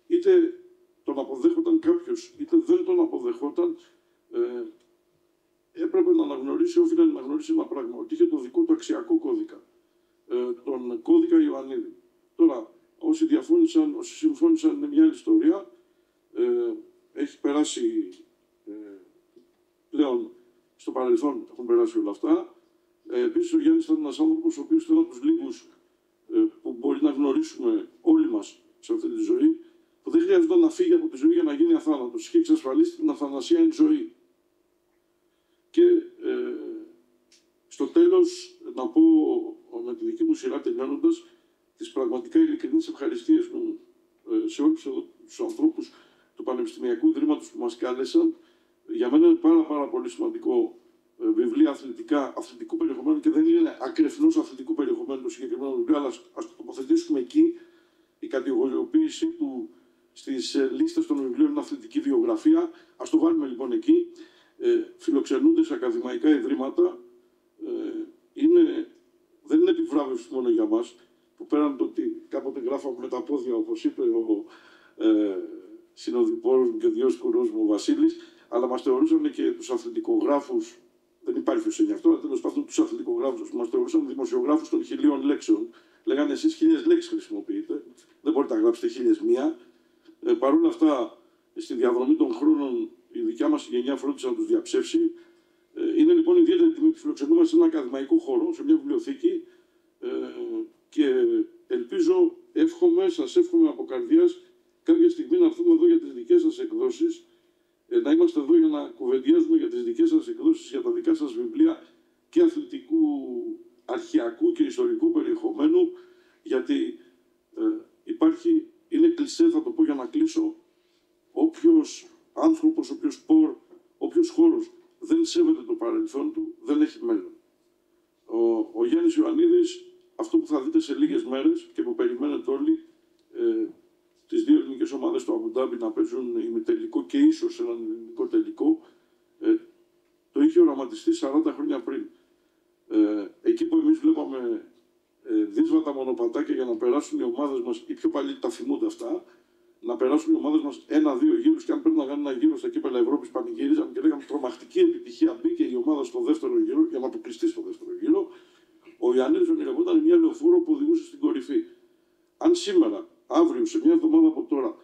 Speaker 13: είτε τον αποδέχονταν κάποιος, είτε δεν τον αποδεχόταν, έπρεπε να αναγνωρίσει, όφιλε να αναγνωρίσει ένα πράγμα, ότι είχε το δικό του αξιακό κώδικα, τον κώδικα Ιωαννίδη. Τώρα, όσοι διαφώνησαν, όσοι συμφώνησαν είναι μια άλλη ιστορία. έχει περάσει πλέον στο παρελθόν, έχουν περάσει όλα αυτά. Επίσης, ο Γιάννης ήταν ένας άνθρωπος ο οποίος ήταν από τους λίγους που μπορεί να γνωρίσουμε όλοι μας σε αυτή τη ζωή, που δεν χρειαζόταν να φύγει από τη ζωή για να γίνει αθάνατος. Είχε εξασφαλίσει την αθανασία εν ζωή. Και στο τέλος, να πω με τη δική μου σειρά τελειώνοντας, τις πραγματικά ειλικρινείς ευχαριστίες μου σε όλους τους ανθρώπους του Πανεπιστημιακού Ιδρύματος που μας κάλεσαν. Για μένα είναι πάρα πολύ σημαντικό βιβλία αθλητικού περιεχομένου, και δεν είναι ακρεφνώς αθλητικού περιεχομένου το συγκεκριμένο βιβλίο, αλλά ας το τοποθετήσουμε εκεί. Η κατηγοριοποίησή του στις λίστες των βιβλίων είναι αθλητική βιογραφία. Ας το βάλουμε λοιπόν εκεί. Φιλοξενούνται σε ακαδημαϊκά ιδρύματα. Δεν είναι επιβράβευση μόνο για μας, που πέραν το ότι κάποτε γράφαμε με τα πόδια, όπως είπε ο συνοδοιπόρος μου και διόσκουρος μου ο Βασίλης, αλλά μας θεωρούσαν και τους αθλητικογράφους, δεν υπάρχει ως αυτό, αλλά τέλος πάντων τους αθλητικογράφους μας θεωρούσαν δημοσιογράφους των 1000 λέξεων. Λέγανε εσείς 1000 λέξεις χρησιμοποιείτε, δεν μπορείτε να γράψετε 1001. Παρ' όλα αυτά, στη διαδρομή των χρόνων, η δικιά μας γενιά φρόντισε να τους διαψεύσει. Είναι λοιπόν ιδιαίτερη τιμή που φιλοξενούμαστε σε ένα ακαδημαϊκό χώρο, σε μια βιβλιοθήκη, και ελπίζω, σας εύχομαι από καρδιάς κάποια στιγμή να έρθουμε εδώ για τις δικές σας εκδόσεις, να είμαστε εδώ για να κουβεντιάζουμε για τις δικές σας εκδόσεις, για τα δικά σας βιβλία και αθλητικού, αρχαιακού και ιστορικού περιεχομένου, γιατί είναι κλισέ, θα το πω για να κλείσω, όποιος άνθρωπος, όποιος χώρος δεν σέβεται το παρελθόν του, δεν έχει μέλλον. Ο Γιάννης Ιωαννίδης, αυτό που θα δείτε σε λίγες μέρες και που περιμένετε όλοι, τις δύο ελληνικές ομάδες του Αμπουντάμπι να παίζουν ημιτελικό και ίσως έναν ελληνικό τελικό, το είχε οραματιστεί 40 χρόνια πριν. Εκεί που εμείς βλέπαμε δύσβατα μονοπατάκια για να περάσουν οι ομάδες μας, οι πιο παλιοί τα θυμούνται αυτά, να περάσουν οι ομάδες μας 1-2 γύρους, και αν πρέπει να κάνουν ένα γύρο στα κύπελλα Ευρώπης πανηγύριζαν και λέγαμε τρομακτική επιτυχία. Μπήκε η ομάδα στο δεύτερο γύρο, για να αποκλειστεί στο δεύτερο γύρο. Ο Ιωαννίδης ονειρευόταν μια λεωφόρο που οδηγούσε στην κορυφή. Αν σήμερα, αύριο, σε μια εβδομάδα από τώρα,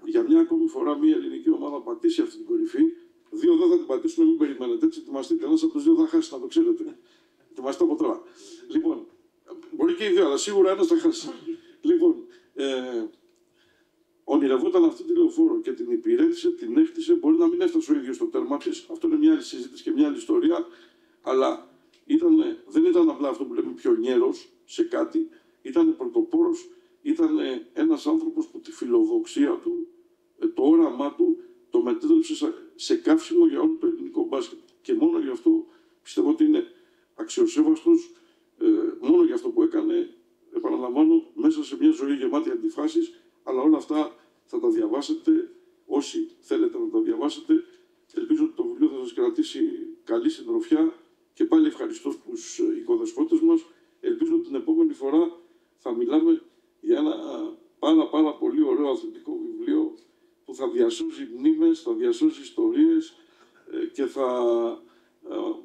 Speaker 13: για μια ακόμη φορά μια ελληνική ομάδα πατήσει αυτή την κορυφή, δύο δεν θα την πατήσουν, μην περιμένετε. Έτσι, ετοιμαστείτε. Ένας από τους δύο θα χάσει, να το ξέρετε. Ετοιμαστείτε από τώρα. Λοιπόν, μπορεί και οι δύο, αλλά σίγουρα ένας θα χάσει. Λοιπόν, ονειρευόταν αυτή τη λεωφόρο και την υπηρέτησε, την έκτισε. Μπορεί να μην έφτασε ο ίδιος στο τέρμα της. Αυτό είναι μια άλλη συζήτηση και μια άλλη ιστορία. Αλλά δεν ήταν απλά αυτό που λέμε πιονιέρος σε κάτι. Ήταν πρωτοπόρος. Ήταν ένας άνθρωπος που τη φιλοδοξία του, το όραμά του, το μετέτρεψε σε καύσιμο για όλο το ελληνικό μπάσκετ. Και μόνο γι' αυτό πιστεύω ότι είναι αξιοσέβαστος, μόνο γι' αυτό που έκανε, επαναλαμβάνω, μέσα σε μια ζωή γεμάτη αντιφάσεις, αλλά όλα αυτά θα τα διαβάσετε, όσοι θέλετε να τα διαβάσετε. Ελπίζω ότι το βιβλίο θα σας κρατήσει καλή συντροφιά και πάλι ευχαριστώ τους οικοδεσπότες μας. Ελπίζω ότι την επόμενη φορά θα μιλάμε για ένα πάρα πολύ ωραίο αθλητικό βιβλίο που θα διασώζει μνήμες, θα διασώζει ιστορίες και θα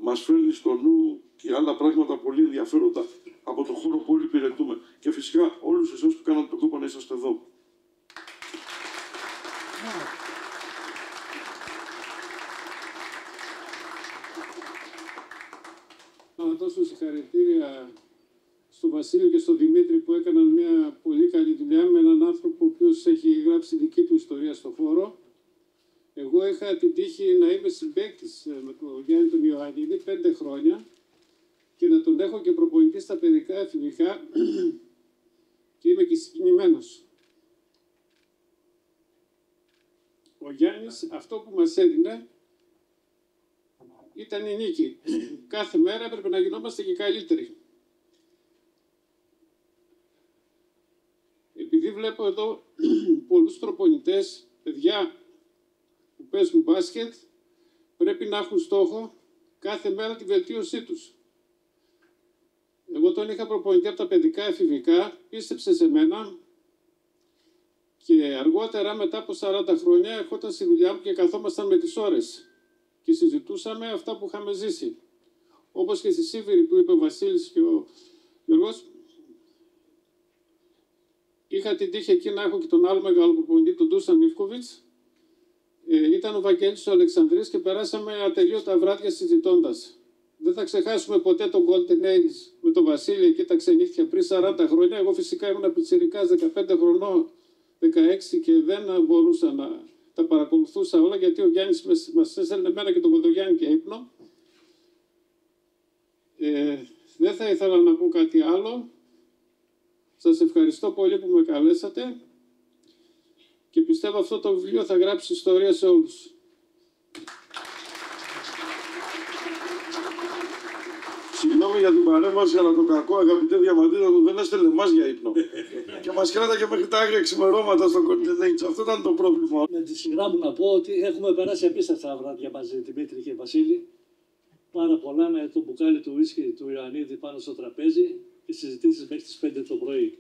Speaker 13: μας φέρνει στο νου και άλλα πράγματα πολύ ενδιαφέροντα από το χώρο που όλοι υπηρετούμε. Και φυσικά όλους εσάς που κάνατε τον κόπο να είσαστε εδώ.
Speaker 14: Να δώσω συγχαρητήρια στον Βασίλη και στον Δημήτρη που έκαναν μια πολύ καλή δουλειά με έναν άνθρωπο ο οποίος έχει γράψει δική του ιστορία στο χώρο. Εγώ είχα την τύχη να είμαι συμπαίκτης με τον Γιάννη τον Ιωαννίδη 5 χρόνια και να τον έχω και προπονητή στα παιδικά εφηβικά και είμαι και συγκινημένος. Ο Γιάννης αυτό που μας έδινε ήταν η νίκη. Κάθε μέρα έπρεπε να γινόμαστε και καλύτεροι. Επειδή βλέπω εδώ πολλούς προπονητές, παιδιά που παίζουν μπάσκετ, πρέπει να έχουν στόχο κάθε μέρα τη βελτίωσή τους. Εγώ τον είχα προπονητή από τα παιδικά εφηβικά, πίστεψε σε μένα και αργότερα μετά από 40 χρόνια ερχόταν στη δουλειά μου και καθόμασταν με τις ώρες και συζητούσαμε αυτά που είχαμε ζήσει. Όπως και στη Σύμβηρη που είπε ο Βασίλης και ο Γιώργος, είχα την τύχη εκεί να έχω και τον άλλο μεγάλο προπονητή, τον Ντούσαν Ιβκοβιτς, Ήταν ο Βαγγέλης του Αλεξανδρής και περάσαμε ατελείωτα βράδια συζητώντας. Δεν θα ξεχάσουμε ποτέ τον Golden Age με τον Βασίλη και τα ξενύχια πριν 40 χρόνια. Εγώ φυσικά ήμουν πιτσιρικάς 15 χρονών, 16 και δεν μπορούσα να τα παρακολουθούσα όλα γιατί ο Γιάννης μας έστελνε εμένα και τον Κοντογιάννη και ύπνο. Δεν θα ήθελα να πω κάτι άλλο. Σας ευχαριστώ πολύ που με καλέσατε και πιστεύω αυτό το βιβλίο θα γράψει ιστορία σε όλους.
Speaker 13: Συγγνώμη για την παρέμβαση, αλλά το κακό, αγαπητέ διαμαντίδα μου, δεν έστελνε εμάς για ύπνο. Και μας κράταγε μέχρι τα άγρια ξημερώματα στο Golden. Αυτό ήταν το πρόβλημα.
Speaker 15: Με τη σειρά μου να πω ότι έχουμε περάσει απίστευτα βράδια μαζί, Δημήτρη και Βασίλη. Πάρα πολλά με το μπουκάλι του ουίσκι του Ιωαννίδη πάνω στο τραπέζι και συζητήσεις μέχρι τις 5 το πρωί.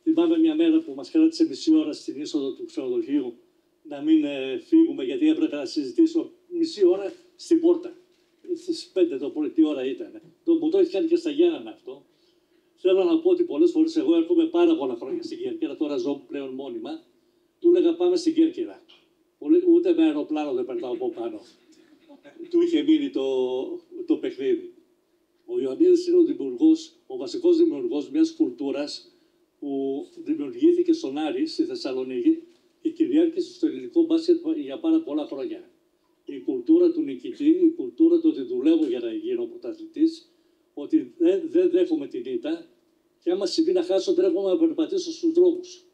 Speaker 15: Θυμάμαι μια μέρα που μας κράτησε μισή ώρα στην είσοδο του ξενοδοχείου να μην φύγουμε γιατί έπρεπε να συζητήσω μισή ώρα στην πόρτα. Στις 5 το πρωί, τι ώρα ήταν. Μου το έχει κάνει και στα Γιάννενα αυτό. Θέλω να πω ότι πολλές φορές εγώ έρχομαι πάρα πολλά χρόνια στην Κέρκυρα, τώρα ζω πλέον μόνιμα. Του έλεγα πάμε στην Κέρκυρα. Ούτε με αεροπλάνο δεν περνάω από πάνω. Του είχε μείνει το παιχνίδι. Ο Ιωαννίδης είναι ο βασικός δημιουργός μιας κουλτούρας που δημιουργήθηκε στον Άρη, στη Θεσσαλονίκη και κυριάρχησε στο ελληνικό μπάσκετ για πάρα πολλά χρόνια. Η κουλτούρα του νικητή, η κουλτούρα του ότι δουλεύω για να γίνω πρωταθλητής, ότι δεν δέχομαι την ήττα και άμα συμβεί να χάσω, ντρέπομαι να περπατήσω στους δρόμους.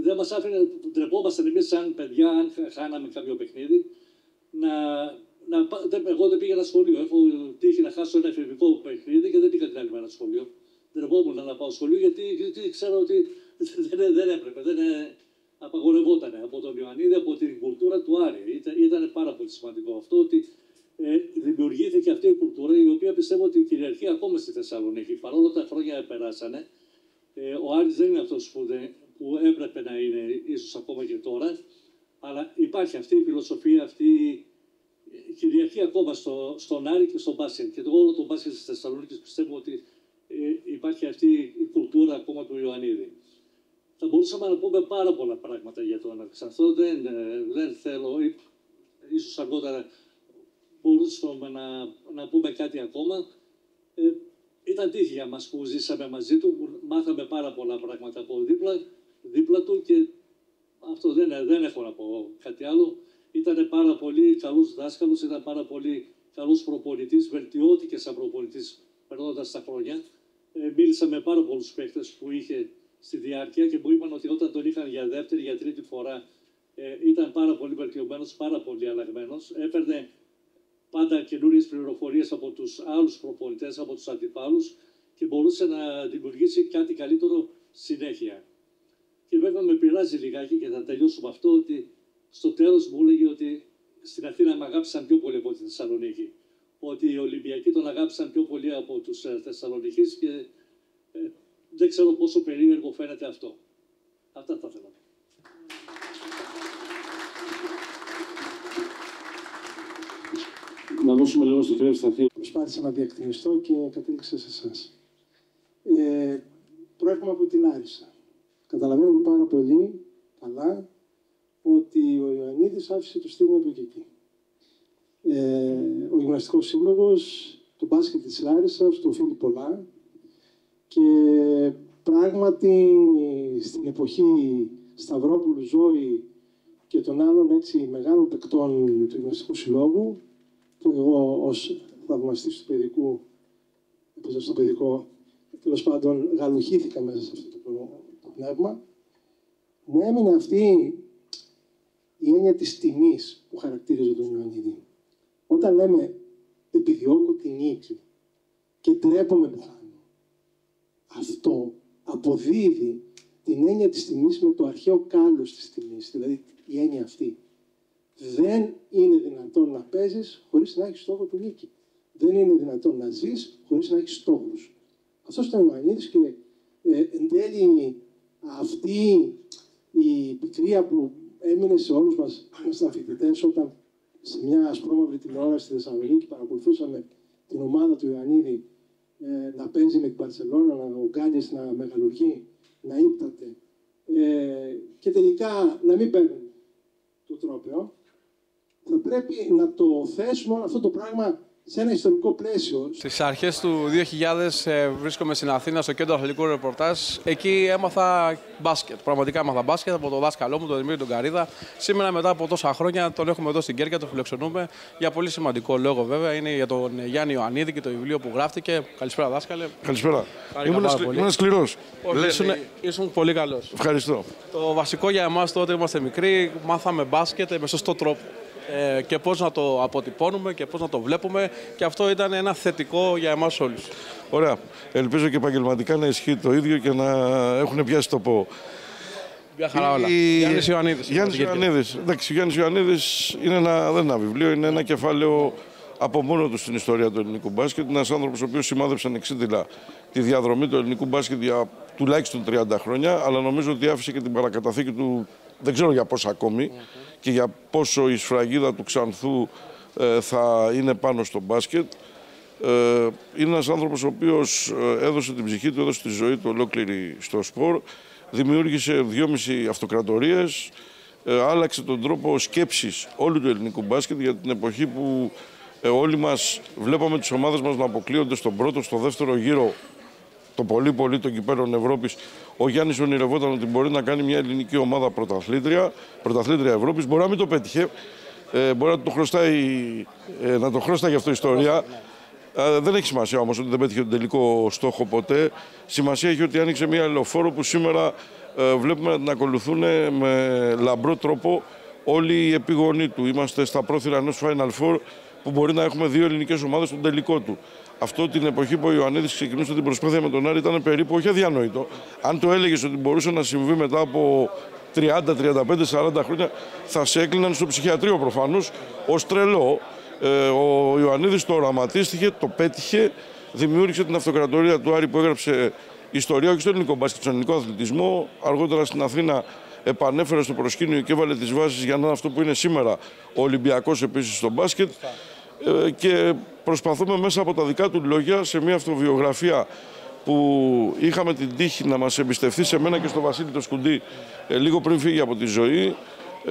Speaker 15: Δεν μας άφηνε, ντρεπόμασταν εμείς σαν παιδιά, αν χάναμε κάποιο παιχνίδι, εγώ δεν πήγαινα σχολείο. Έχω τύχει να χάσω ένα εφηβικό παιχνίδι και δεν πήγα την άλλη μέρα σχολείο. Ντρεπόμουν να πάω σχολείο γιατί ξέρω ότι δεν έπρεπε, δεν απαγορευόταν από τον Ιωαννίδη, από την κουλτούρα του Άρη. Ήταν πάρα πολύ σημαντικό αυτό ότι δημιουργήθηκε αυτή η κουλτούρα η οποία πιστεύω ότι κυριαρχεί ακόμα στη Θεσσαλονίκη. Παρόλο τα χρόνια περάσανε, ο Άρης δεν είναι αυτός που έπρεπε να είναι ίσως ακόμα και τώρα, αλλά υπάρχει αυτή η φιλοσοφία, αυτή η κυριαρχεί ακόμα στον Άρη και στον μπάσκετ. Και όλο το μπάσκετ της Θεσσαλονίκης πιστεύω ότι υπάρχει αυτή η κουλτούρα ακόμα του Ιωαννίδη. Θα μπορούσαμε να πούμε πάρα πολλά πράγματα για τον Αλεξανδρό. Δεν θέλω, ίσως αργότερα μπορούσαμε να πούμε κάτι ακόμα. Ήταν τύχη για μας που ζήσαμε μαζί του, μάθαμε πάρα πολλά πράγματα από δίπλα του και αυτό δεν έχω να πω κάτι άλλο. Ήταν πάρα πολύ καλός δάσκαλος, ήταν πάρα πολύ καλός προπονητής, βελτιώθηκε σαν προπονητής περνώντας τα χρόνια. Μίλησα με πάρα πολλούς παίκτες που είχε στη διάρκεια και μου είπαν ότι όταν τον είχαν για δεύτερη, για τρίτη φορά ήταν πάρα πολύ βελτιωμένος, πάρα πολύ αλλαγμένος. Έπαιρνε πάντα καινούριες πληροφορίες από τους άλλους προπονητές, από τους αντιπάλους και μπορούσε να δημιουργήσει κάτι καλύτερο συνέχεια. Και βέβαια με πειράζει λιγάκι και θα τελειώσω με αυτό ότι στο τέλος μου έλεγε ότι στην Αθήνα με αγάπησαν πιο πολύ από τη Θεσσαλονίκη. Ότι οι Ολυμπιακοί τον αγάπησαν πιο πολύ από τους Θεσσαλονικείς και δεν ξέρω πόσο περίεργο φαίνεται αυτό. Αυτά θα ήθελα.
Speaker 14: Να δώσουμε λίγο στο φίλο Σταθή.
Speaker 16: Προσπάθησα να διακτηνιστώ και κατέληξα σε εσάς. Προέρχομαι από την Άρισα. Καταλαβαίνω πάρα πολύ καλά ότι ο Ιωαννίδης άφησε το στίγμα του και εκεί. Ο Γυμναστικός Σύλλογος, το μπάσκετ της Λάρισσας, του οφείλει πολλά και πράγματι στην εποχή Σταυρόπουλου, Ζώη και των άλλων έτσι μεγάλων παικτών του Γυμναστικού Συλλόγου, που εγώ ως θαυμαστής του παιδικού, έπαιζα στο παιδικό, τέλος πάντων γαλουχήθηκα μέσα σε αυτό το πνεύμα, μου έμεινε αυτή η έννοια της τιμής που χαρακτήριζε τον Ιωαννίδη. Όταν λέμε επιδιώκω την νίκη και τρέπομαι που χάνω, αυτό αποδίδει την έννοια της τιμής με το αρχαίο κάλος της τιμής, δηλαδή η έννοια αυτή. Δεν είναι δυνατόν να παίζεις χωρίς να έχεις στόχο του νίκη. Δεν είναι δυνατόν να ζεις χωρίς να έχεις στόχους. Αυτός ήταν ο Ιωαννίδης και εν τέλει αυτή η πικρία που έμεινε σε όλους μας, ήμασταν φοιτητές, όταν σε μια ασπρόμαυρη τηλεόραση στη Θεσσαλονίκη παρακολουθούσαμε την ομάδα του Ιωαννίδη να παίζει με την Μπαρσελόνα, ο Γκάλιες να μεγαλουργεί, να ύπταται και τελικά να μην παίρνουν το τρόπαιο, θα πρέπει να το θέσουμε όλο αυτό το πράγμα σε ένα ιστορικό πλαίσιο.
Speaker 4: Στις αρχές του 2000 βρίσκομαι στην Αθήνα στο κέντρο αθλητικού ρεπορτάζ. Εκεί έμαθα μπάσκετ. Πραγματικά έμαθα μπάσκετ από τον δάσκαλό μου, τον Δημήτρη τον Καρίδα. Σήμερα, μετά από τόσα χρόνια, τον έχουμε εδώ στην Κέρκυρα, τον φιλοξενούμε. Για πολύ σημαντικό λόγο, βέβαια. Είναι για τον Γιάννη Ιωαννίδη και το βιβλίο που γράφτηκε. Καλησπέρα, δάσκαλε.
Speaker 17: Καλησπέρα. Ήμουν σκληρός.
Speaker 4: Ήσουν πολύ καλός.
Speaker 17: Ευχαριστώ.
Speaker 4: Το βασικό για εμάς τότε είμαστε μικροί, μάθαμε μπάσκετ με σωστό τρόπο. Και πώς να το αποτυπώνουμε και πώς να το βλέπουμε, και αυτό ήταν ένα θετικό για εμάς όλους.
Speaker 17: Ωραία. Ελπίζω και επαγγελματικά να ισχύει το ίδιο και να έχουν πιάσει το πω.
Speaker 4: Μια χαρά όλα. Γιάννης Ιωαννίδης.
Speaker 17: Εντάξει, ο Γιάννης Ιωαννίδης είναι δεν είναι ένα βιβλίο, είναι ένα κεφάλαιο από μόνο του στην ιστορία του ελληνικού μπάσκετ. Ένας άνθρωπος ο οποίος σημάδεψε ανεξίτηλα τη διαδρομή του ελληνικού μπάσκετ για τουλάχιστον 30 χρόνια, αλλά νομίζω ότι άφησε και την παρακαταθήκη του, δεν ξέρω για πόσα ακόμη, και για πόσο η σφραγίδα του Ξανθού θα είναι πάνω στο μπάσκετ. Είναι ένας άνθρωπος ο οποίος έδωσε την ψυχή του, έδωσε τη ζωή του ολόκληρη στο σπορ, δημιούργησε 2,5 αυτοκρατορίες, άλλαξε τον τρόπο σκέψης όλου του ελληνικού μπάσκετ για την εποχή που όλοι μας βλέπαμε τις ομάδες μας να αποκλείονται στον πρώτο, στο δεύτερο γύρο, το πολύ των κυπέλλων Ευρώπης. Ο Γιάννης ονειρευόταν ότι μπορεί να κάνει μια ελληνική ομάδα πρωταθλήτρια Ευρώπης. Μπορεί να μην το πέτυχε, μπορεί να το χρωστάει αυτό η ιστορία. Δεν έχει σημασία όμως ότι δεν πέτυχε τον τελικό στόχο ποτέ. Σημασία έχει ότι άνοιξε μια λεωφόρο που σήμερα βλέπουμε να την ακολουθούν με λαμπρό τρόπο όλοι οι επίγονοι του. Είμαστε στα πρόθυρα ενός Final Four που μπορεί να έχουμε 2 ελληνικές ομάδες στον τελικό του. Αυτό την εποχή που ο Ιωαννίδης ξεκινούσε την προσπάθεια με τον Άρη ήταν περίπου όχι αδιανόητο. Αν το έλεγες ότι μπορούσε να συμβεί μετά από 30, 35, 40 χρόνια, θα σε έκλειναν στο ψυχιατρίο προφανώς ως τρελό. Ο Ιωαννίδης το οραματίστηκε, το πέτυχε, δημιούργησε την αυτοκρατορία του Άρη που έγραψε ιστορία όχι στο ελληνικό μπάσκετ, στον ελληνικό αθλητισμό. Αργότερα στην Αθήνα επανέφερε στο προσκήνιο και έβαλε τις βάσεις για να είναι αυτό που είναι σήμερα ο Ολυμπιακός επίσης στο μπάσκετ. Και προσπαθούμε μέσα από τα δικά του λόγια, σε μια αυτοβιογραφία που είχαμε την τύχη να μας εμπιστευτεί σε μένα και στο Βασίλη το Σκουντή λίγο πριν φύγει από τη ζωή.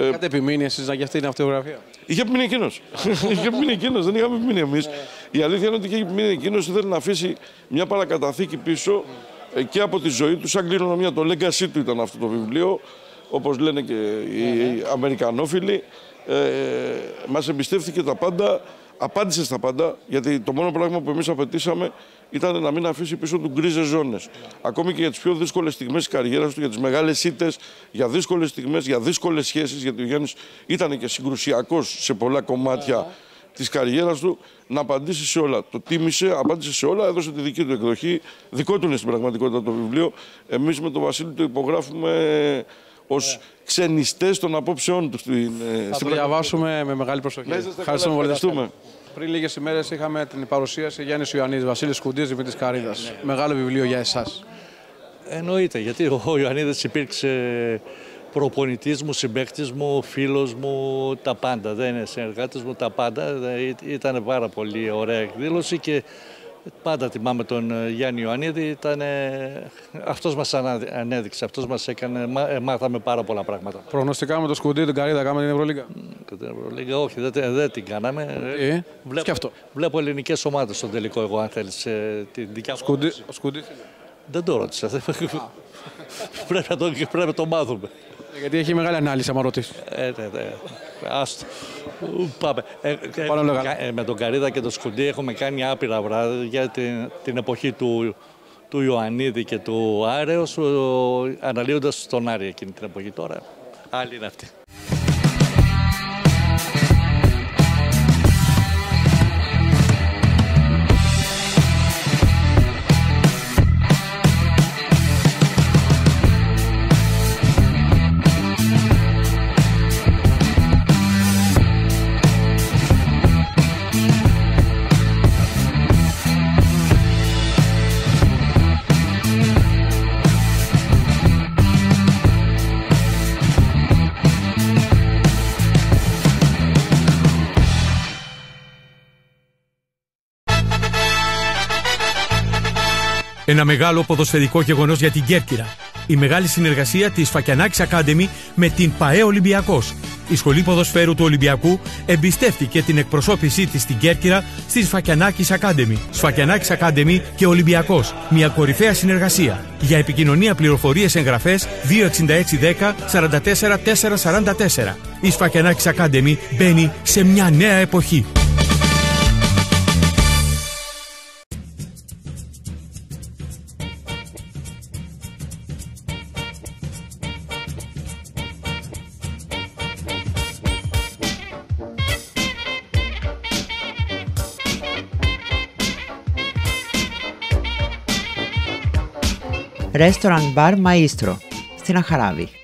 Speaker 4: Είχατε επιμείνει εσείς για αυτή την αυτοβιογραφία?
Speaker 17: Είχε επιμείνει εκείνος. Είχε επιμείνει εκείνος, δεν είχαμε επιμείνει εμείς. Η αλήθεια είναι ότι είχε επιμείνει εκείνος, ήθελε να αφήσει μια παρακαταθήκη πίσω και από τη ζωή του, σαν κληρονομιά. Το legacy του ήταν αυτό το βιβλίο, όπως λένε και οι Αμερικανόφιλοι. Μας εμπιστεύτηκε τα πάντα. Απάντησε στα πάντα, γιατί το μόνο πράγμα που εμείς απαιτήσαμε ήταν να μην αφήσει πίσω του γκρίζες ζώνες. Ακόμη και για τις πιο δύσκολες στιγμές της καριέρας του, για τις μεγάλες ήττες, για δύσκολες στιγμές, για δύσκολες σχέσεις, γιατί ο Γιάννης ήταν και συγκρουσιακός σε πολλά κομμάτια της καριέρας του, να απαντήσει σε όλα. Το τίμησε, απάντησε σε όλα, έδωσε τη δική του εκδοχή. Δικό του είναι στην πραγματικότητα το βιβλίο. Εμείς με τον Βασίλη το υπογράφουμε ως ξενιστές των απόψεών του.
Speaker 4: Θα το διαβάσουμε με μεγάλη προσοχή.
Speaker 17: Ευχαριστούμε πολύ.
Speaker 4: Πριν λίγες ημέρες είχαμε την παρουσίαση Γιάννης Ιωαννίδης, Βασίλης Σκουντής, Δημήτρης Καρίδας. Μεγάλο βιβλίο για εσάς.
Speaker 5: Εννοείται, γιατί ο Ιωαννίδης υπήρξε προπονητής μου, συμπαίκτης μου, φίλος μου, τα πάντα. Δεν είναι συνεργάτης μου, τα πάντα. Ήταν πάρα πολύ ωραία εκδήλωση και πάντα τιμάμε τον Γιάννη Ιωαννίδη. Αυτός μας ανέδειξε, αυτός μας έκανε, μάθαμε πάρα πολλά πράγματα.
Speaker 4: Προγνωστικά με το Σκουντή, την Καρίδα, κάναμε την Ευρωλίγκα?
Speaker 5: Την Ευρωλίγκα όχι, δεν την κάναμε. Βλέπω ελληνικές ομάδες στον τελικό, εγώ αν θέλεις. Την δικιά μου.
Speaker 4: Ο Σκουντή.
Speaker 5: Δεν το ρώτησα. Πρέπει να το μάθουμε.
Speaker 4: Γιατί έχει μεγάλη ανάλυση, άμα ρωτήσει.
Speaker 5: Ναι. Άστο. Πάμε. Με τον Καρίδα και τον Σκουντή έχουμε κάνει άπειρα βράδια για την εποχή του Ιωαννίδη και του Άρεως, αναλύοντας τον Άρη εκείνη την εποχή. Τώρα άλλη είναι αυτή.
Speaker 2: Ένα μεγάλο ποδοσφαιρικό γεγονός για την Κέρκυρα. Η μεγάλη συνεργασία της Φακιανάκης Academy με την ΠΑΕ Ολυμπιακός. Η Σχολή Ποδοσφαίρου του Ολυμπιακού εμπιστεύτηκε την εκπροσώπησή της στην Κέρκυρα στη Σφακιανάκης Academy. Σφακιανάκης Academy και Ολυμπιακός. Μια κορυφαία συνεργασία. Για επικοινωνία, πληροφορίες, εγγραφές 26610 44 444. Η Σφακιανάκης Academy μπαίνει σε μια νέα εποχή.
Speaker 1: Restaurant Bar Maestro στην Αχαράβη.